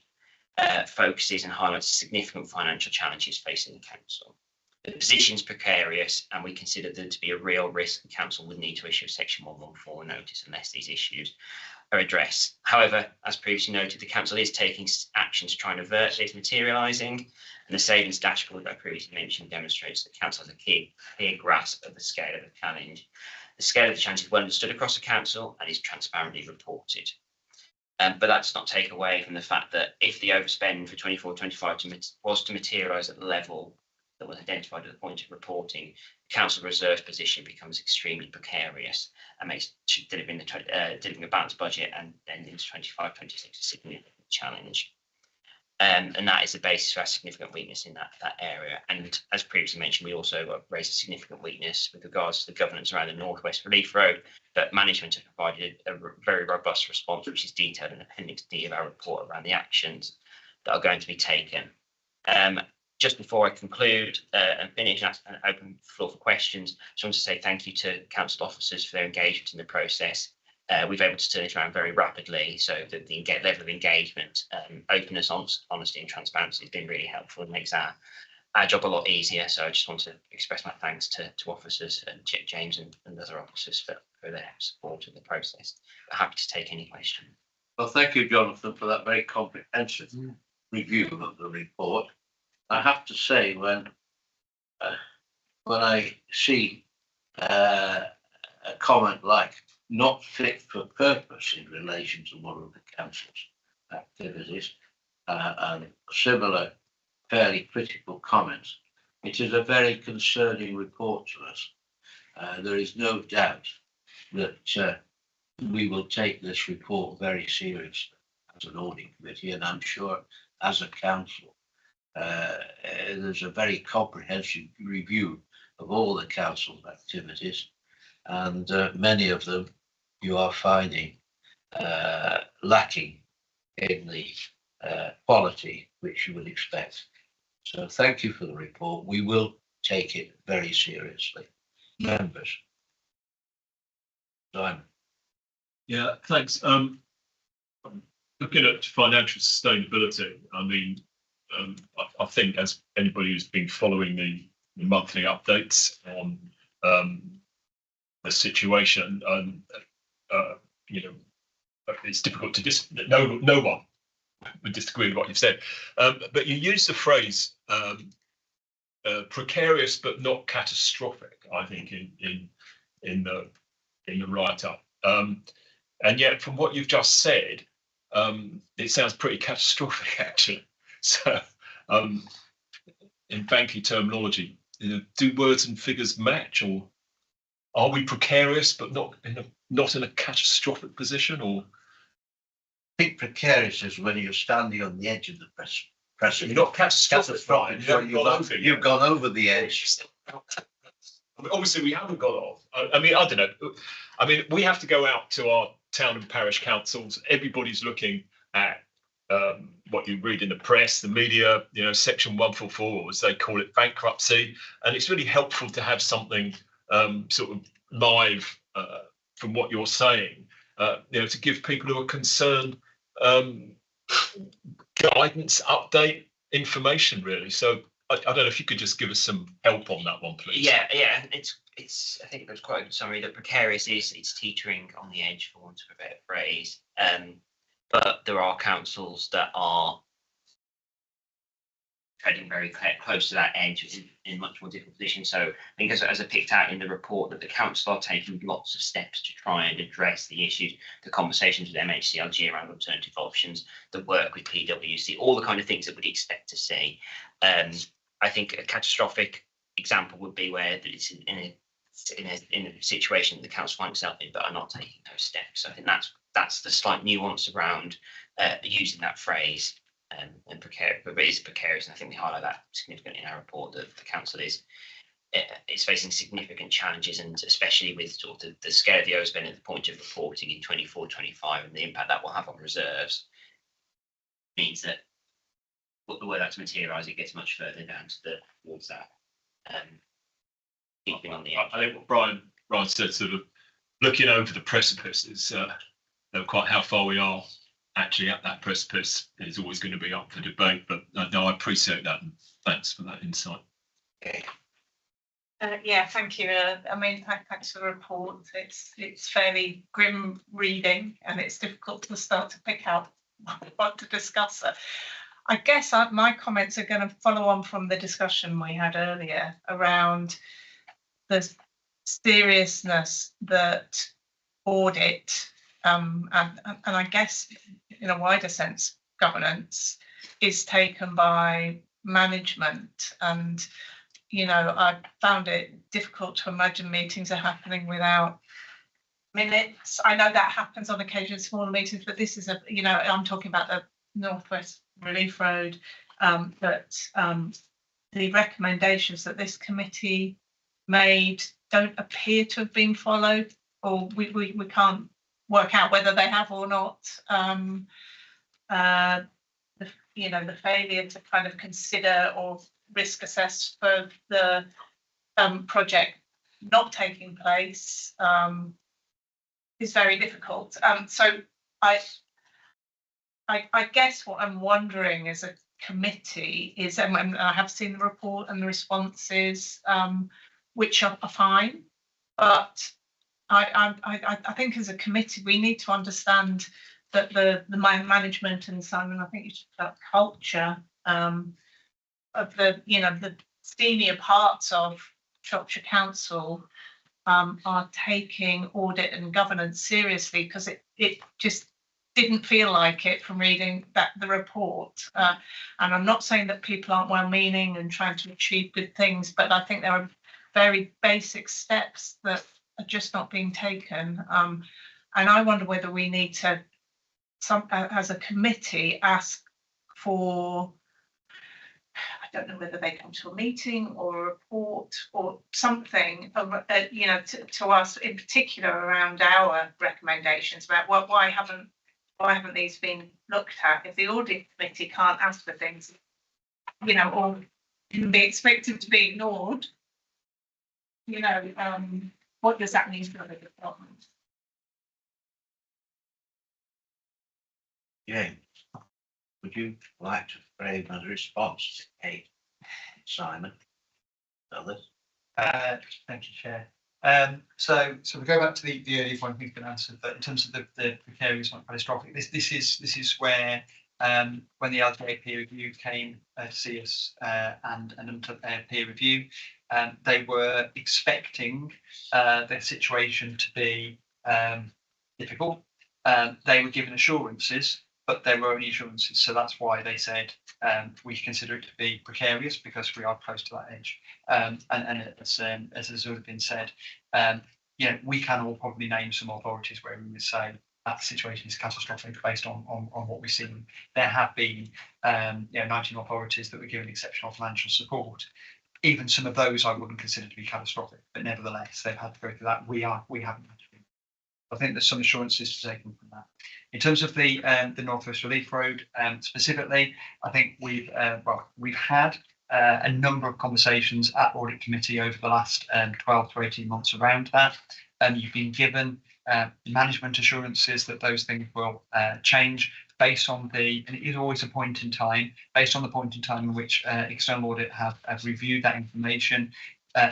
focuses and highlights significant financial challenges facing the council. The position is precarious, and we consider there to be a real risk the council would need to issue a section 114 notice unless these issues are addressed. However, as previously noted, the council is taking action to try and avert this materialising, and the savings dashboard that I previously mentioned demonstrates that the council has a clear grasp of the scale of the challenge. The scale of the challenge is well understood across the council and is transparently reported. But that does not take away from the fact that if the overspend for 24-25 was to materialise at the level that was identified at the point of reporting, the council reserve position becomes extremely precarious and makes delivering a balanced budget and then into 25-26 a significant challenge. And that is the basis for our significant weakness in that area. And as previously mentioned, we also raised a significant weakness with regards to the governance around the North West Relief Road, but management have provided a very robust response, which is detailed in Appendix D of our report around the actions that are going to be taken. Just before I conclude and finish and open the floor for questions, I just want to say thank you to council officers for their engagement in the process. We've been able to turn it around very rapidly, so that the level of engagement, openness, honesty and transparency has been really helpful and makes our job a lot easier. So I just want to express my thanks to officers and James and other officers for their support of the process. But happy to take any question. Well, thank you, Jonathan, for that very comprehensive review of the report. I have to say, when I see a comment like not fit for purpose in relation to one of the council's activities and similar fairly critical comments, it is a very concerning report to us. There is no doubt that we will take this report very seriously as an audit committee, and I'm sure as a council. There's a very comprehensive review of all the council's activities, and many of them you are finding lacking in the quality which you would expect. So thank you for the report. We will take it very seriously. Members. Simon. Yeah, thanks. Looking at financial sustainability, I mean, I think as anybody who's been following the monthly updates on the situation, you know, it's difficult to no one would disagree with what you've said, but you use the phrase precarious but not catastrophic, I think, in the write-up, and yet from what you've just said, it sounds pretty catastrophic actually. So, in banking terminology, do words and figures match, or are we precarious but not in a catastrophic position? Or I think precarious is when you're standing on the edge of the precipice. You're not catastrophic, right? You've gone over the edge. I mean, obviously, we haven't got off. I mean, I don't know. I mean, we have to go out to our town and parish councils. Everybody's looking at what you read in the press, the media, you know, Section 144, as they call it, bankruptcy. And it's really helpful to have something sort of live from what you're saying, you know, to give people who are concerned guidance, update, information, really. So I don't know if you could just give us some help on that one, please. Yeah, it's. I think it was quite a good summary. That precarious is it's teetering on the edge, for want of a better phrase. But there are councils that are treading very close to that edge in much more difficult positions. So I think as I picked out in the report, that the council are taking lots of steps to try and address the issues, the conversations with MHCLG around alternative options, the work with PwC, all the kind of things that we'd expect to see. I think a catastrophic example would be where it's in a situation that the council finds itself in, but are not taking those steps. So I think that's the slight nuance around using that phrase and precarious, but it is precarious, and I think we highlight that significantly in our report that the council is facing significant challenges, and especially with sort of the scale of the overspend at the point of reporting in 24-25 and the impact that will have on reserves, means that the way that's materialised, it gets much further down towards that. Keeping on the edge. I think what Brian said, sort of looking over the precipice, is quite how far we are actually at that precipice is always going to be up for debate. But no, I appreciate that, and thanks for that insight. Okay. Yeah, thank you. I mean, thanks for the report. It's fairly grim reading, and it's difficult to start to pick out what to discuss. I guess my comments are going to follow on from the discussion we had earlier around the seriousness that audit and I guess in a wider sense governance is taken by management. And you know, I found it difficult to imagine meetings are happening without minutes. I know that happens on occasion, smaller meetings, but this is I'm talking about the Northwest Relief Road, that the recommendations that this committee made don't appear to have been followed, or we can't work out whether they have or not. The you know, the failure to kind of consider or risk assess for the project not taking place is very difficult. So I guess what I'm wondering as a committee is, and I have seen the report and the responses, which are fine, but I think as a committee we need to understand that the management and Simon, I think you talked about culture of the, you know, the senior parts of Shropshire Council are taking audit and governance seriously, because it just didn't feel like it from reading the report. And I'm not saying that people aren't well-meaning and trying to achieve good things, but I think there are very basic steps that are just not being taken. And I wonder whether we need to, as a committee, ask for, I don't know whether they come to a meeting or a report or something, you know, to us in particular around our recommendations about why haven't these been looked at? If the audit committee can't ask for things, you know, or can be expected to be ignored, you know, what does that mean for other departments? James, would you like to frame a response to Kate, Simon, others? Thank you, Chair. So we go back to the earlier point we've been answered, but in terms of the precarious and catastrophic, this is where when the LTA peer review came to see us and undertook their peer review, they were expecting their situation to be difficult. They were given assurances, but there were only assurances, so that's why they said we consider it to be precarious because we are close to that edge. And as has already been said, you know, we can all probably name some authorities where we would say that situation is catastrophic based on what we've seen. There have been 19 authorities that were given exceptional financial support. Even some of those I wouldn't consider to be catastrophic, but nevertheless they've had to go through that. We haven't had to. I think there's some assurances to take from that. In terms of the North West Relief Road specifically, I think we've had a number of conversations at Audit Committee over the last 12 to 18 months around that. You've been given management assurances that those things will change based on and it is always a point in time, based on the point in time in which external audit have reviewed that information.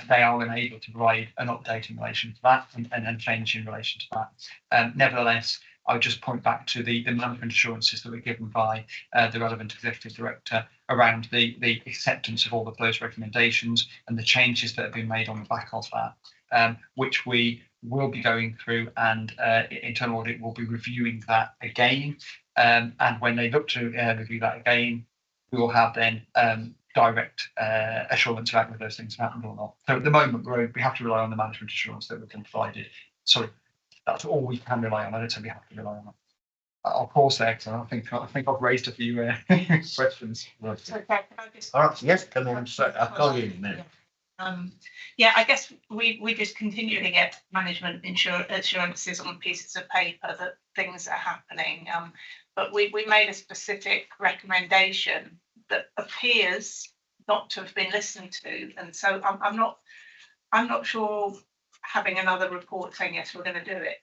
They are unable to provide an update in relation to that and change in relation to that. Nevertheless, I would just point back to the management assurances that were given by the relevant executive director around the acceptance of all of those recommendations and the changes that have been made on the back of that, which we will be going through, and internal audit will be reviewing that again. And when they look to review that again, we will have then direct assurance about whether those things have happened or not. So at the moment, we have to rely on the management assurance that we've been provided. Sorry, that's all we can rely on. I don't say we have to rely on it. I'll pause there because I think I've raised a few questions. Okay, can I just... All right, yes, come on, I'll call you in a minute. Yeah, I guess we just continue to get management assurances on pieces of paper that things are happening. But we made a specific recommendation that appears not to have been listened to, and so I'm not sure having another report saying yes, we're going to do it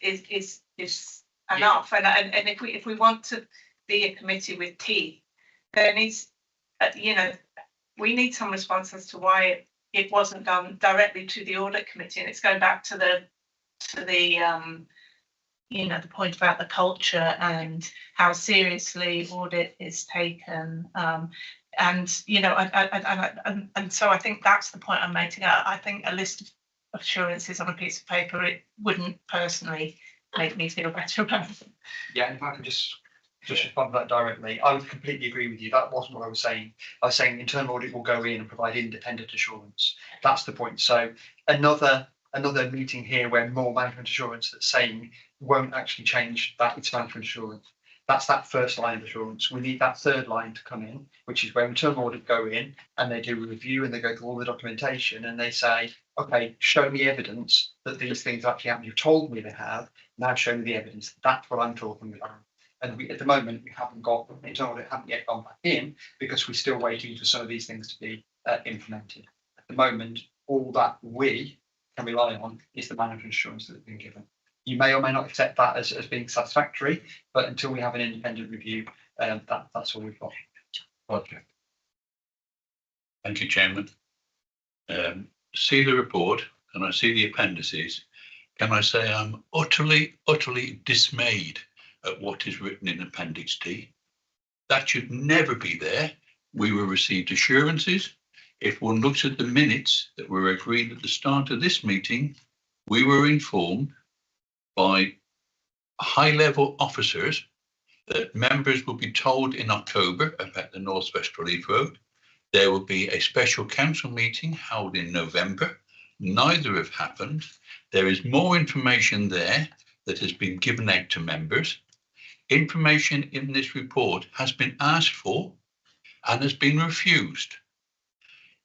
is enough. And if we want to be a committee with teeth, then it's we need some response as to why it wasn't done directly to the audit committee, and it's going back to the the point about the culture and how seriously audit is taken. And so I think that's the point I'm making. I think a list of assurances on a piece of paper, it wouldn't personally make me feel better about it. Yeah, and if I could just respond to that directly, I would completely agree with you. That wasn't what I was saying. I was saying internal audit will go in and provide independent assurance. That's the point. So another meeting here where more management assurance that's saying won't actually change that it's management assurance. That's that first line of assurance. We need that third line to come in, which is where internal audit go in and they do a review and they go through all the documentation and they say, okay, show me evidence that these things actually happen. You've told me they have. Now show me the evidence. That's what I'm talking about. And at the moment, we haven't got, internal audit haven't yet gone back in because we're still waiting for some of these things to be implemented. At the moment, all that we can rely on is the management assurance that's been given. You may or may not accept that as being satisfactory, but until we have an independent review, that's all we've got. Roger. Thank you, Chairman. See the report and I see the appendices. Can I say I'm utterly dismayed at what is written in Appendix D? That should never be there. We were received assurances. If one looks at the minutes that were agreed at the start of this meeting, we were informed by high-level officers that members will be told in October about the North West Relief Road. There will be a special council meeting held in November. Neither have happened. There is more information there that has been given out to members. Information in this report has been asked for and has been refused.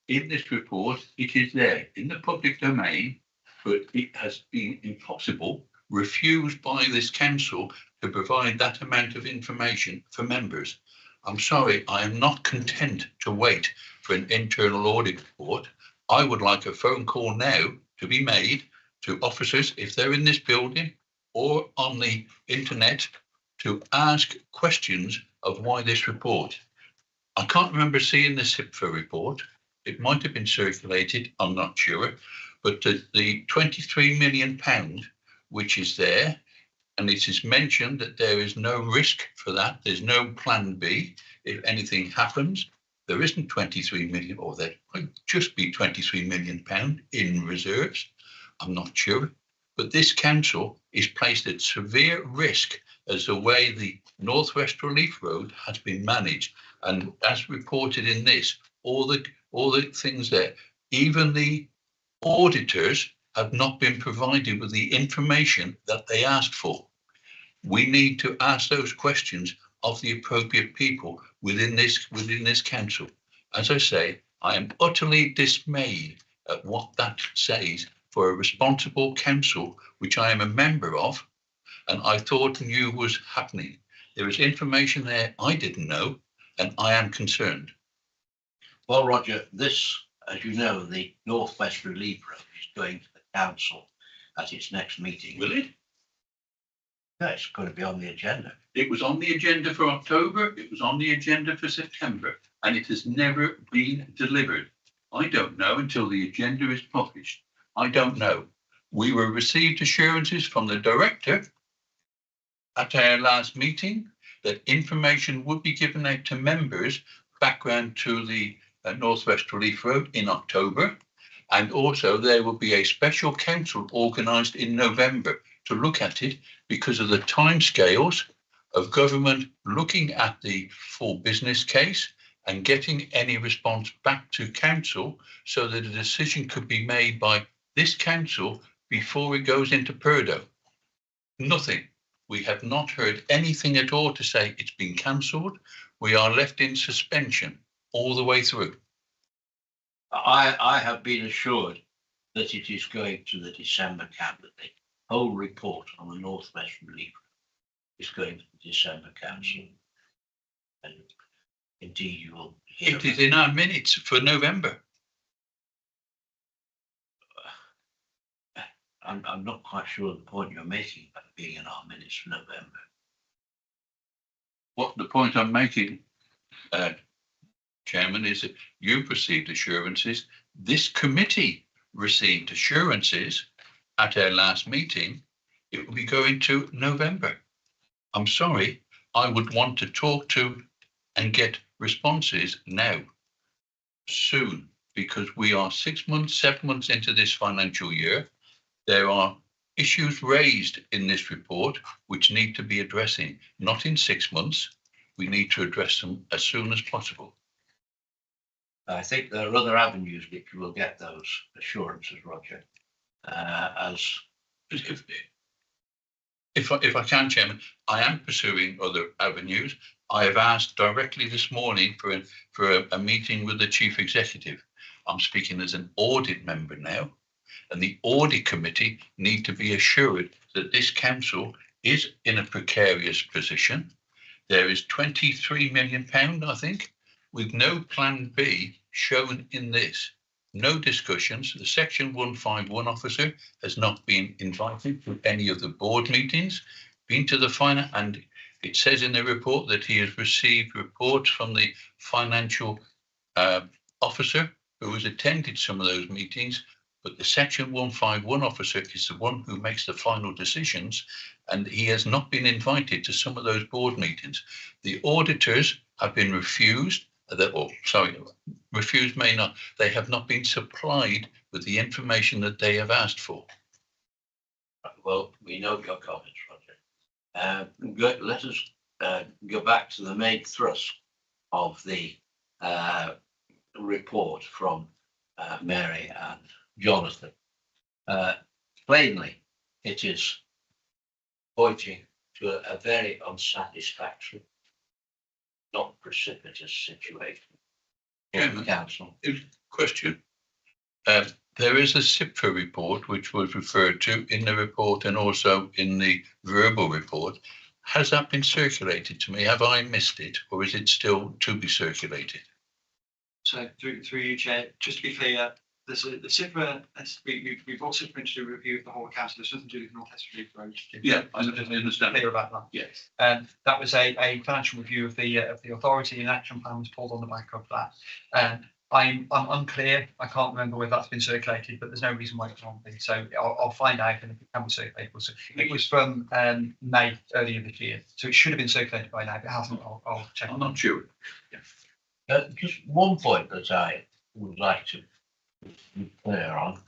In this report, it is there in the public domain, but it has been impossible, refused by this council to provide that amount of information for members. I'm sorry, I am not content to wait for an internal audit report. I would like a phone call now to be made to officers, if they're in this building or on the internet, to ask questions of why this report. I can't remember seeing the SIPFA report. It might have been circulated, I'm not sure, but the £23 million, which is there, and it is mentioned that there is no risk for that. There's no plan B. If anything happens, there isn't 23 million, or there might just be 23 million pound in reserves. I'm not sure. But this council is placed at severe risk as the way the North West Relief Road has been managed. And as reported in this, all the things there, even the auditors have not been provided with the information that they asked for. We need to ask those questions of the appropriate people within this council. As I say, I am utterly dismayed at what that says for a responsible council, which I am a member of, and I thought knew was happening. There is information there I didn't know, and I am concerned. Well, Roger, this, as you know, the North West Relief Road is going to the council at its next meeting. Will it? Yeah, it's going to be on the agenda. It was on the agenda for October, it was on the agenda for September, and it has never been delivered. I don't know until the agenda is published. I don't know. We were received assurances from the director at our last meeting that information would be given out to members background to the North West Relief Road in October, and also there will be a special council organised in November to look at it because of the timescales of government looking at the full business case and getting any response back to council so that a decision could be made by this council before it goes into Purdo. Nothing. We have not heard anything at all to say it's been cancelled. We are left in suspension all the way through. I have been assured that it is going to the December cabinet. The whole report on the North West Relief is going to the December council. And indeed, you will hear. It is in our minutes for November. I'm not quite sure of the point you're making about being in our minutes for November. What the point I'm making, Chairman, is that you've received assurances. This committee received assurances at our last meeting. It will be going to November. I'm sorry, I would want to talk to and get responses now, soon, because we are 6 months, 7 months into this financial year. There are issues raised in this report which need to be addressing, not in 6 months. We need to address them as soon as possible. I think there are other avenues which you will get those assurances, Roger. If I can, Chairman, I am pursuing other avenues. I have asked directly this morning for a meeting with the Chief Executive. I'm speaking as an audit member now, and the audit committee need to be assured that this council is in a precarious position there is £23 million, I think, with no plan B shown in this. No discussions. The Section 151 officer has not been invited to any of the board meetings, been to the finance, and it says in the report that he has received reports from the financial officer who has attended some of those meetings, but the Section 151 officer is the one who makes the final decisions, and he has not been invited to some of those board meetings. The auditors have been refused, refused may not, they have not been supplied with the information that they have asked for. Well, we know your comments, Roger. Let us go back to the main thrust of the report from Mary and Jonathan. Plainly, it is pointing to a very unsatisfactory, not precipitous situation for the council. Question. There is a CIPFA report which was referred to in the report and also in the verbal report. Has that been circulated to me? Have I missed it, or is it still to be circulated? So through you, Chair, just to be clear, the CIPFA, we brought CIPFA into do a review of the whole council. There's nothing to do with North Western Road. Yeah, I understand. Clear about that. Yes. That was a financial review of the authority, and action plan was pulled on the back of that. I'm unclear. I can't remember whether that's been circulated, but there's no reason why it can't be. So I'll find out, and if it can be circulated, it was from May earlier this year, so it should have been circulated by now. If it hasn't, I'll check. I'm not sure. Just one point that I would like to be clear on.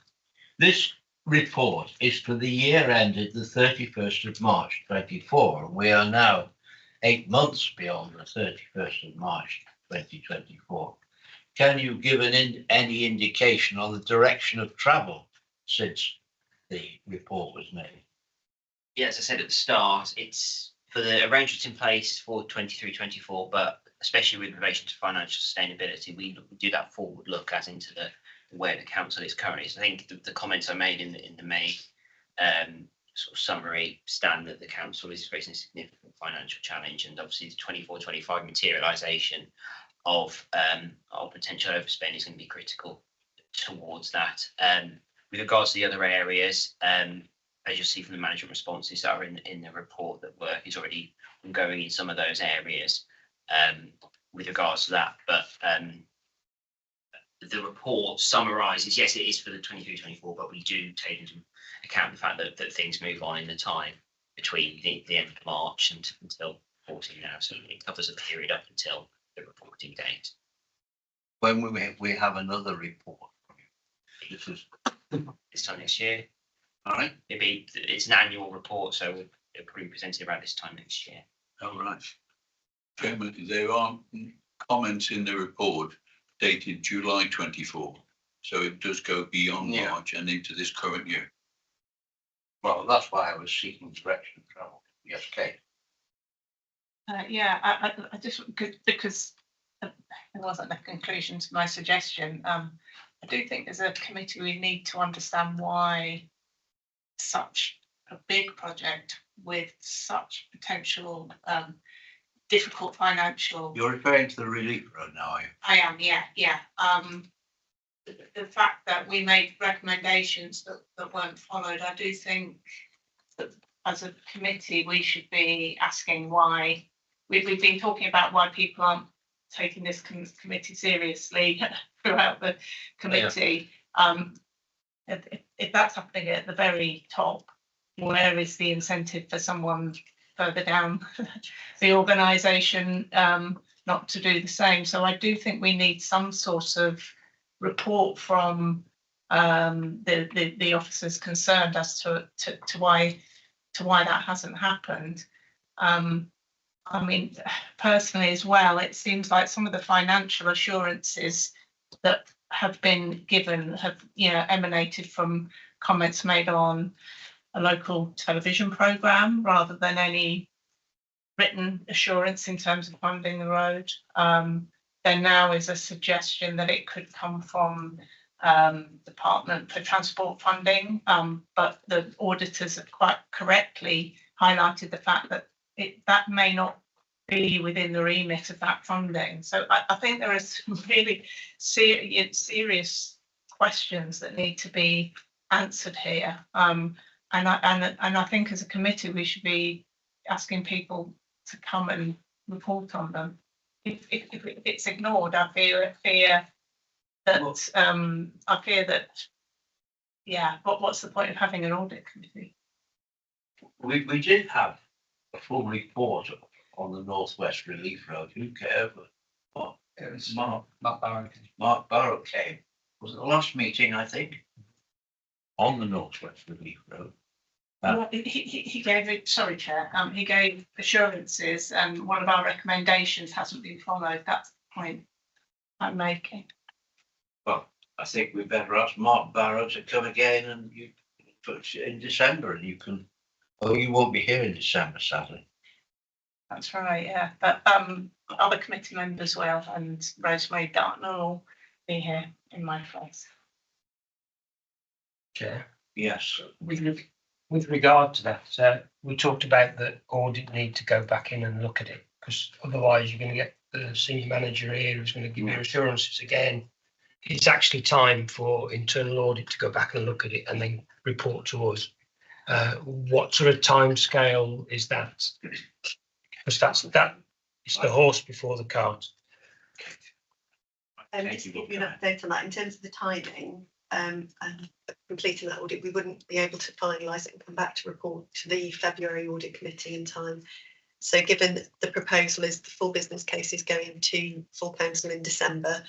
This report is for the year ended the 31st of March 24. We are now 8 months beyond the 31st of March 2024. Can you give any indication on the direction of travel since the report was made? Yeah, as I said at the start, it's for the arrangements in place for 23-24, but especially with relation to financial sustainability, we do that forward look as into where the council is currently. So I think the comments I made in the May sort of summary stand that the council is facing a significant financial challenge, and obviously the 24-25 materialisation of potential overspend is going to be critical towards that. With regards to the other areas, as you'll see from the management responses that are in the report, that work is already ongoing in some of those areas with regards to that. But the report summarises, yes, it is for the 23-24, but we do take into account the fact that things move on in the time between the end of March and until 14 now. So it covers a period up until the reporting date. When we have another report from you, this is this time next year. All right. It's an annual report, so it'll probably be presented around this time next year. All right. Chairman, there are comments in the report dated July 24, so it does go beyond March and into this current year. Well, that's why I was seeking direction of travel. Yes, Kate. Yeah, I just because it wasn't the conclusion to my suggestion. I do think as a committee we need to understand why such a big project with such potential difficult financial. You're referring to the relief road now, are you? I am, yeah. The fact that we made recommendations that weren't followed, I do think that as a committee we should be asking why. We've been talking about why people aren't taking this committee seriously throughout the committee. Yeah. If that's happening at the very top, where is the incentive for someone further down the organisation not to do the same? So I do think we need some sort of report from the officers concerned as to why that hasn't happened. I mean, personally as well, it seems like some of the financial assurances that have been given have, emanated from comments made on a local television programme rather than any written assurance in terms of funding the road. There now is a suggestion that it could come from Department for Transport funding, but the auditors have quite correctly highlighted the fact that that may not be within the remit of that funding. So I think there are some really serious questions that need to be answered here. And I think as a committee we should be asking people to come and report on them. If it's ignored, I fear that yeah, what's the point of having an audit committee? We did have a full report on the North West Relief Road. Who came? What? It was Mark Barrow. Mark Barrow came. Was it the last meeting, I think, on the North West Relief Road? Well, he gave it. Sorry, Chair. He gave assurances, and one of our recommendations hasn't been followed. That's the point I'm making. Well, I think we better ask Mark Barrow to come again, and you put it in December, and you can. Oh, you won't be here in December, sadly. That's right. Yeah, but other committee members will, and Rosemary Dartner will be here in my place. Chair. Yes. With regard to that, we talked about that audit need to go back in and look at it, because otherwise you're going to get the senior manager here who's going to give you assurances again. It's actually time for internal audit to go back and look at it and then report to us. What sort of time scale is that? Because it's the horse before the cart. Just to give you an update on that, in terms of the timing and completing that audit, we wouldn't be able to finalise it and come back to report to the February audit committee in time. So given the proposal is the full business case is going to full council in December,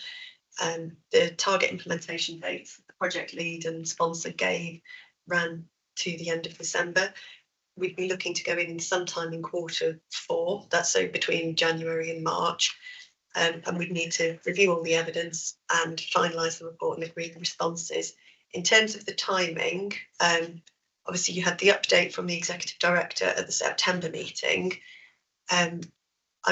the target implementation dates the project lead and sponsor gave ran to the end of December. We'd be looking to go in sometime in Q4, that's so between January and March. And we'd need to review all the evidence and finalise the report and agree the responses. In terms of the timing, obviously you had the update from the executive director at the September meeting. I'm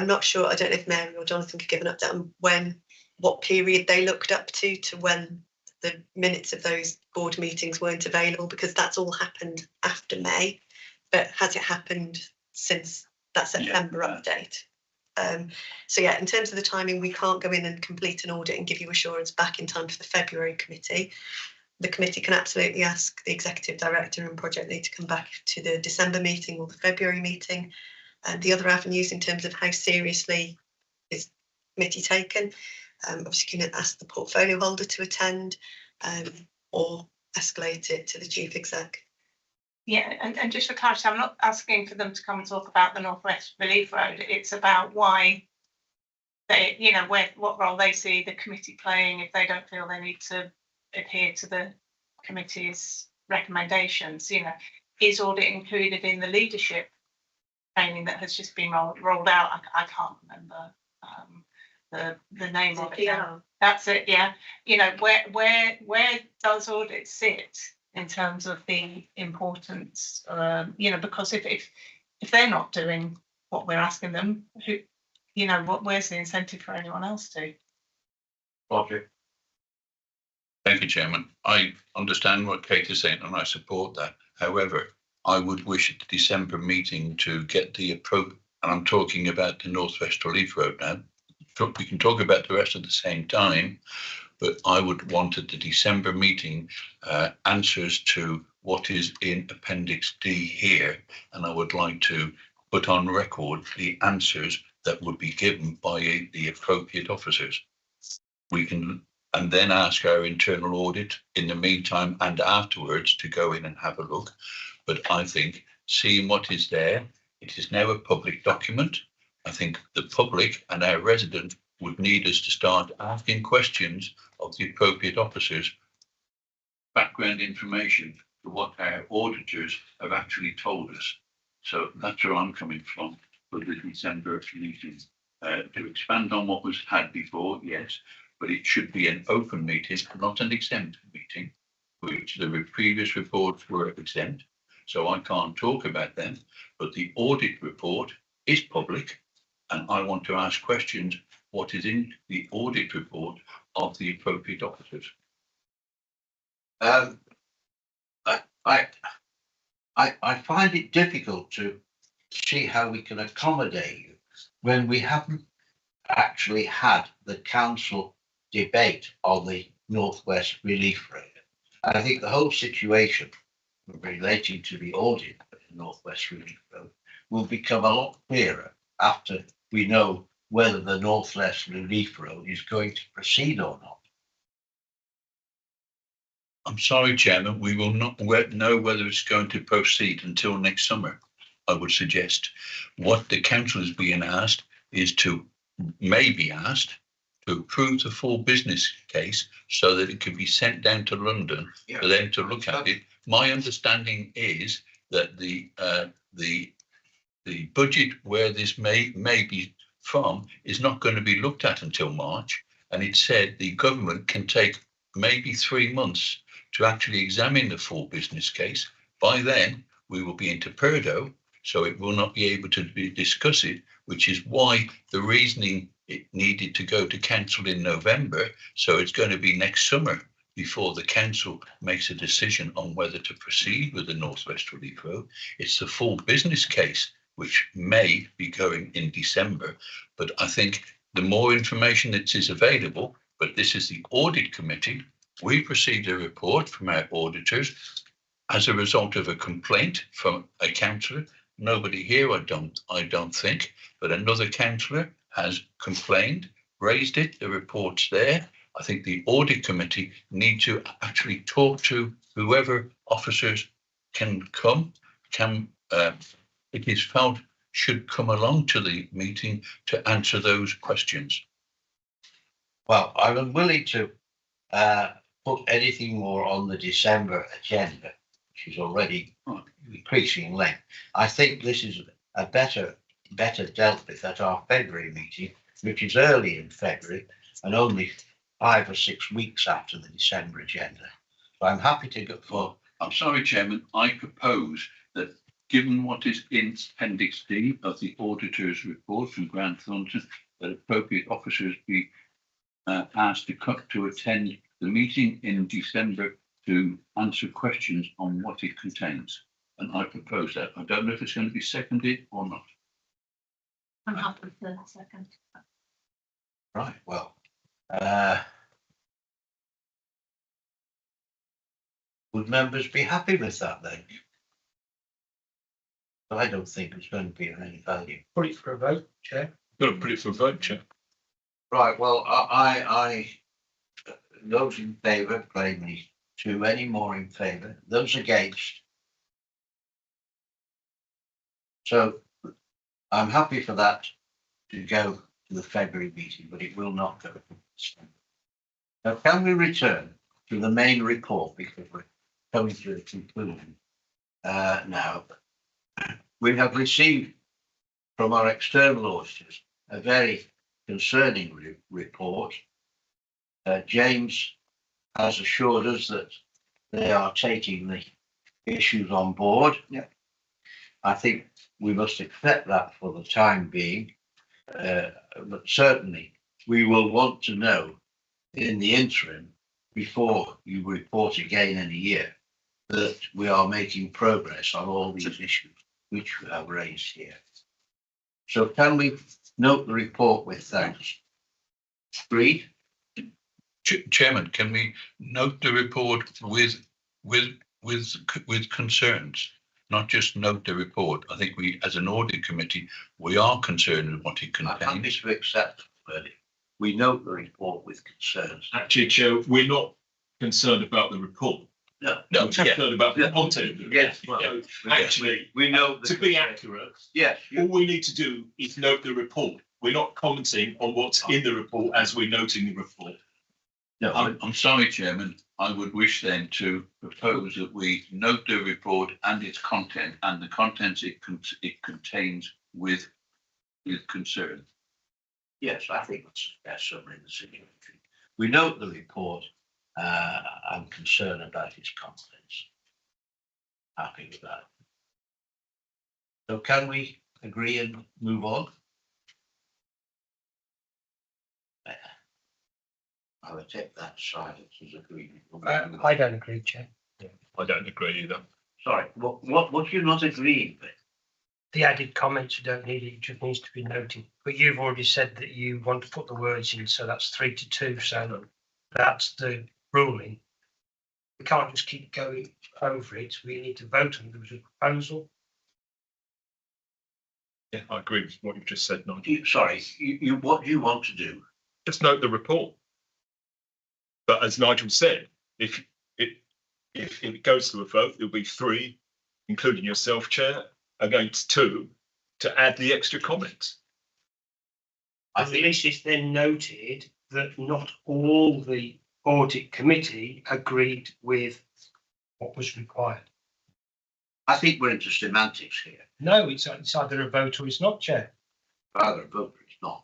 not sure, I don't know if Mary or Jonathan could give an update on what period they looked up to when the minutes of those board meetings weren't available, because that's all happened after May. But has it happened since that September update? So yeah, in terms of the timing, we can't go in and complete an audit and give you assurance back in time for the February committee. The committee can absolutely ask the executive director and project lead to come back to the December meeting or the February meeting. And the other avenues in terms of how seriously is the committee taken, obviously you can ask the portfolio holder to attend or escalate it to the chief exec. Yeah, and just for clarity, I'm not asking for them to come and talk about the North West Relief Road. It's about why they, what role they see the committee playing if they don't feel they need to adhere to the committee's recommendations. Is audit included in the leadership training that has just been rolled out? I can't remember the name of it. That's it. Yeah. Where does audit sit in terms of the importance, because if they're not doing what we're asking them, where's the incentive for anyone else to? Roger. Thank you, Chairman. I understand what Kate is saying and I support that. However, I would wish at the December meeting to get the appropriate, and I'm talking about the North West Relief Road now. We can talk about the rest at the same time, but I would want at the December meeting answers to what is in Appendix D here, and I would like to put on record the answers that would be given by the appropriate officers. We can, and then ask our internal audit in the meantime and afterwards to go in and have a look. But I think seeing what is there, it is now a public document. I think the public and our residents would need us to start asking questions of the appropriate officers, background information to what our auditors have actually told us. So that's where I'm coming from for the December meeting. To expand on what was had before, yes, but it should be an open meeting, not an exempt meeting, which the previous reports were exempt. So I can't talk about them, but the audit report is public. And I want to ask questions, what is in the audit report of the appropriate officers? I find it difficult to see how we can accommodate you when we haven't actually had the council debate on the Northwest Relief Road. And I think the whole situation relating to the audit of the Northwest Relief Road will become a lot clearer after we know whether the Northwest Relief Road is going to proceed or not. I'm sorry, Chairman, we will not know whether it's going to proceed until next summer, I would suggest. What the council is being asked is may be asked to approve the full business case so that it can be sent down to London for them to look at it. My understanding is that the budget where this may be from is not going to be looked at until March. And it said the government can take maybe 3 months to actually examine the full business case. By then, we will be into Purdo, so it will not be able to discuss it, which is why the reasoning it needed to go to council in November. So it's going to be next summer before the council makes a decision on whether to proceed with the Northwest Relief Road. It's the full business case, which may be going in December. But I think the more information that is available, but this is the audit committee. We've received a report from our auditors as a result of a complaint from a councillor. Nobody here, I don't think, but another councillor has complained, raised it, the report's there. I think the audit committee need to actually talk to whoever officers can come, it is felt should come along to the meeting to answer those questions. Well, I'm willing to put anything more on the December agenda, which is already increasing in length. I think this is a better dealt with at our February meeting, which is early in February and only 5 or 6 weeks after the December agenda. So I'm happy to go for. I'm sorry, Chairman, I propose that given what is in Appendix D of the auditor's report from Grant Thornton, that appropriate officers be asked to attend the meeting in December to answer questions on what it contains. And I propose that. I don't know if it's going to be seconded or not. I'm happy with the second. Right, well, would members be happy with that then? I don't think it's going to be of any value. Put it for a vote, Chair. Got to put it for a vote, Chair. Right, well, I those in favour, claim me 2, any more in favour, those against. So I'm happy for that to go to the February meeting, but it will not go. Now, can we return to the main report because we're coming to a conclusion now? We have received from our external auditors a very concerning report. James has assured us that they are taking the issues on board. Yeah. I think we must accept that for the time being, but certainly we will want to know in the interim, before you report again in a year, that we are making progress on all these issues which we have raised here. So can we note the report with thanks? Agreed? Chairman, can we note the report with concerns, not just note the report? I think we, as an audit committee, we are concerned with what it contains. I'm happy to accept it. We note the report with concerns. Actually, Chair, we're not concerned about the report. No, we're concerned about the content. Yes, well, actually, we know to be accurate. Yes, all we need to do is note the report. We're not commenting on what's in the report as we're noting the report. No, I'm sorry, Chairman. I would wish then to propose that we note the report and its content and the contents it contains with concern. Yes, I think that's the best summary of the situation. We note the report and concern about its contents. Happy with that. So can we agree and move on? I would take that silence as agreement. I don't agree, Chair. I don't agree either. Sorry, what do you not agree with? the added comments, you don't need it, it just needs to be noted. But you've already said that you want to put the words in, so that's 3-2, so that's the ruling. We can't just keep going over it, we need to vote on the proposal. Yeah, I agree with what you've just said, Nigel. Sorry, what do you want to do? Just note the report. But as Nigel said, if it goes to a vote, there'll be 3, including yourself, Chair, against 2, to add the extra comments. At least it's then noted that not all the audit committee agreed with what was required. I think we're into semantics here. No, it's either a vote or it's not, Chair. Rather a vote or it's not.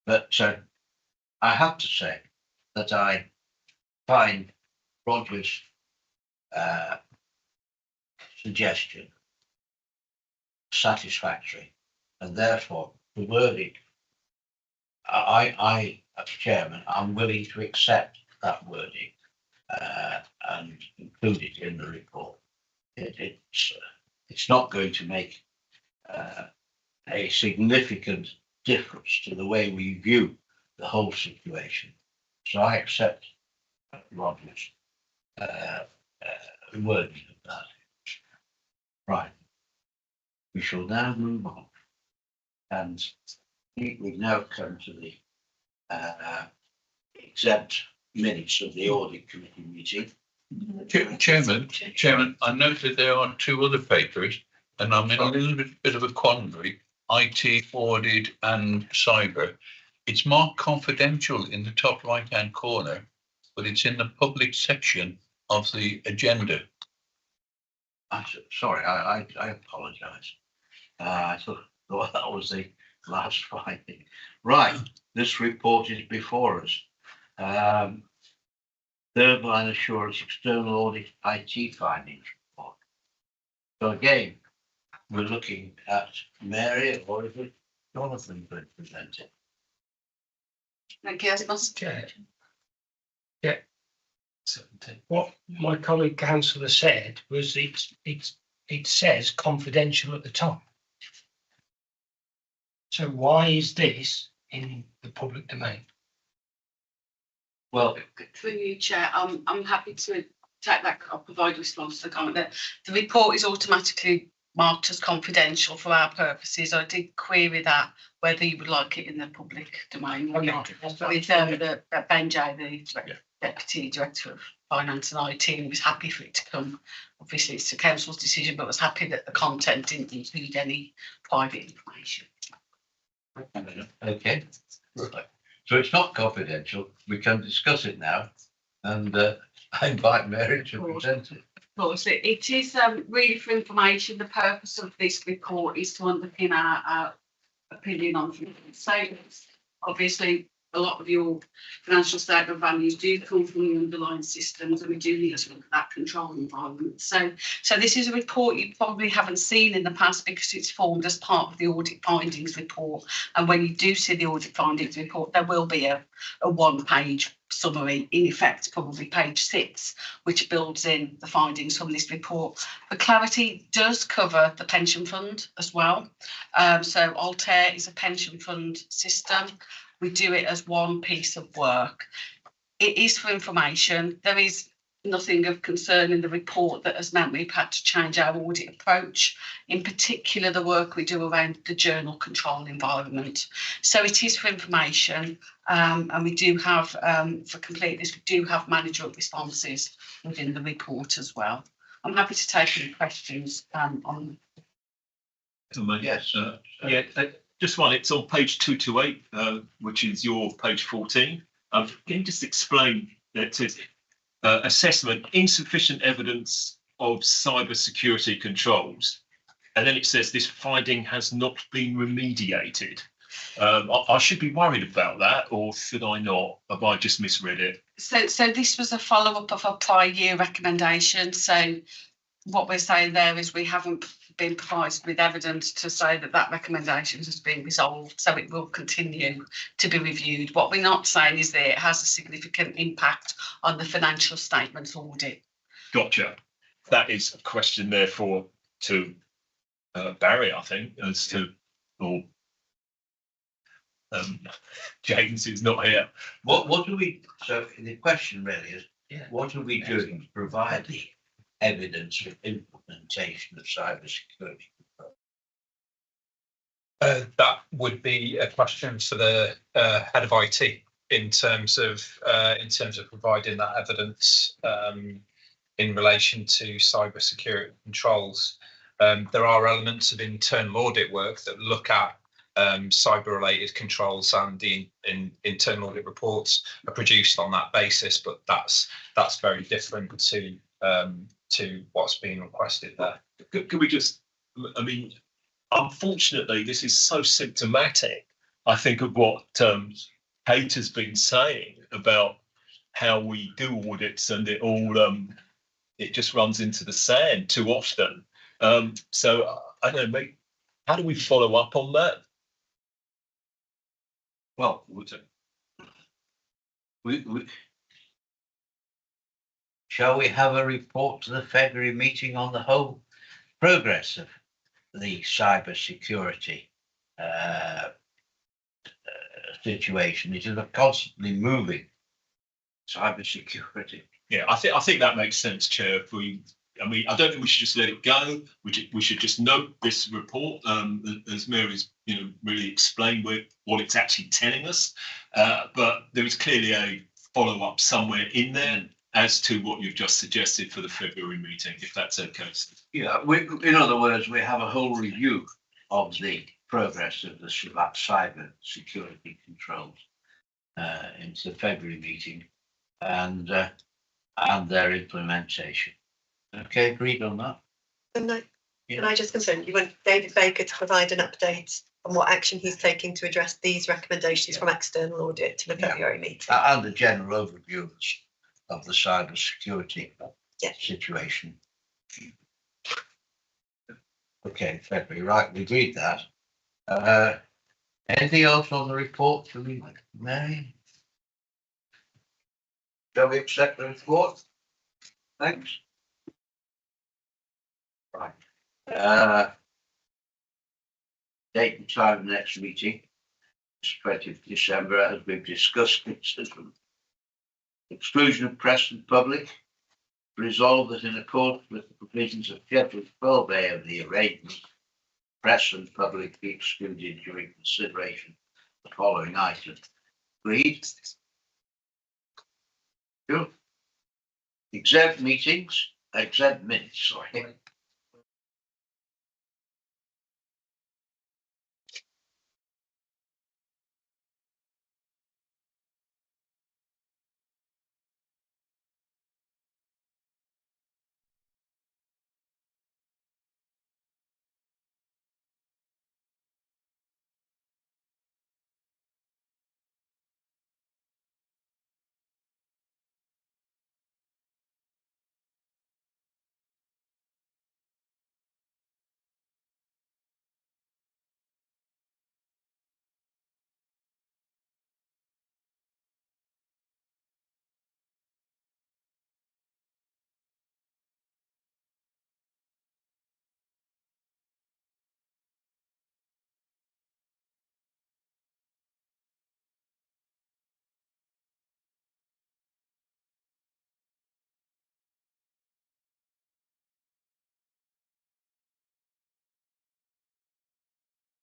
But I have to say that I find Roger's suggestion satisfactory, and therefore the wording, I as chairman, I'm willing to accept that wording and include it in the report. It's not going to make a significant difference to the way we view the whole situation. So I accept Roger's wording of that. Right. We shall now move on. And we've now come to the exempt minutes of the audit committee meeting. Chairman, I noted there are 2 other papers, and I'm in a little bit of a quandary. IT, audit, and cyber. It's marked confidential in the top right-hand corner, but it's in the public section of the agenda. Sorry, I apologise. I thought that was the last finding. Right, this report is before us. Third line assurance external audit IT findings report. So again, we're looking at Mary, or is it Jonathan going to present it? Thank you, Mr. Chair. Yeah. What my colleague councillor said was it says confidential at the top. So why is this in the public domain? Well, through you, Chair, I'm happy to take that. I'll provide a response to the comment that the report is automatically marked as confidential for our purposes. I did query that whether you would like it in the public domain or not. With Ben Jay, the Deputy Director of Finance and IT, and was happy for it to come. Obviously, it's the council's decision, but was happy that the content didn't include any private information. Okay, right. So it's not confidential. We can discuss it now, and I invite Mary to present it. Of course, it is really for information. The purpose of this report is to underpin our opinion on financial statements. Obviously, a lot of your financial statement values do come from the underlying systems, and we do need to look at that control environment. So this is a report you probably haven't seen in the past because it's formed as part of the audit findings report. And when you do see the audit findings report, there will be a 1-page summary, in effect, probably page 6, which builds in the findings from this report. For clarity, does cover the pension fund as well. So Altair is a pension fund system. We do it as one piece of work. It is for information. There is nothing of concern in the report that has meant we've had to change our audit approach, in particular the work we do around the journal control environment. So it is for information, and we do have, for completeness, we do have management responses within the report as well. I'm happy to take any questions on. Yes. Just one, it's on page 228, which is your page 14. Can you just explain that it says assessment, insufficient evidence of cyber security controls. And then it says this finding has not been remediated. I should be worried about that, or should I not? Have I just misread it? So this was a follow-up of a prior year recommendation. So what we're saying there is we haven't been provided with evidence to say that that recommendation has been resolved, so it will continue to be reviewed. What we're not saying is that it has a significant impact on the financial statements audit. Gotcha. That is a question, therefore, to Barry, I think, as to, or James is not here. What do we, so the question really is, what are we doing to provide the evidence of implementation of cyber security? That would be a question for the head of IT in terms of providing that evidence in relation to cyber security controls. There are elements of internal audit work that look at cyber related controls, and the internal audit reports are produced on that basis, but that's very different to what's being requested there. Could we just, I mean, unfortunately, this is so symptomatic, I think, of what Kate has been saying about how we do audits, and it all it just runs into the sand too often. So I don't know, mate, how do we follow up on that? Well, shall we have a report to the February meeting on the whole progress of the cyber security situation? It is a constantly moving cyber security. Yeah, I think that makes sense, Chair. If we, I mean, I don't think we should just let it go. We should just note this report, as Mary's, really explained what it's actually telling us. But there is clearly a follow up somewhere in there as to what you've just suggested for the February meeting, if that's okay. Yeah, in other words, we have a whole review of the progress of the cyber security controls into the February meeting and their implementation. Okay, agreed on that? Can I just confirm, you want David Baker to provide an update on what action he's taking to address these recommendations from external audit to the February meeting? And the general overview of the cyber security situation. Okay, February, right, we agreed that. Anything else on the report for me, Mary? Shall we accept the report? Thanks. Right. Date and time of the next meeting is 20th December, as we've discussed. Exclusion of press and public. Resolved that in accordance with the provisions of Schedule 12A of the arrangement, press and public be excluded during consideration of the following items. Agreed? Good. Exempt minutes, sorry.